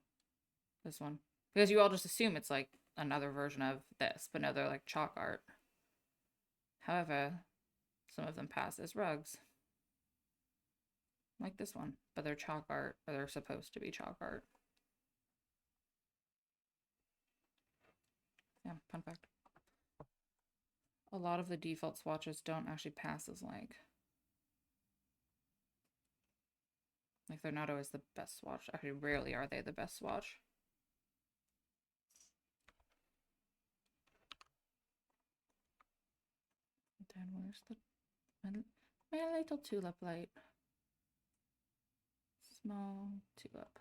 this one. Because you all just assume it's like another version of this, but no, they're like chalk art. However, some of them pass as rugs. Like this one, but they're chalk art, or they're supposed to be chalk art. Yeah, fun fact. A lot of the default swatches don't actually pass as like they're not always the best swatch. Actually, rarely are they the best swatch. Then where's my little tulip light? Small tulip.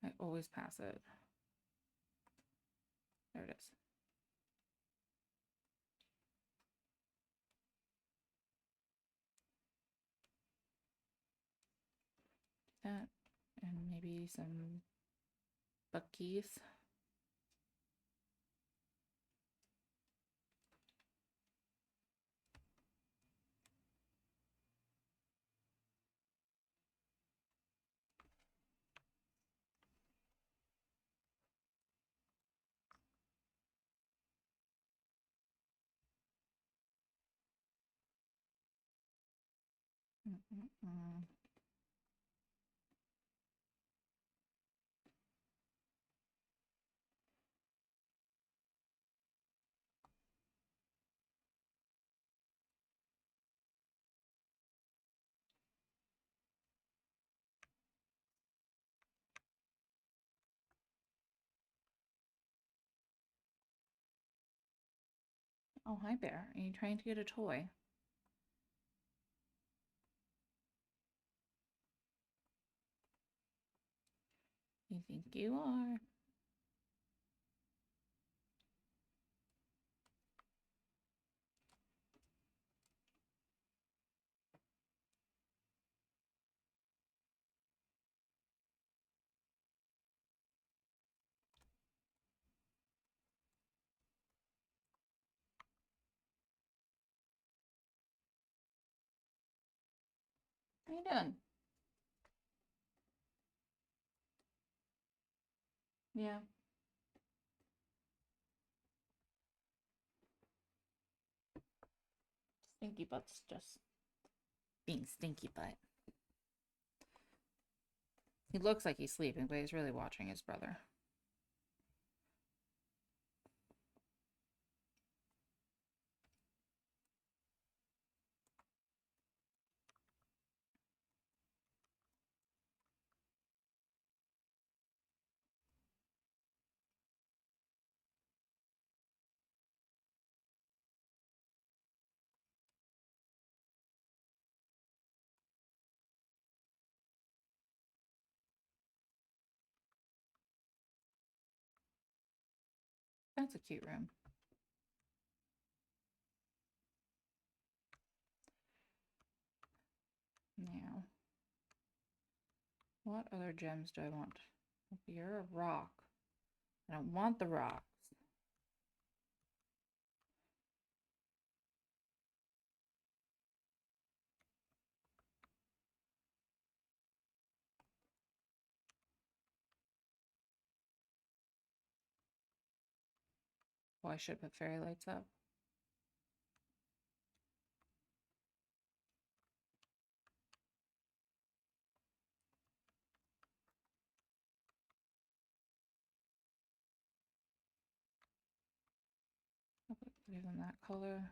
I always pass it. There it is. That and maybe some buckies. Oh, hi, Bear. Are you trying to get a toy? You think you are? How you doing? Yeah. Stinky butt's just being stinky butt. He looks like he's sleeping, but he's really watching his brother. That's a cute room. Now, what other gems do I want? You're a rock. I don't want the rocks. Oh, I should put fairy lights up. I'll put in that color.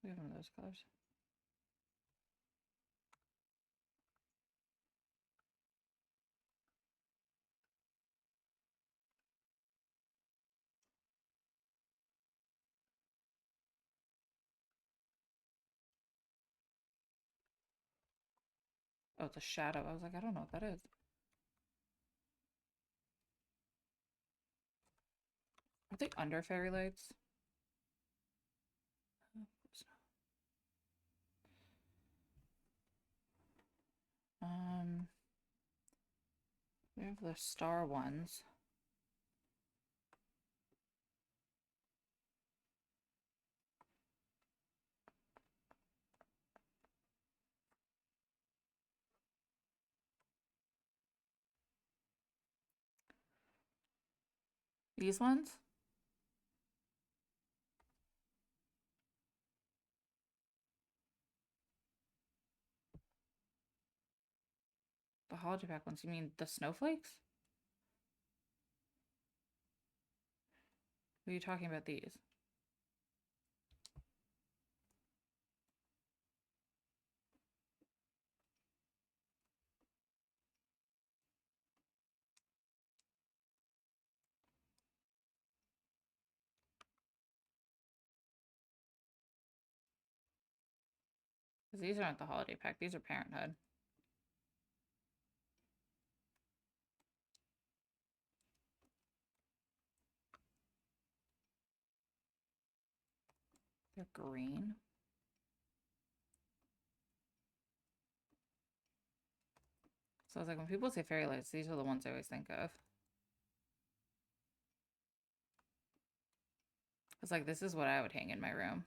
We have one of those colors. Oh, it's a shadow. I was like, I don't know what that is. Are they under fairy lights? We have the star ones. These ones? The holiday pack ones. You mean the snowflakes? What are you talking about these? Because these aren't the holiday pack. These are Parenthood. They're green. So I was like, when people say fairy lights, these are the ones I always think of. It's like, this is what I would hang in my room.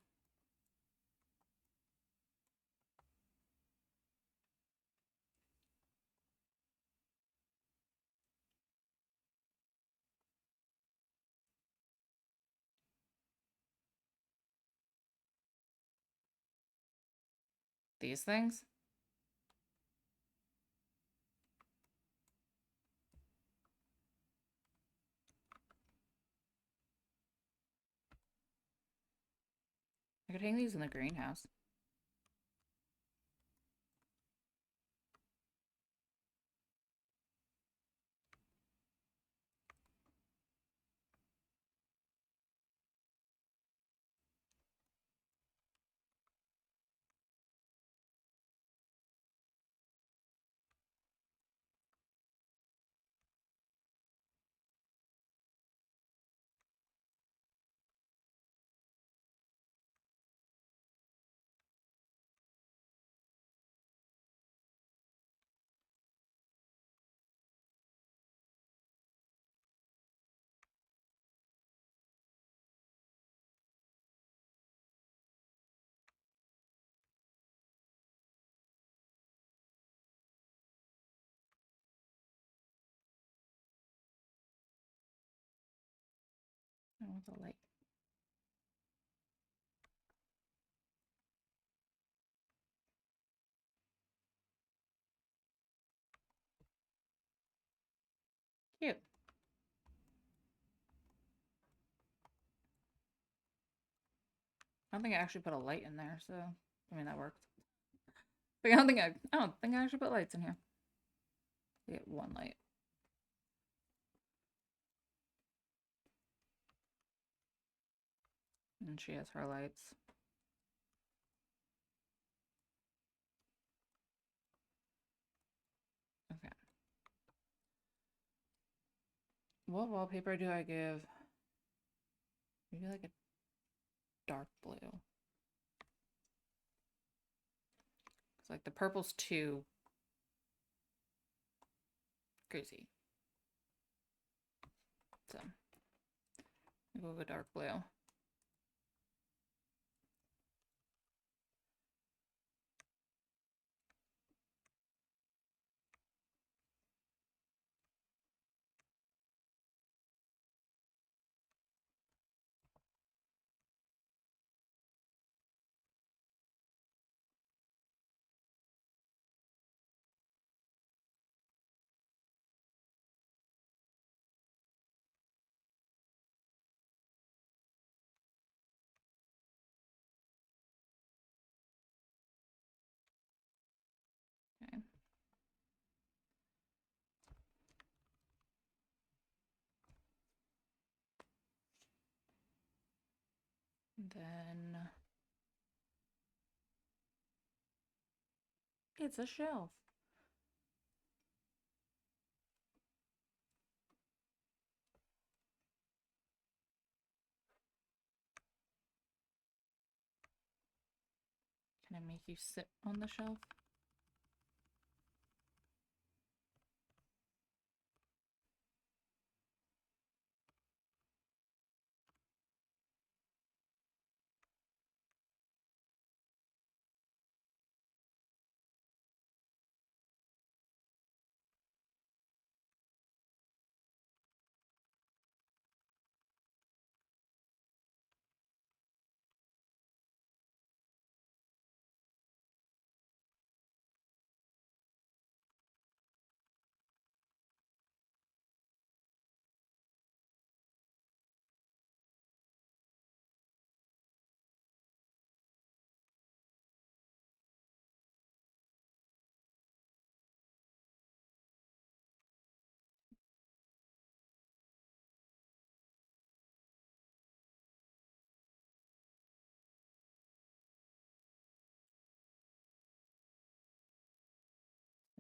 These things? I could hang these in the greenhouse. I want the light. Cute. I don't think I actually put a light in there, so I mean that worked. But I don't think I actually put lights in here. We get one light. And she has her lights. What wallpaper do I give? Maybe like a dark blue. It's like the purple's too crazy. So we'll go dark blue. Okay. And then it's a shelf. Can I make you sit on the shelf?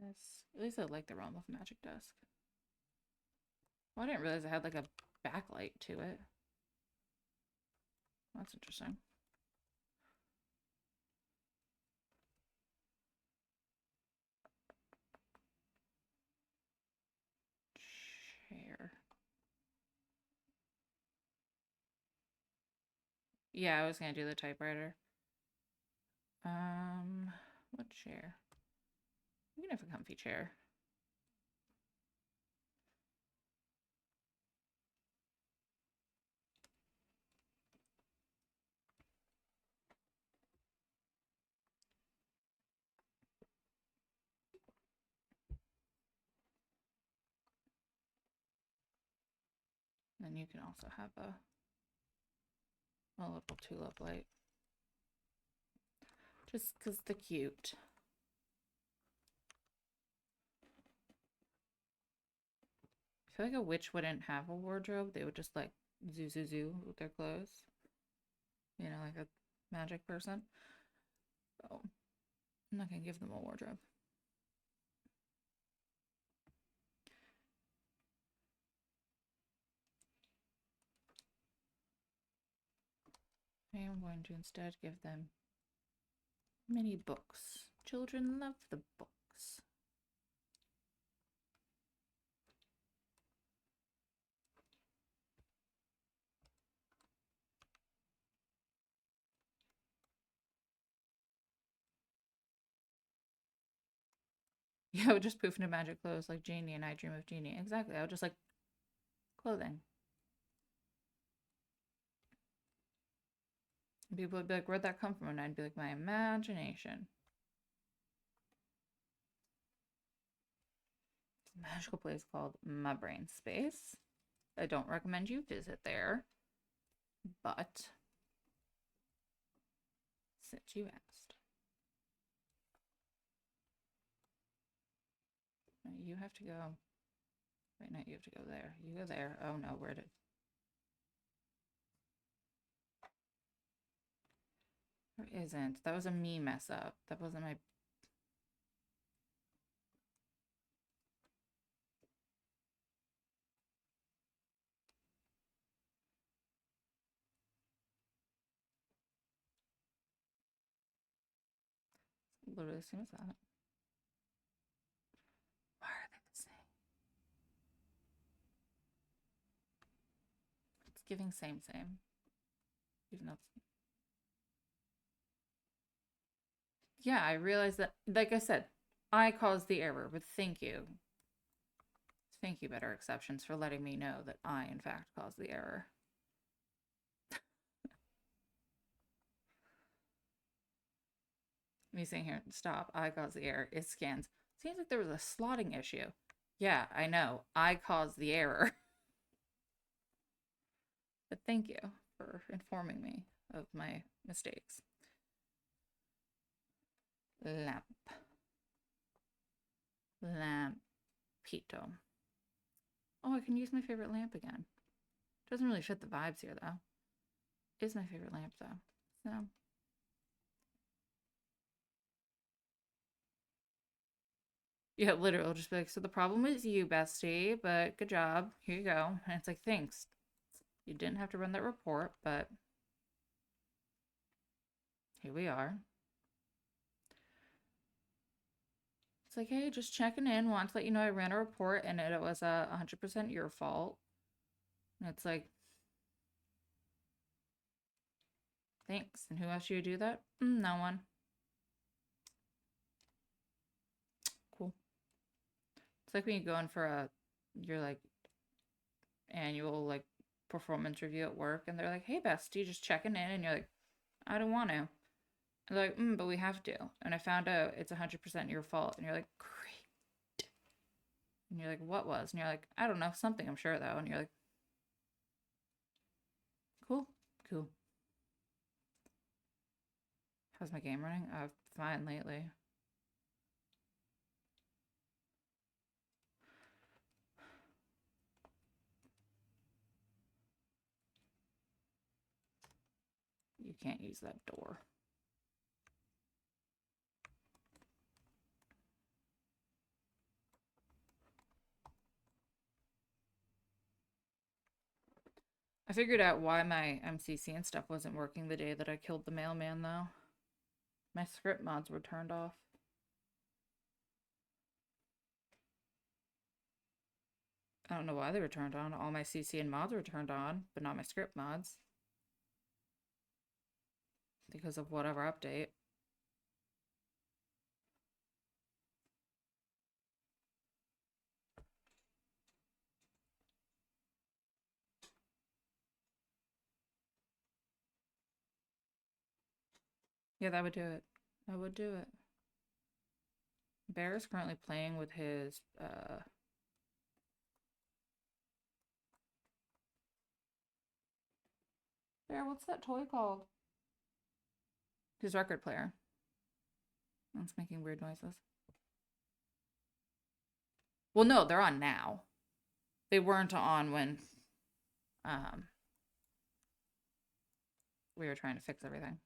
Yes. At least I like the Realm of Magic desk. Well, I didn't realize it had like a backlight to it. That's interesting. Chair. Yeah, I was gonna do the typewriter. What chair? We can have a comfy chair. Then you can also have a little tulip light. Just because they're cute. I feel like a witch wouldn't have a wardrobe. They would just like zoo with their clothes. You know, like a magic person. So I'm not gonna give them a wardrobe. I am going to instead give them many books. Children love the books. Yeah, I would just poof into magic clothes like Genie and I Dream of Genie. Exactly. I would just like clothing. And people would be like, where'd that come from? And I'd be like, my imagination. It's a magical place called My Brain Space. I don't recommend you visit there, but since you asked. No, you have to go. Wait, no, you have to go there. You go there. Oh no, where did... There isn't. That was a me mess up. That wasn't my... Literally the same as that. Why are they the same? It's giving same. Even though it's... Yeah, I realized that, like I said, I caused the error, but thank you. Thank you, Better Exceptions, for letting me know that I, in fact, caused the error. Me saying here, stop, I caused the error. It scans. Seems like there was a slotting issue. Yeah, I know. I caused the error. But thank you for informing me of my mistakes. Lamp. Lampito. Oh, I can use my favorite lamp again. Doesn't really fit the vibes here, though. Is my favorite lamp, though. So... Yeah, literally, I'll just be like, so the problem is you, bestie, but good job. Here you go. And it's like, thanks. You didn't have to run that report, but here we are. It's like, hey, just checking in. Want to let you know I ran a report and it was 100% your fault. And it's like, thanks. And who asked you to do that? No one. Cool. It's like when you go in for your like annual like performance review at work and they're like, hey, bestie, just checking in. And you're like, I don't want to. And they're like, but we have to. And I found out it's 100% your fault. And you're like, great. And you're like, what was? And you're like, I don't know, something, I'm sure, though. And you're like, cool. How's my game running? Fine lately. You can't use that door. I figured out why my MCC and stuff wasn't working the day that I killed the mailman, though. My script mods were turned off. I don't know why they were turned on. All my CC and mods were turned on, but not my script mods. Because of whatever update. Yeah, that would do it. That would do it. Bear is currently playing with his, Bear, what's that toy called? His record player. It's making weird noises. Well, no, they're on now. They weren't on when we were trying to fix everything.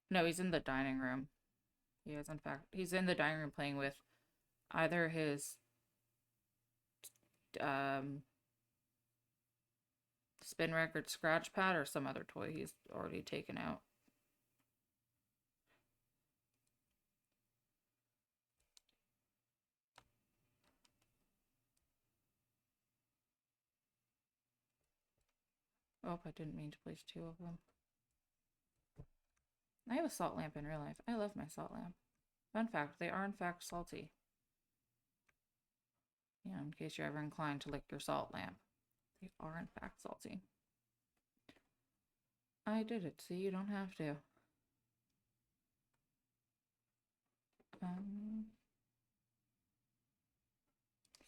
No, he's in the dining room. He is, in fact. He's in the dining room playing with either his spin record scratch pad or some other toy he's already taken out. Oh, I didn't mean to place two of them. I have a salt lamp in real life. I love my salt lamp. Fun fact, they are in fact salty. Yeah, in case you're ever inclined to lick your salt lamp. They are in fact salty. I did it, so you don't have to.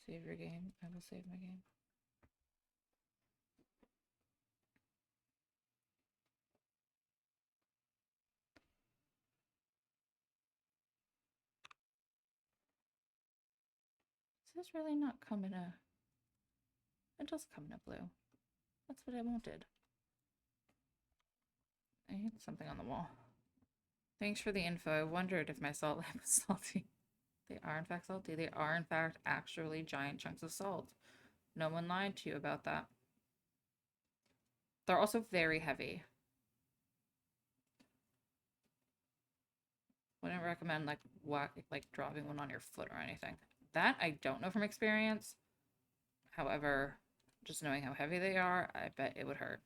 Save your game. I will save my game. Does this really not come in a... It does come in a blue. That's what I wanted. I hit something on the wall. Thanks for the info. I wondered if my salt lamp was salty. They are in fact salty. They are in fact actually giant chunks of salt. No one lied to you about that. They're also very heavy. Wouldn't recommend like dropping one on your foot or anything. That I don't know from experience. However, just knowing how heavy they are, I bet it would hurt.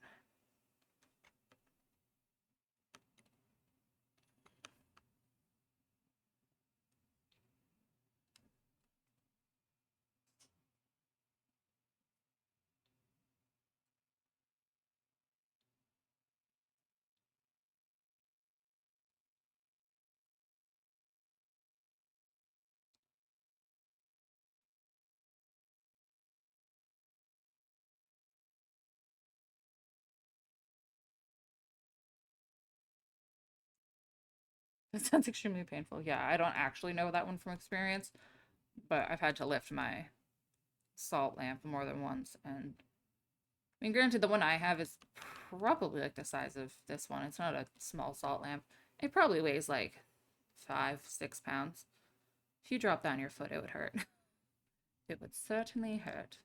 That sounds extremely painful. Yeah, I don't actually know that one from experience, but I've had to lift my salt lamp more than once. And I mean, granted, the one I have is probably like the size of this one. It's not a small salt lamp. It probably weighs like 5, 6 pounds. If you drop that on your foot, it would hurt. It would certainly hurt.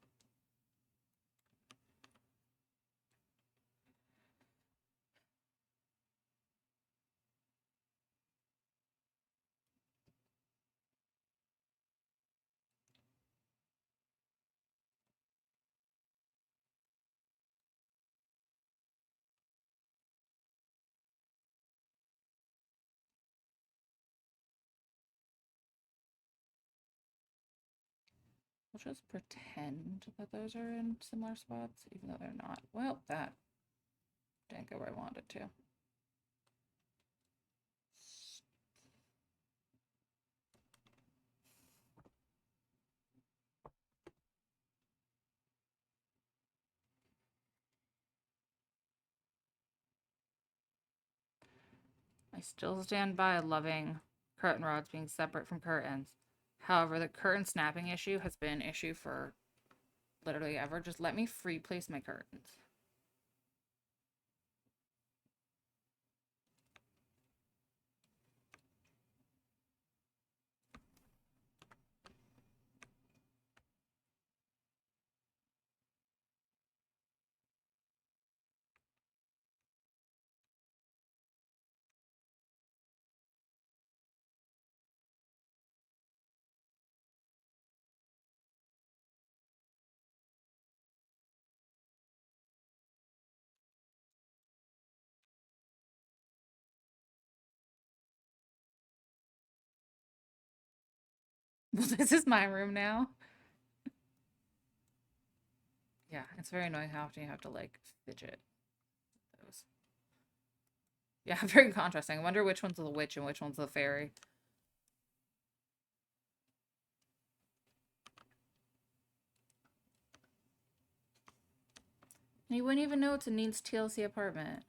We'll just pretend that those are in similar spots, even though they're not. Well, that didn't go where I wanted it to. I still stand by loving curtain rods being separate from curtains. However, the curtain snapping issue has been an issue for literally ever. Just let me free place my curtains. Well, this is my room now. Yeah, it's very annoying how often you have to like fidget those. Yeah, very contrasting. I wonder which one's the witch and which one's the fairy. And you wouldn't even know it's a Needs TLC apartment.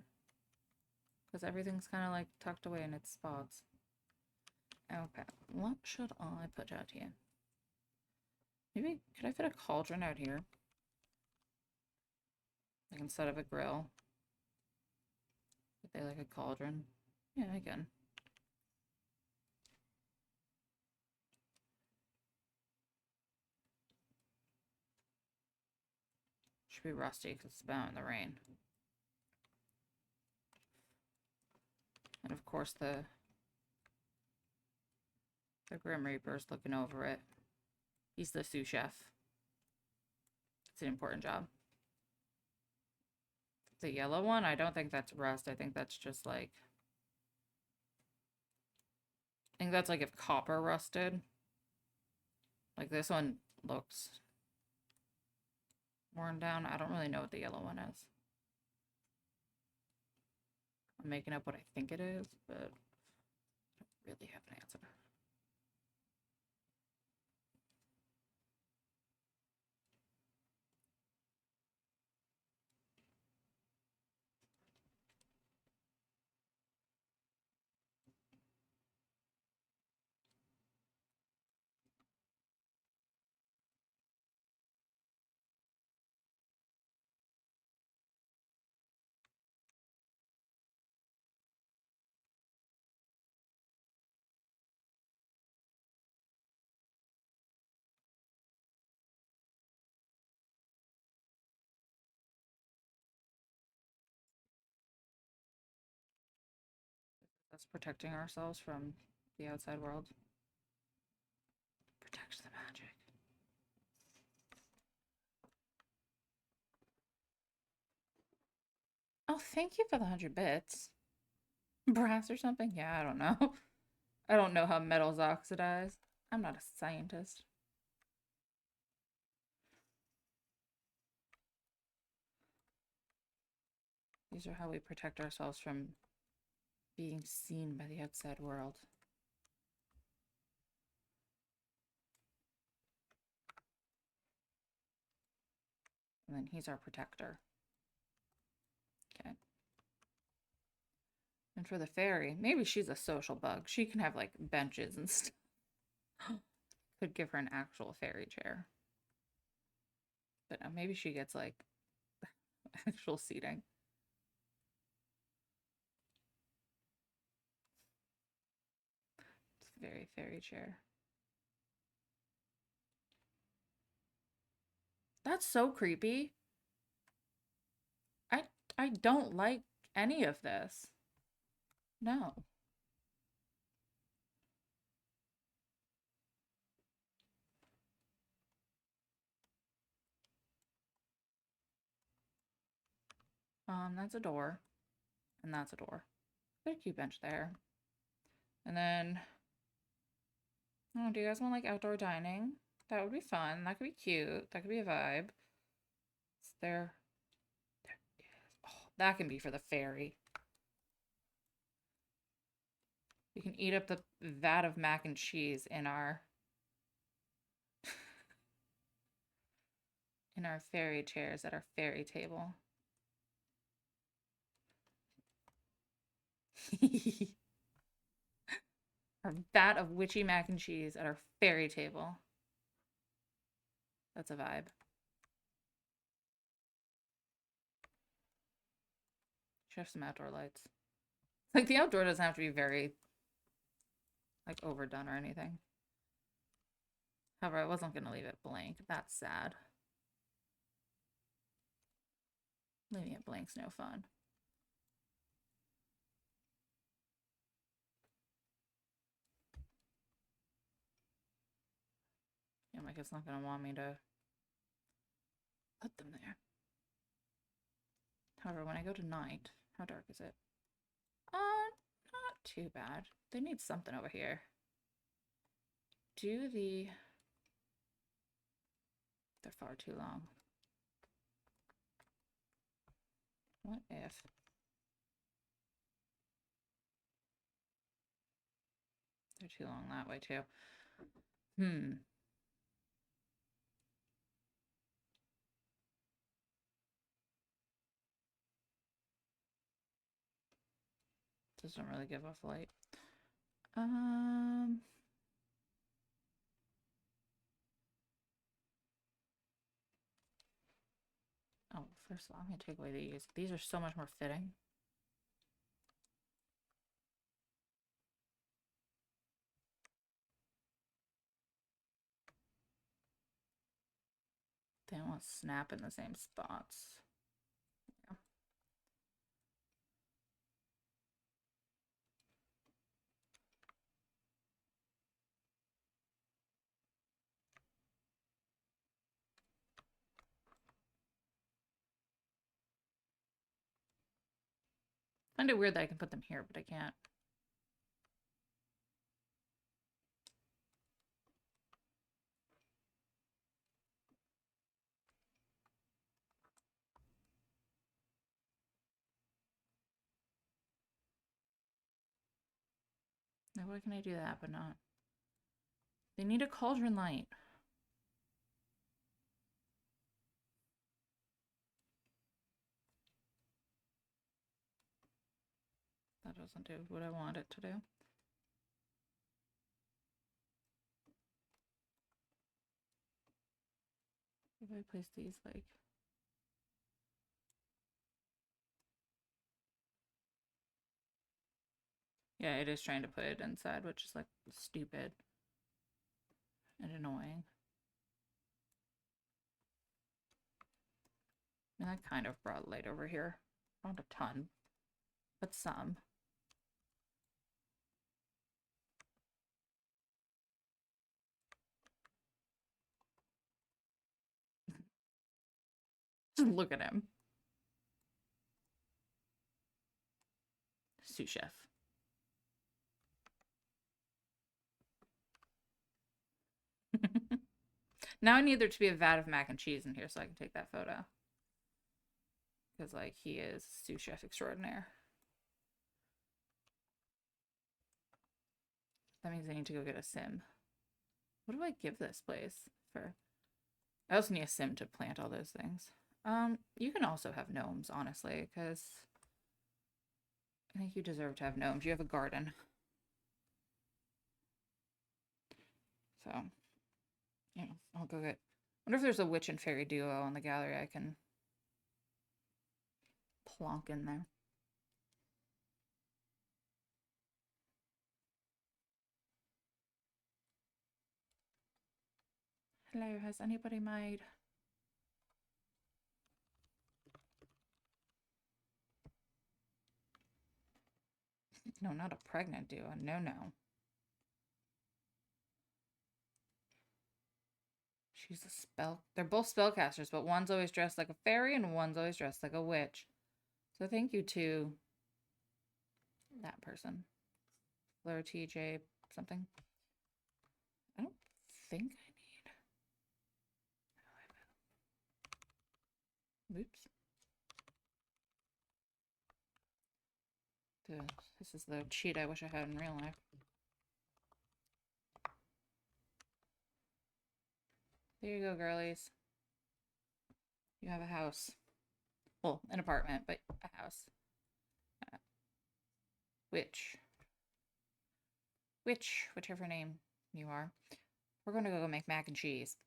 Because everything's kind of like tucked away in its spots. Okay, what should I put out here? Maybe, could I fit a cauldron out here? Like instead of a grill? Would they like a cauldron? Yeah, I can. Should be rusty because it's been out in the rain. And of course the Grim Reaper's looking over it. He's the sous chef. It's an important job. The yellow one, I don't think that's rust. I think that's just like... I think that's like if copper rusted. Like this one looks worn down. I don't really know what the yellow one is. I'm making up what I think it is, but I don't really have an answer. Us protecting ourselves from the outside world. Protect the magic. Oh, thank you for the 100 bits. Brass or something? Yeah, I don't know. I don't know how metals oxidize. I'm not a scientist. These are how we protect ourselves from being seen by the outside world. And then he's our protector. Okay. And for the fairy, maybe she's a social bug. She can have like benches and stuff. Could give her an actual fairy chair. But no, maybe she gets like actual seating. It's a very fairy chair. That's so creepy. I I don't like any of this. No. That's a door. And that's a door. Put a cute bench there. And then, oh, do you guys want like outdoor dining? That would be fun. That could be cute. That could be a vibe. It's there. There it is. Oh, that can be for the fairy. We can eat up the vat of mac and cheese in our fairy chairs at our fairy table. Our vat of witchy mac and cheese at our fairy table. That's a vibe. Should have some outdoor lights. Like the outdoor doesn't have to be very like overdone or anything. However, I wasn't gonna leave it blank. That's sad. Leaving it blank's no fun. Yeah, like it's not gonna want me to put them there. However, when I go to night, how dark is it? Not too bad. They need something over here. They're far too long. What if? They're too long that way too. Doesn't really give off light. Oh, first of all, I'm gonna take away these. These are so much more fitting. They don't want to snap in the same spots. Yeah. I find it weird that I can put them here, but I can't. Now, why can I do that, but not? They need a cauldron light. That doesn't do what I want it to do. If I place these like... Yeah, it is trying to put it inside, which is like stupid and annoying. And that kind of brought light over here. Not a ton, but some. Look at him. Sous chef. Now I need there to be a vat of mac and cheese in here so I can take that photo. Because, like, he is sous chef extraordinaire. That means I need to go get a sim. What do I give this place for? I also need a sim to plant all those things. You can also have gnomes, honestly, because I think you deserve to have gnomes. You have a garden. So, yeah, I'll go get... I wonder if there's a witch and fairy duo on the gallery I can plonk in there. Hello, has anybody made... No, not a pregnant duo. No, no. She's a spell... They're both spellcasters, but one's always dressed like a fairy and one's always dressed like a witch. So thank you to that person. Fleur TJ something. I don't think I need... Oops. This is the cheat I wish I had in real life. There you go, girlies. You have a house. Well, an apartment, but a house. Whichever name you are. We're going to go make mac and cheese.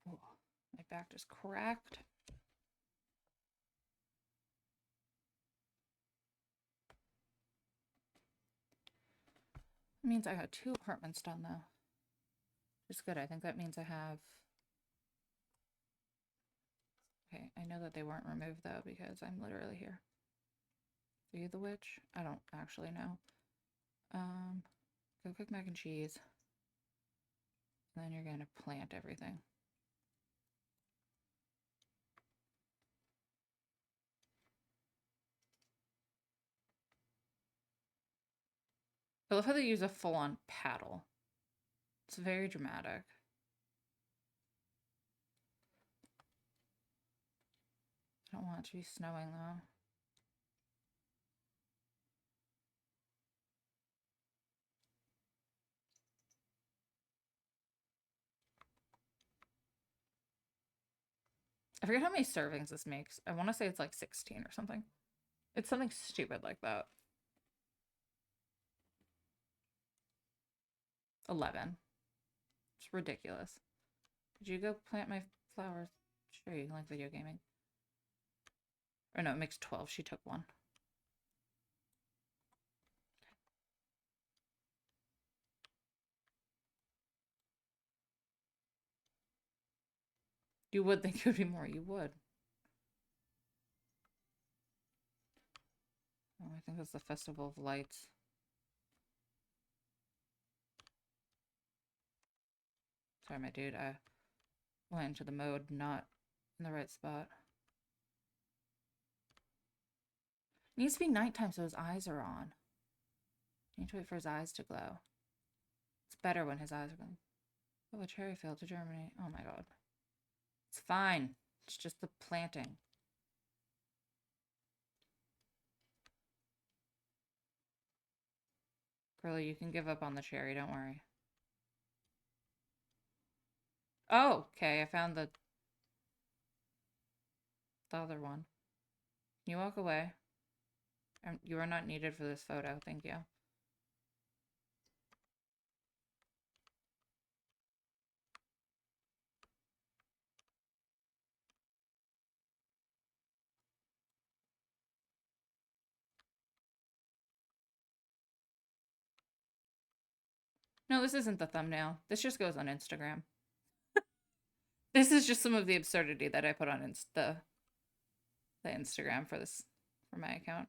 Oh, my back just cracked. It means I got 2 apartments done, though. It's good. I think that means I have... Okay, I know that they weren't removed, though, because I'm literally here. Are you the witch? I don't actually know. Go cook mac and cheese. And then you're going to plant everything. I love how they use a full-on paddle. It's very dramatic. I don't want it to be snowing, though. I forget how many servings this makes. I want to say it's like 16 or something. It's something stupid like that. 11. It's ridiculous. Did you go plant my flowers? Sure, you like video gaming. Or no, it makes 12. She took 1. You would think it would be more. You would. Oh, I think that's the Festival of Lights. Sorry, my dude. I went into the mode not in the right spot. It needs to be nighttime so his eyes are on. You need to wait for his eyes to glow. It's better when his eyes are glowing. Oh, a cherry field to germinate. Oh my god. It's fine. It's just the planting. Girlie, you can give up on the cherry, don't worry. Oh, okay, I found the other one. Can you walk away? You are not needed for this photo, thank you. No, this isn't the thumbnail. This just goes on Instagram. This is just some of the absurdity that I put on the Instagram for my account.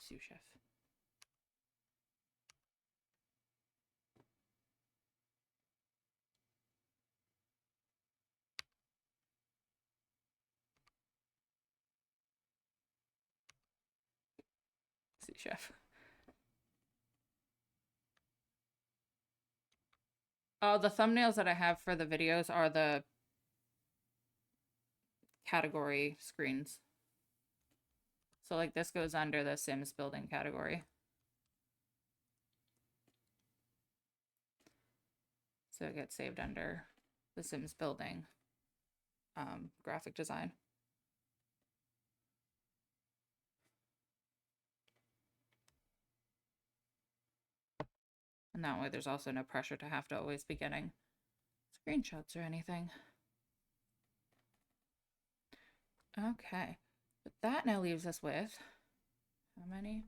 Sous chef. Sous chef. Oh, the thumbnails that I have for the videos are the category screens. So like this goes under the Sims building category. So it gets saved under the Sims building graphic design. And that way there's also no pressure to have to always be getting screenshots or anything. Okay, but that now leaves us with how many?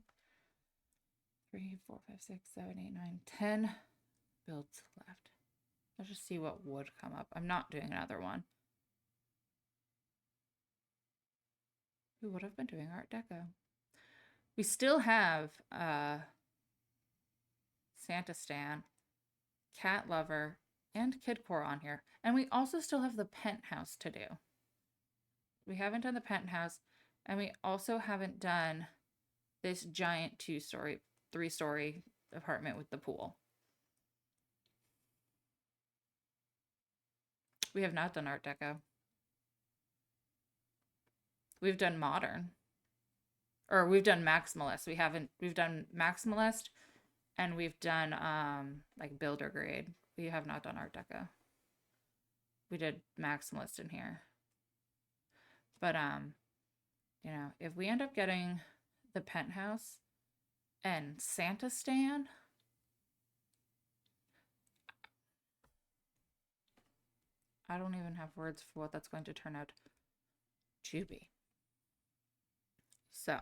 3, 4, 5, 6, 7, 8, 9, 10 builds left. Let's just see what would come up. I'm not doing another one. We would have been doing Art Deco. We still have Santa Stan, Cat Lover, and Kid Core on here. And we also still have the penthouse to do. We haven't done the penthouse, and we also haven't done this giant 2-story, 3-story apartment with the pool. We have not done Art Deco. We've done modern. Or we've done maximalist. We've done maximalist, and we've done like builder grade. We have not done Art Deco. We did maximalist in here. But you know, if we end up getting the penthouse and Santa Stan, I don't even have words for what that's going to turn out to be. So,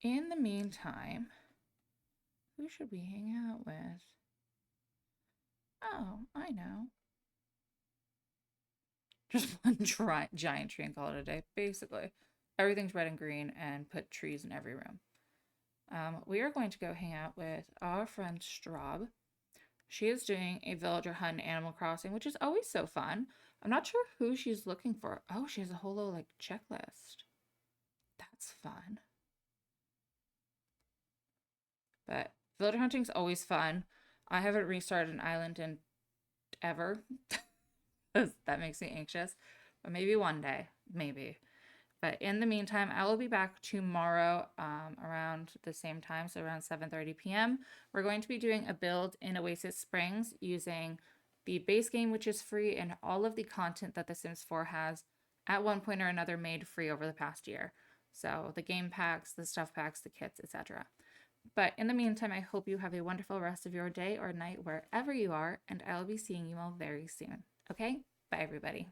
in the meantime, who should we hang out with? Oh, I know. Just one giant tree and call it a day, basically. Everything's red and green and put trees in every room. We are going to go hang out with our friend Straub. She is doing a villager hunt in Animal Crossing, which is always so fun. I'm not sure who she's looking for. Oh, she has a whole little like checklist. That's fun. But villager hunting's always fun. I haven't restarted an island in ever. That makes me anxious. But maybe one day. Maybe. But in the meantime, I will be back tomorrow around the same time, so around 7:30 p.m. We're going to be doing a build in Oasis Springs using the base game, which is free, and all of the content that The Sims 4 has at one point or another made free over the past year. So the game packs, the stuff packs, the kits, etc. But in the meantime, I hope you have a wonderful rest of your day or night wherever you are, and I'll be seeing you all very soon. Okay? Bye, everybody.